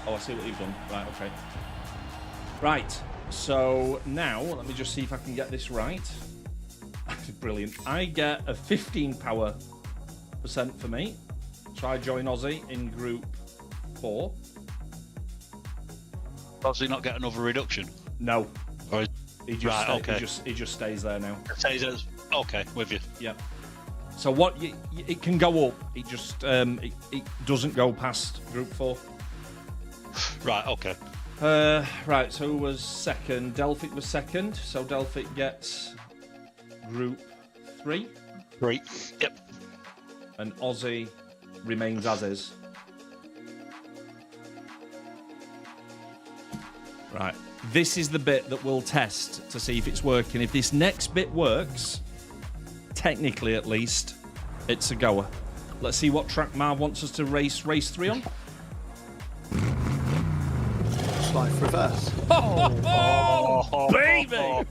Oh, I see what you've done. Right, okay. Right, so now let me just see if I can get this right. Brilliant. I get a 15 power % for me. So I join Aussie in group 4. Does he not get another reduction? No. Or is... He just Right, sta- okay. he just stays there now. Okay, with you. Yeah. So what it can go up. It just it doesn't go past group 4. Right, okay. Right. So who was second? Delphic was second. So Delphic gets group 3. 3. Yep. And Aussie remains as is. Right. This is the bit that we'll test to see if it's working. If this next bit works, technically at least, it's a goer. Let's see what track Marv wants us to race 3 on. Life reverse. Oh, baby!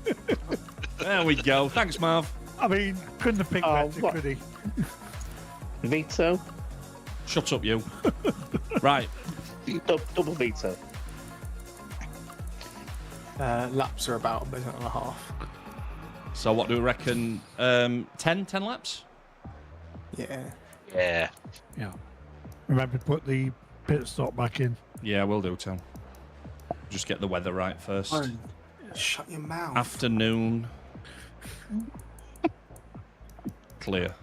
There we go. Thanks, Marv. I mean, couldn't have picked better, what? could he? Veto? Shut up, you. Right. Double veto. Laps are about a minute and a half. So what do we reckon? 10 laps? Yeah. Yeah. Yeah. Remember to put the pit stop back in. Yeah, we'll do, Tom. Just get the weather right first. Oh, shut your mouth. Afternoon. Clear.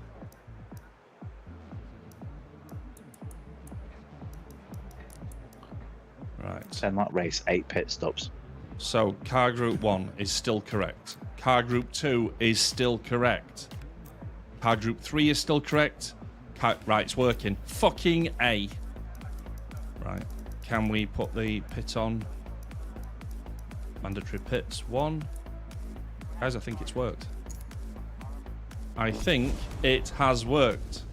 Right. 10 lap race, 8 pit stops. So car group 1 is still correct. Car group 2 is still correct. Car group 3 is still correct. Right, it's working. Fucking A. Right. Can we put the pit on? Mandatory pits 1. Guys, I think it's worked. I think it has worked.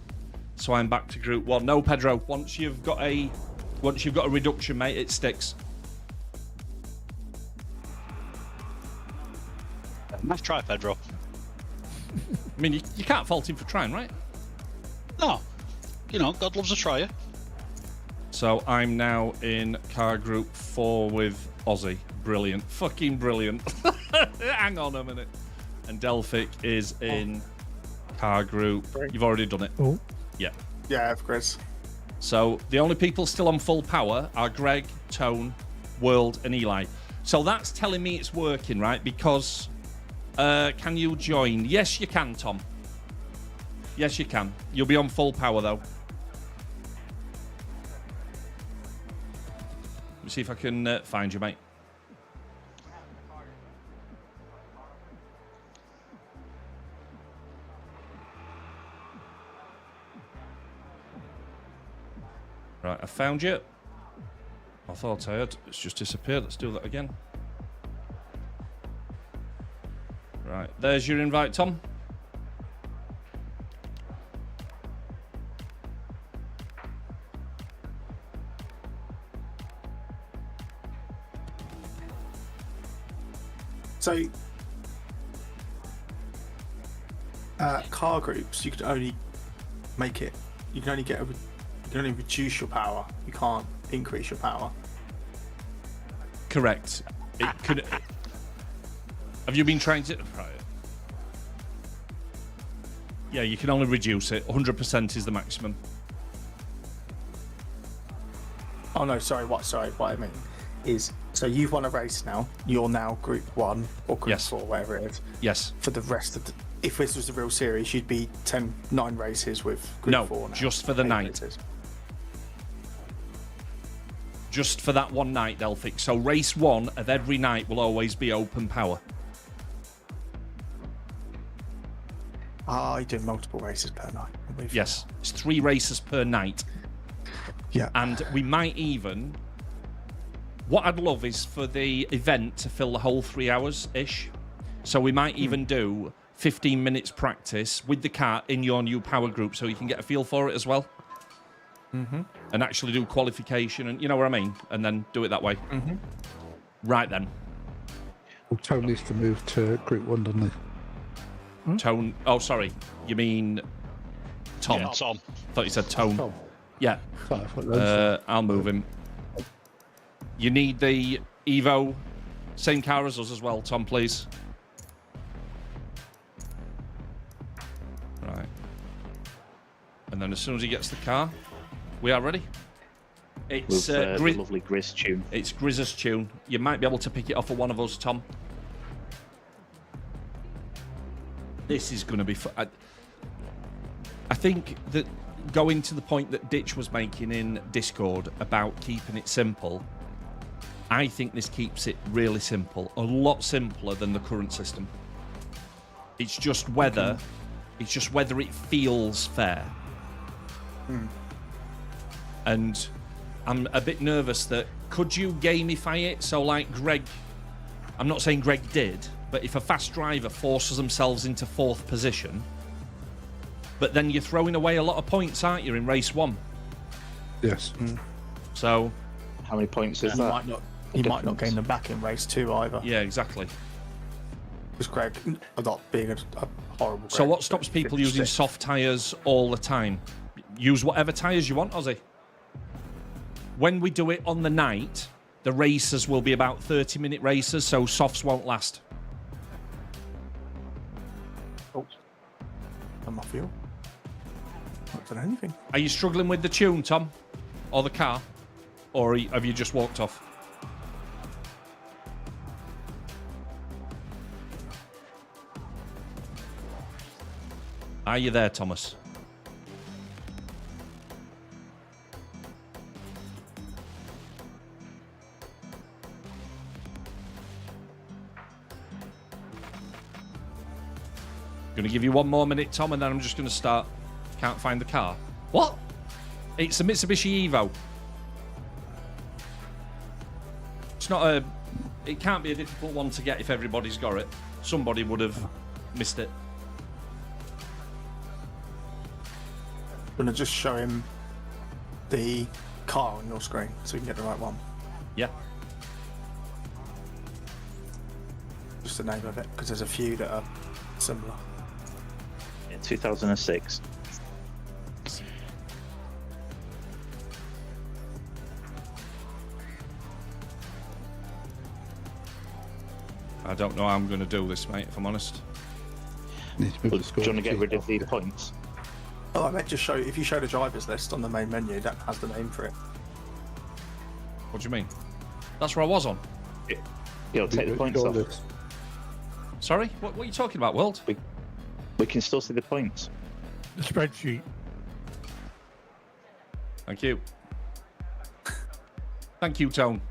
So I'm back to group 1. No, Pedro, once you've got a reduction, mate, it sticks. Nice try, Pedro. I mean, you can't fault him for trying, right? No. You know, God loves a tryer. So I'm now in car group 4 with Ozzy. Brilliant. Fucking brilliant. Hang on a minute. And Delphic is in car group. You've already done it. Oh. Yeah. Yeah, of course. So the only people still on full power are Greg, Tone, World, and Eli. So that's telling me it's working, right? Because can you join? Yes, you can, Tom. Yes, you can. You'll be on full power, though. Let me see if I can find you, mate. Right, I found you. I thought I had. It's just disappeared. Let's do that again. Right, there's your invite, Tom. So, car groups, you can only make it. You can only get. You can only reduce your power. You can't increase your power. Correct. It could. Have you been trying to? Right. Yeah, you can only reduce it. 100% is the maximum. Oh no, sorry. What I mean is, so you've won a race now. You're now Group 1 or Group Yes. 4, whatever it is. Yes. For the rest of the, if this was a real series, you'd be 9 races with Group 4 now. No, just for the 8 night. races. Just for that one night, Delphic. So race 1 of every night will always be open power. Ah, you're doing multiple races per night. Yes, it's 3 races per night. Yeah. And we might even... What I'd love is for the event to fill the whole 3 hours-ish. So we might even do 15 minutes practice with the car in your new power group so you can get a feel for it as well. Mm-hmm. And actually do qualification, and you know what I mean? And then do it that way. Mm-hmm. Right then. Well, Tone needs to move to Group 1, doesn't he? Tone... Oh, sorry. You mean Tom? Yeah, Tom. Thought you said Tone. Tom. Yeah. Sorry, I thought that was- I'll move him. You need the Evo, same car as us as well, Tom, please. Right. And then as soon as he gets the car, we are ready. It's With the lovely Grizz tune. It's Grizz's tune. You might be able to pick it off of one of us, Tom. This is going to be fun. I think that going to the point that Ditch was making in Discord about keeping it simple, I think this keeps it really simple. A lot simpler than the current system. It's just whether it feels fair. And I'm a bit nervous that could you gamify it so like Greg, I'm not saying Greg did, but if a fast driver forces themselves into 4th position, but then you're throwing away a lot of points, aren't you, in race 1? Yes. So How many points is You that? might not gain them back in race 2 either. yeah, exactly. Because Greg, not being a horrible. So Greg, what stops but people 56. using soft tyres all the time? Use whatever tyres you want, Ozzy. When we do it on the night, the races will be about 30-minute races, so softs won't last. Oh, I'm off fuel. Not done anything. Are you struggling with the tune, Tom? Or the car? Or have you just walked off? Are you there, Thomas? Going to give you one more minute, Tom, and then I'm just going to start. Can't find the car. What? It's a Mitsubishi Evo. It's not a... It can't be a difficult one to get if everybody's got it. Somebody would have missed it. I'm going to just show him the car on your screen so you can get the right one. Yeah. Just the name of it, because there's a few that are similar. Yeah, 2006. I don't know how I'm going to do this, mate, if I'm honest. Need to move Well, the do score you want to get rid of sheet the off. points? Oh, I meant just show, if you show the driver's list on the main menu, that has the name for it. What do you mean? That's where I was on. Yeah, I'll take the points Your off. list. Sorry? What are you talking about, World? We can still see the points. The spreadsheet. Thank you. Thank you, Tone.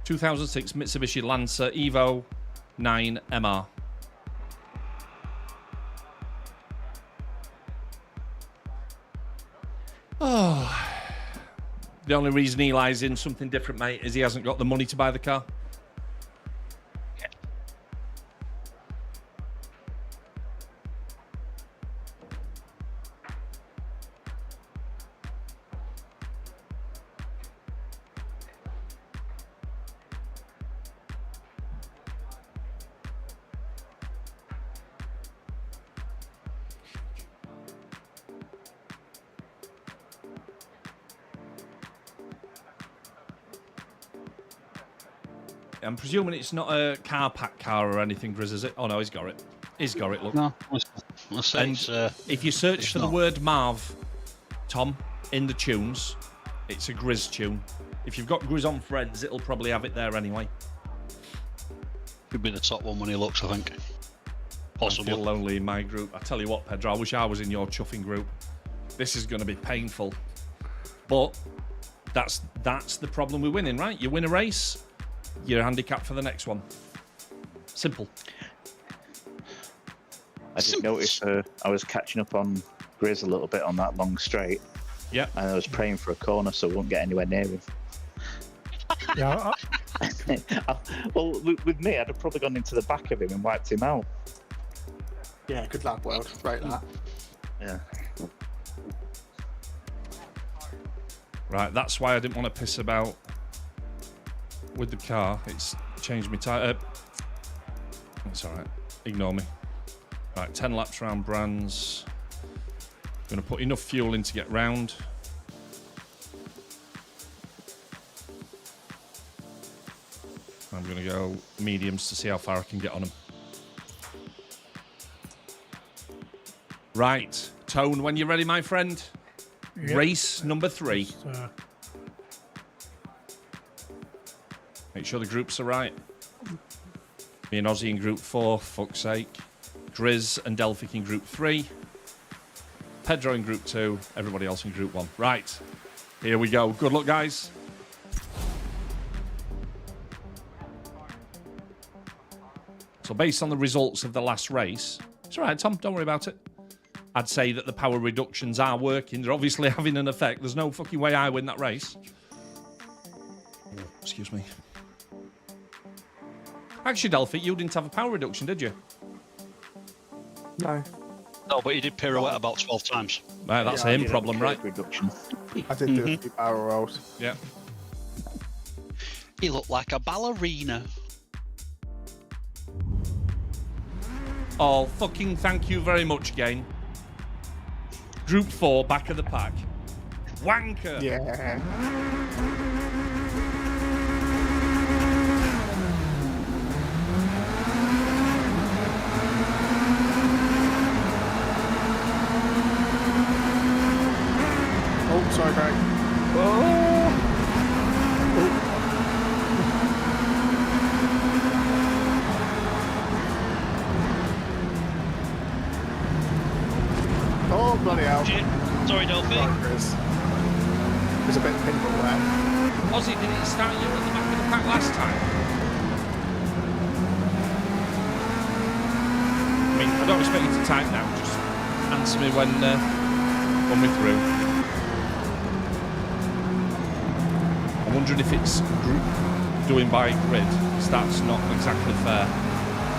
...2006 Mitsubishi Lancer Evo 9 MR. Oh. The only reason Eli's in something different, mate, is he hasn't got the money to buy the car. I'm presuming it's not a car pack car or anything, Grizz, is it? Oh no, he's got it. He's got it, look. No, I say And it's, if you search it's for the not. word Marv, Tom, in the tunes, it's a Grizz tune. If you've got Grizz on Friends, it'll probably have it there anyway. Could be the top one when he looks, I think. I Possibly. feel lonely in my group. I tell you what, Pedro, I wish I was in your chuffing group. This is going to be painful. But that's the problem with winning, right? You win a race, you're handicapped for the next one. Simple. I did notice I was catching up on Grizz a little bit on that long straight. Yeah. And I was praying for a corner so I wouldn't get anywhere near him. Yeah, Well, with me, I'd have probably gone into the back of him and wiped him out. Yeah, good lad, World. Great that. Yeah. Right, that's why I didn't want to piss about with the car. It's changed my tyre. It's all right. Ignore me. Right, 10 laps round Brands. Going to put enough fuel in to get round. I'm going to go mediums to see how far I can get on them. Right, Tone, when you're ready, my friend. yeah. Race number 3. Just, Make sure the groups are right. Me and Ozzy in group 4, fuck's sake. Grizz and Delphic in group 3. Pedro in group 2. Everybody else in group 1. Right. Here we go. Good luck, guys. So based on the results of the last race, it's all right, Tom. Don't worry about it. I'd say that the power reductions are working. They're obviously having an effect. There's no fucking way I win that race. Excuse me. Actually, Delphic, you didn't have a power reduction, did you? No, No, but he did pirouette about 12 times. Right, that's Yeah, a him Yeah, problem, right? Reduction. I did do a few barrel rolls. Yeah. He looked like a ballerina. Oh, fucking thank you very much, game. Group 4, back of the pack. Wanker. Yeah. bloody hell. Shit. Sorry, Delphi. There's a bit of pinball there. Cozzie, did it start you at the back of the pack last time? I mean, I don't expect you to type now. Just answer me when we're through. I'm wondering if it's group doing by grid. So that's not exactly fair.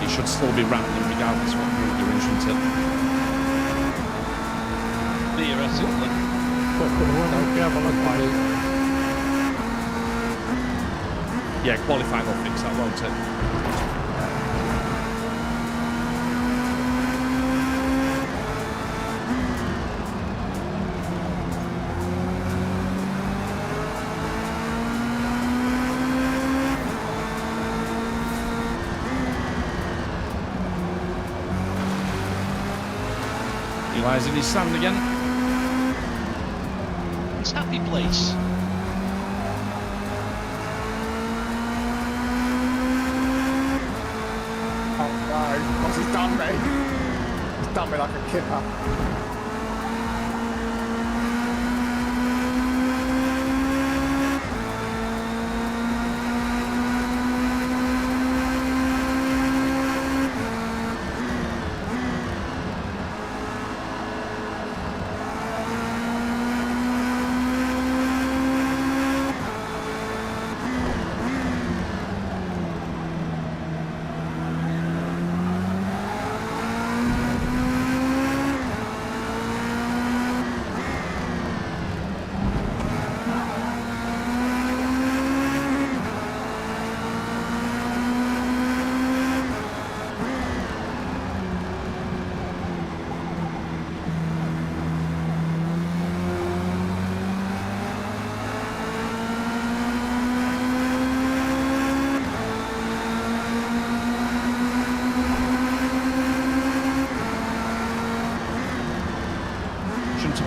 It should still be random regardless what group you're in, shouldn't it? Theoretically. Yeah, qualifying will fix that, won't it? Eli's in his stand again. It's happy place. Oh no, what's he done me? He's done me like a kipper.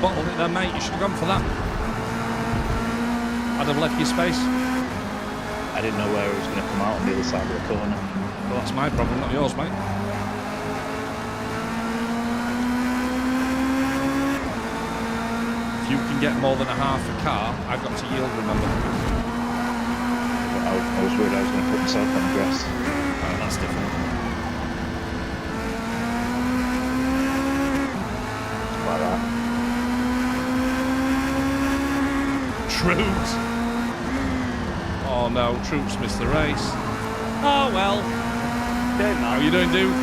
Bottled it there, mate. You should have gone for that. I'd have left you space. I didn't know where it was going to come out on the other side of the corner. Well, that's my problem, not yours, mate. If you can get more than a half a car, I've got to yield, remember. I was worried I was going to put myself on the grass. Oh, that's different. Like that. Troops! Oh no, Troops missed the race. Oh well. How you doing, dude?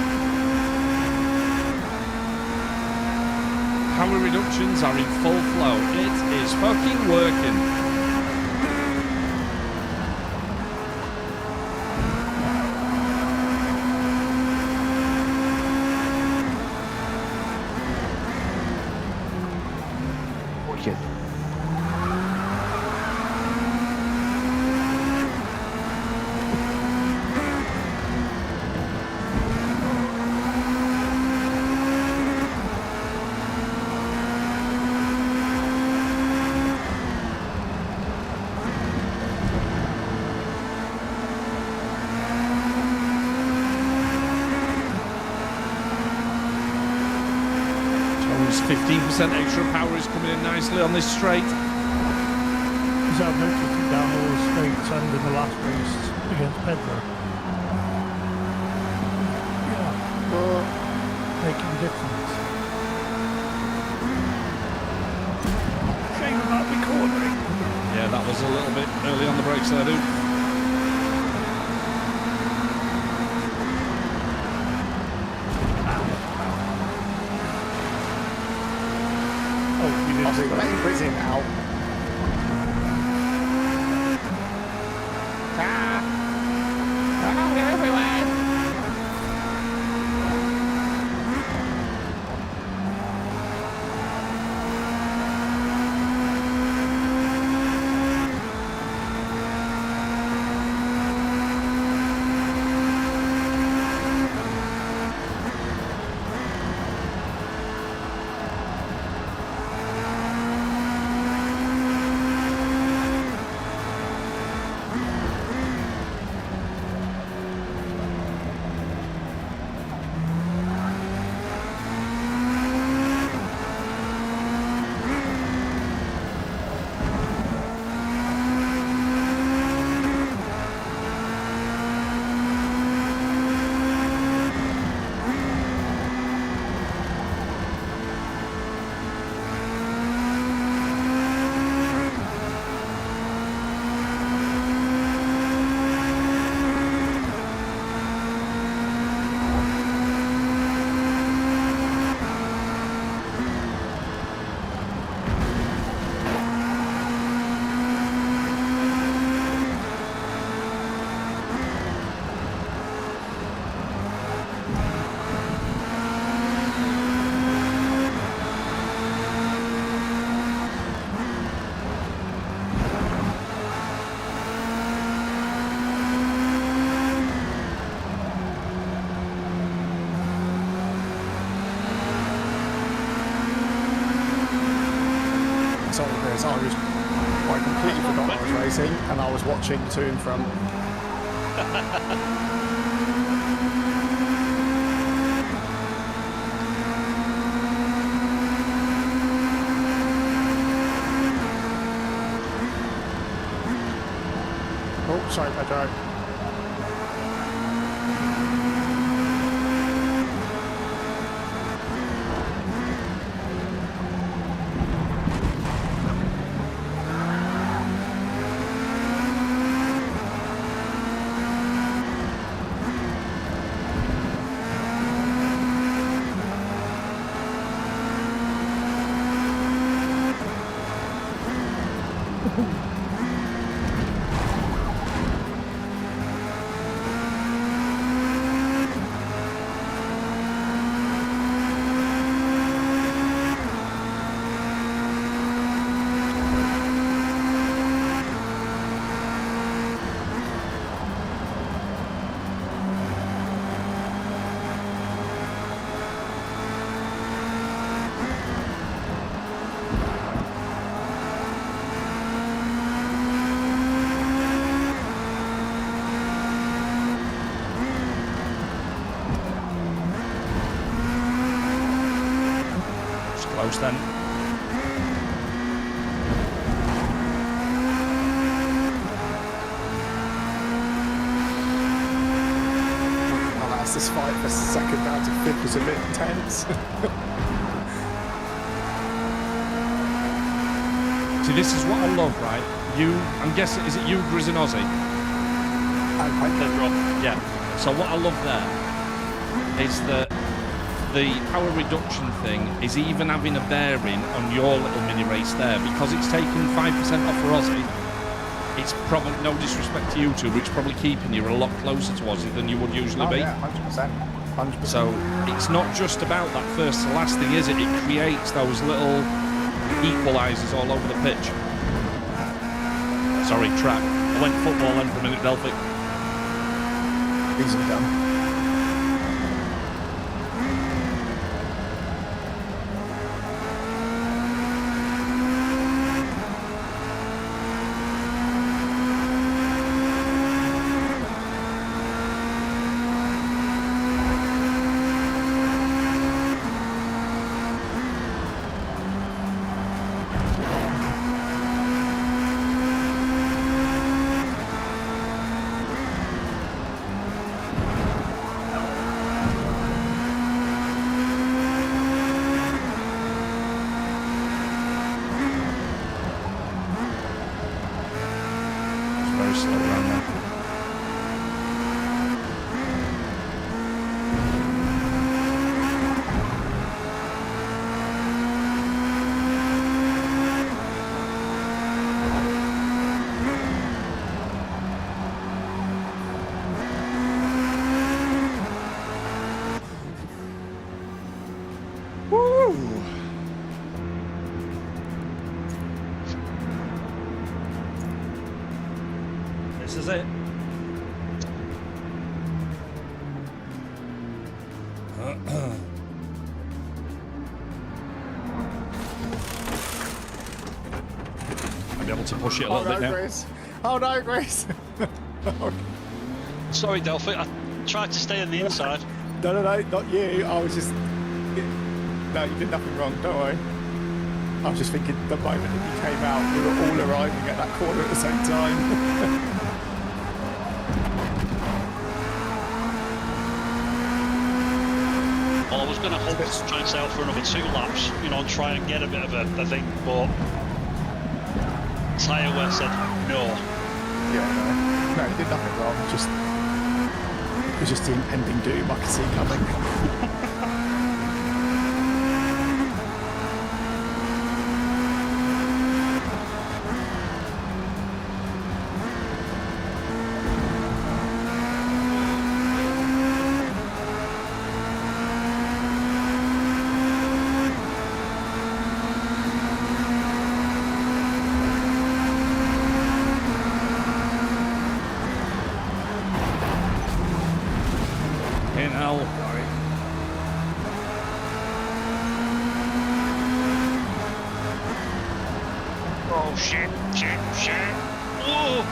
Power reductions are in full flow. It is fucking working. Wicked. Jones, 15% extra power is coming in nicely on this straight. Because I've noticed it down all the straights and in the last race against Pedro. Yeah. Making a difference. Shame about me cornering. Yeah, that was a little bit early on the brakes there, dude. Let him whiz in now. realise I completely forgot I was racing and I was watching to and from. Oh, sorry, Pedro. Close then. Oh, that's this fight for second down to fifth was a bit intense. See, this is what I love, right? I'm guessing, is it you, Grizz and Ozzy? Yeah. So what I love there is that the power reduction thing is even having a bearing on your little mini race there, because it's taking 5% off for Ozzy. It's probably, no disrespect to you two, but it's probably keeping you a lot closer to Ozzy than you would usually be. Yeah, 100%. 100%. So it's not just about that first to last thing, is it? It creates those little equalisers all over the pitch. Sorry, track. I went football then for a minute, Delphic. Easily done. Very slow around there. Woo! This is it. I'll be able to push it a little bit now. Grace. Oh no, Grace. Sorry, Delphi. I tried to stay on the inside. No, not you. I was just... No, you did nothing wrong, don't worry. I was just thinking the moment that you came out, we were all arriving at that corner at the same time. Well, I was going to hope to try and stay out for another 2 laps, you know, and try and get a bit of a thing, but tyre wear said no. Yeah, no, you did nothing wrong. It was just the impending doom I could see coming. In hell. shit, shit, shit. Whoa!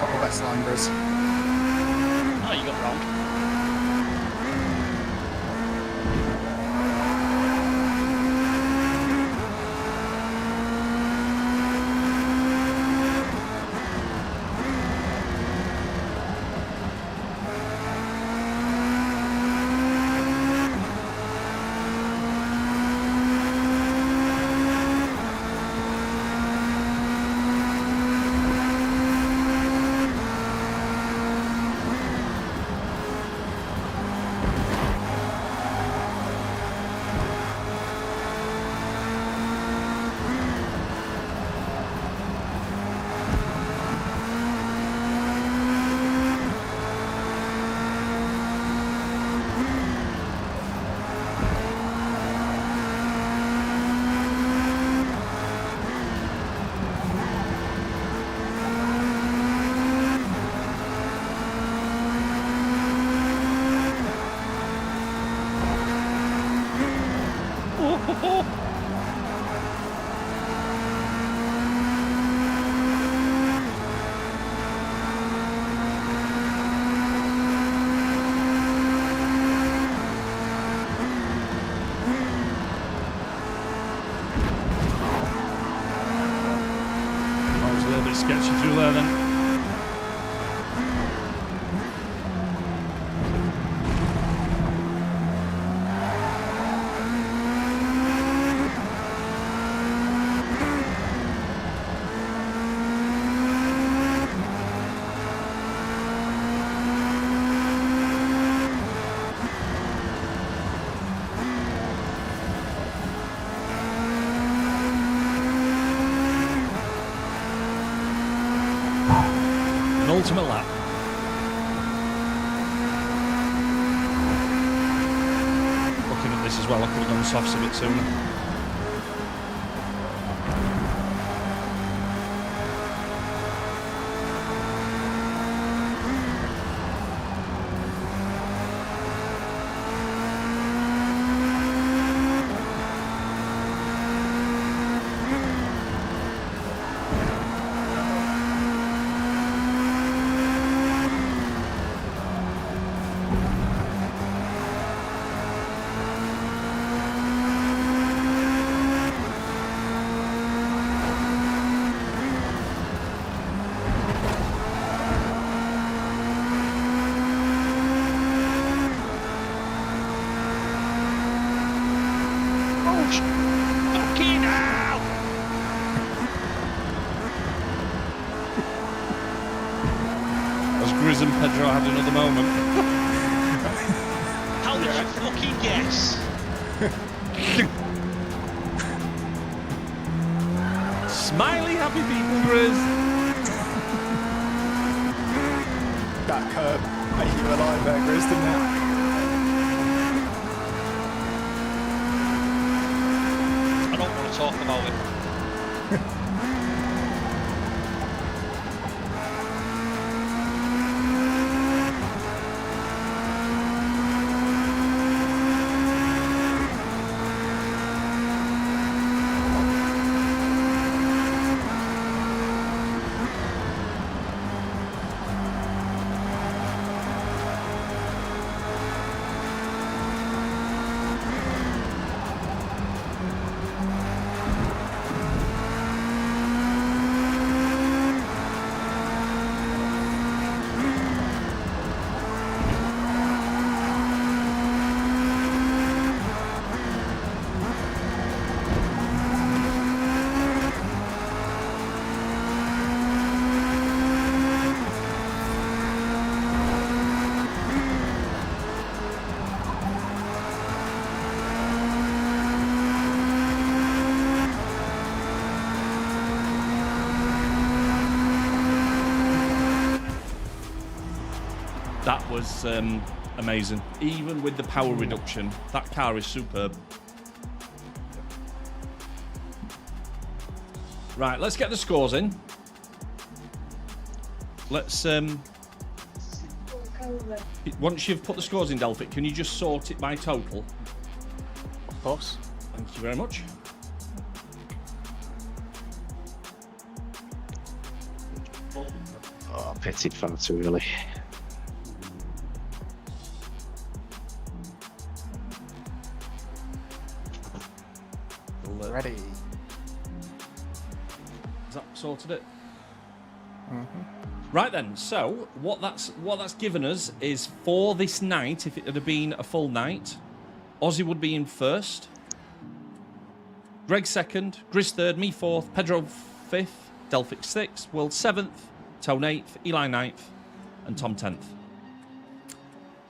Couple best liners. Oh, you got round. That was a little bit sketchy through there then. An ultimate lap. Looking at this as well, I could have done softs a bit sooner. Fucking hell! As Grizz and Pedro had another moment. How did you fucking guess? Smiley, happy people, Grizz. That curb made you alive there, Grizz, didn't it? I don't want to talk about it. That was amazing. Even with the power reduction, that car is superb. Right, let's get the scores in. Let's once you've put the scores in, Delphic, can you just sort it by total? Of course. Thank you very much. Oh, pitted far too early. Ready. Has that sorted it? Right then, so what that's given us is for this night, if it had been a full night, Ozzy would be in first, Greg second, Grizz third, me fourth, Pedro fifth, Delphic sixth, Will seventh, Tone eighth, Eli ninth, and Tom 10th.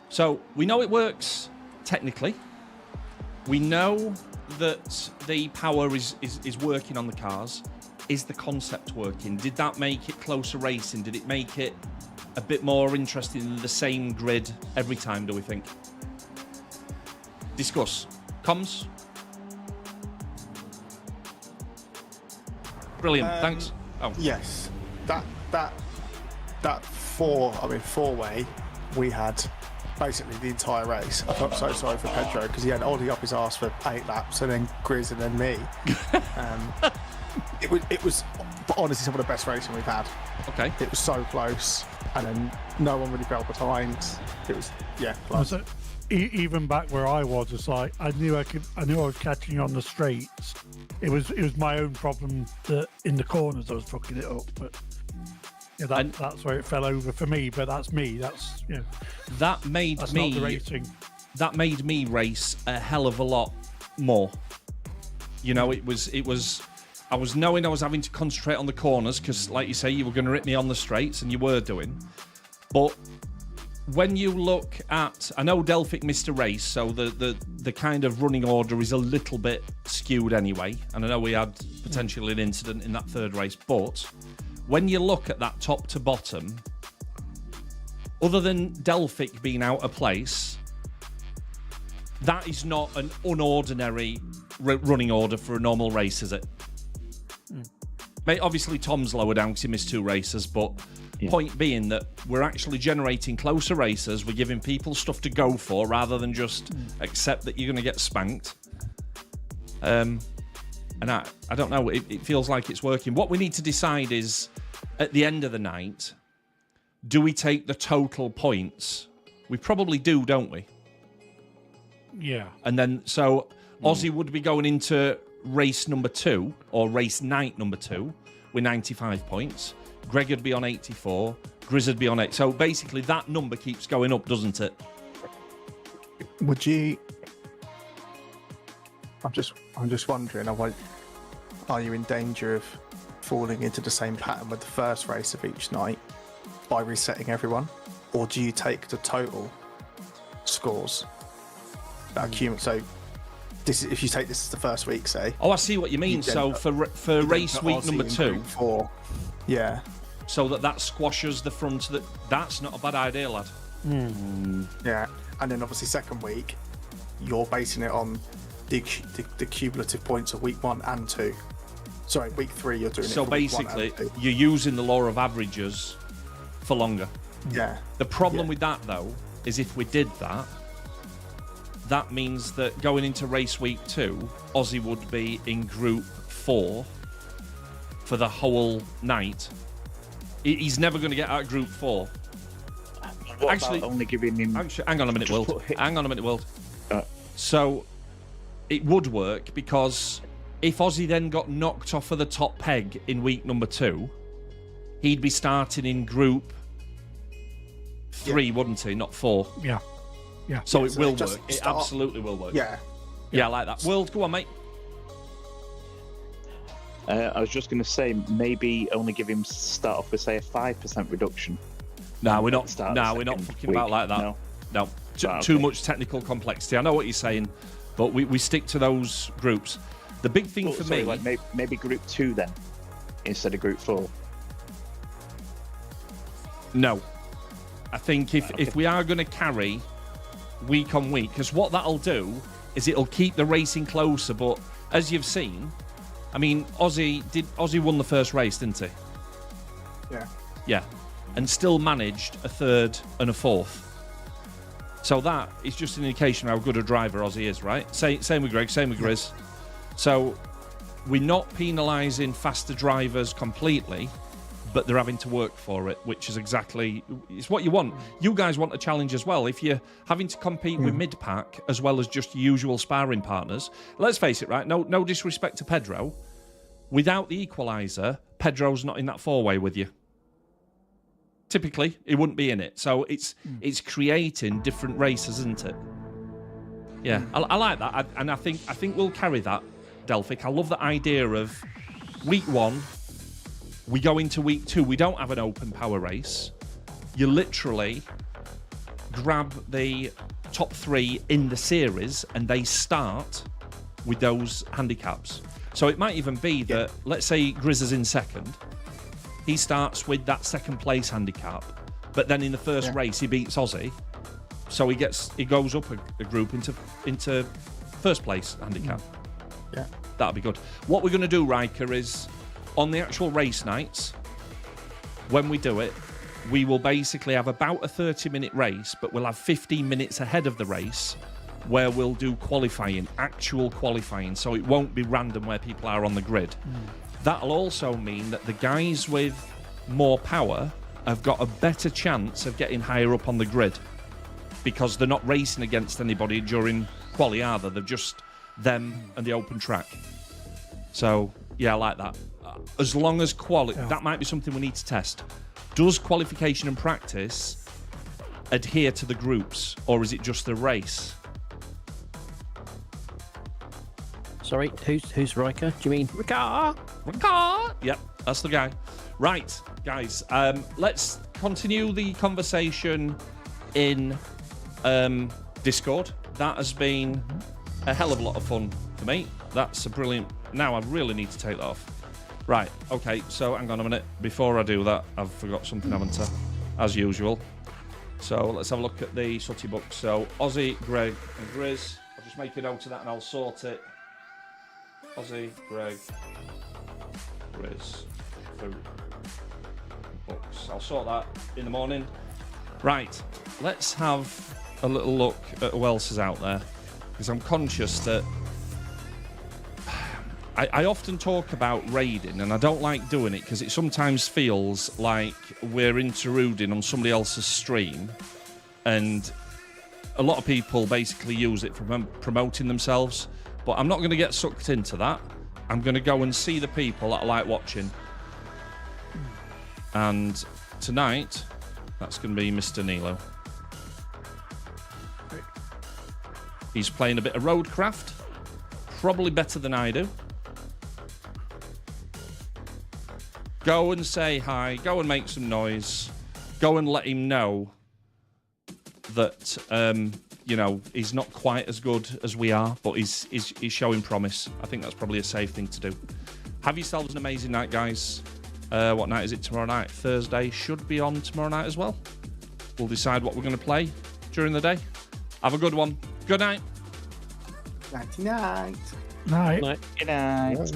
So we know it works technically. We know that the power is working on the cars. Is the concept working? Did that make it closer racing? Did it make it a bit more interesting than the same grid every time, do we think? Discuss. Comms? Brilliant, thanks. Oh. Yes. That four-way, we had basically the entire race. I felt so sorry for Pedro because he had Ollie up his arse for 8 laps and then Grizz and then me. It was honestly some of the best racing we've had. Okay. It was so close, and then no one really fell behind. It was close. So, even back where I was, it's like I knew I was catching on the straights. It was my own problem that in the corners I was fucking it up. But yeah, that's where it fell over for me. But that's me. That's that made that's me not the racing. That made me race a hell of a lot more. You know, it was. I was knowing I was having to concentrate on the corners because, like you say, you were going to rip me on the straights, and you were doing. But when you look at, I know Delphic missed a race, so the kind of running order is a little bit skewed anyway. And I know we had potentially an incident in that third race, but when you look at that top to bottom, other than Delphic being out of place, that is not an unordinary running order for a normal race, is it? Mate, obviously Tom's lower down because he missed 2 races, but point being that we're actually generating closer races. We're giving people stuff to go for rather than just accept that you're going to get spanked. And I don't know, it feels like it's working. What we need to decide is, at the end of the night, do we take the total points? We probably do, don't we? Yeah. And then, so Ozzy would be going into race number 2 or race night number 2 with 95 points. Greg would be on 84. Grizz would be on 8. So basically that number keeps going up, doesn't it? Would you? I'm just wondering. Are you in danger of falling into the same pattern with the first race of each night by resetting everyone, or do you take the total scores that accumulate? So this is, if you take this as the first week, say. Oh, I see what you mean. So for race week number 2, 4, yeah. So that squashes the front. That's not a bad idea, lad. Yeah, and then obviously second week, you're basing it on the cumulative points of week 1 and 2. Sorry, week 3 you're doing it. So for week 1 basically, and 2. you're using the law of averages for longer. Yeah. The problem with that, though, is if we did that, that means that going into race week 2, Ozzy would be in group 4 for the whole night. He's never going to get out of group 4. What Actually, about only giving him... hang on a minute, Wild. Hang on a minute, Wild. So it would work because if Ozzy then got knocked off of the top peg in week number 2, he'd be starting in group 3, wouldn't he? Not 4. Yeah. Yeah. So it will work. It absolutely will work. Yeah. Yeah, I like that. World, go on, mate. I was just going to say, maybe only give him start off with, say, a 5% reduction. No, we're not. No, we're not fucking about like that. No. Too much technical complexity. I know what you're saying, but we stick to those groups. The big thing for me, like maybe group 2 then, instead of group 4. No. I think if we are going to carry week on week, because what that'll do is it'll keep the racing closer. But as you've seen, I mean, Ozzy won the first race, didn't he? Yeah. Yeah, and still managed a third and a fourth. So that is just an indication of how good a driver Ozzy is, right? Same with Greg, same with Grizz. So we're not penalising faster drivers completely, but they're having to work for it, which is it's what you want. You guys want a challenge as well. If you're having to compete with mid-pack as well as just usual sparring partners, let's face it, right? No disrespect to Pedro. Without the Equaliser, Pedro's not in that four-way with you. Typically, he wouldn't be in it. So it's creating different races, isn't it? Yeah, I like that. And I think we'll carry that, Delphic. I love the idea of week 1, we go into week 2, we don't have an open power race. You literally grab the top 3 in the series and they start with those handicaps. So it might even be that, let's say Grizz is in second, he starts with that second place handicap, but then in the first race he beats Ozzy, so he goes up a group into first place handicap. Yeah, that'll be good. What we're going to do, Riker, is on the actual race nights, when we do it, we will basically have about a 30-minute race, but we'll have 15 minutes ahead of the race where we'll do qualifying, actual qualifying, so it won't be random where people are on the grid. That'll also mean that the guys with more power have got a better chance of getting higher up on the grid because they're not racing against anybody during quali, are they? They're just them and the open track. So, yeah, I like that. As long as that might be something we need to test. Does qualification and practice adhere to the groups, or is it just the race? Sorry, who's Riker? Do you mean Riker? Yep, that's the guy. Right, guys, let's continue the conversation in Discord. That has been a hell of a lot of fun for me. That's a brilliant... Now I really need to take that off. Right, okay, so hang on a minute. Before I do that, I've forgot something, haven't I? As usual. So let's have a look at the Sutty book. So Ozzy, Greg and Grizz. I'll just make a note of that and I'll sort it. Ozzy, Greg, Grizz, for books. I'll sort that in the morning. Right, let's have a little look at who else is out there, because I'm conscious that I often talk about raiding, and I don't like doing it because it sometimes feels like we're intruding on somebody else's stream, and a lot of people basically use it for promoting themselves. But I'm not going to get sucked into that. I'm going to go and see the people that I like watching. And tonight, that's going to be Mr. Nilo. He's playing a bit of Roadcraft. Probably better than I do. Go and say hi. Go and make some noise. Go and let him know that... you know, he's not quite as good as we are, but he's showing promise. I think that's probably a safe thing to do. Have yourselves an amazing night, guys. What night is it tomorrow night? Thursday should be on tomorrow night as well. We'll decide what we're going to play during the day. Have a good one. Good night. Nighty-night. Night. Night. Good night.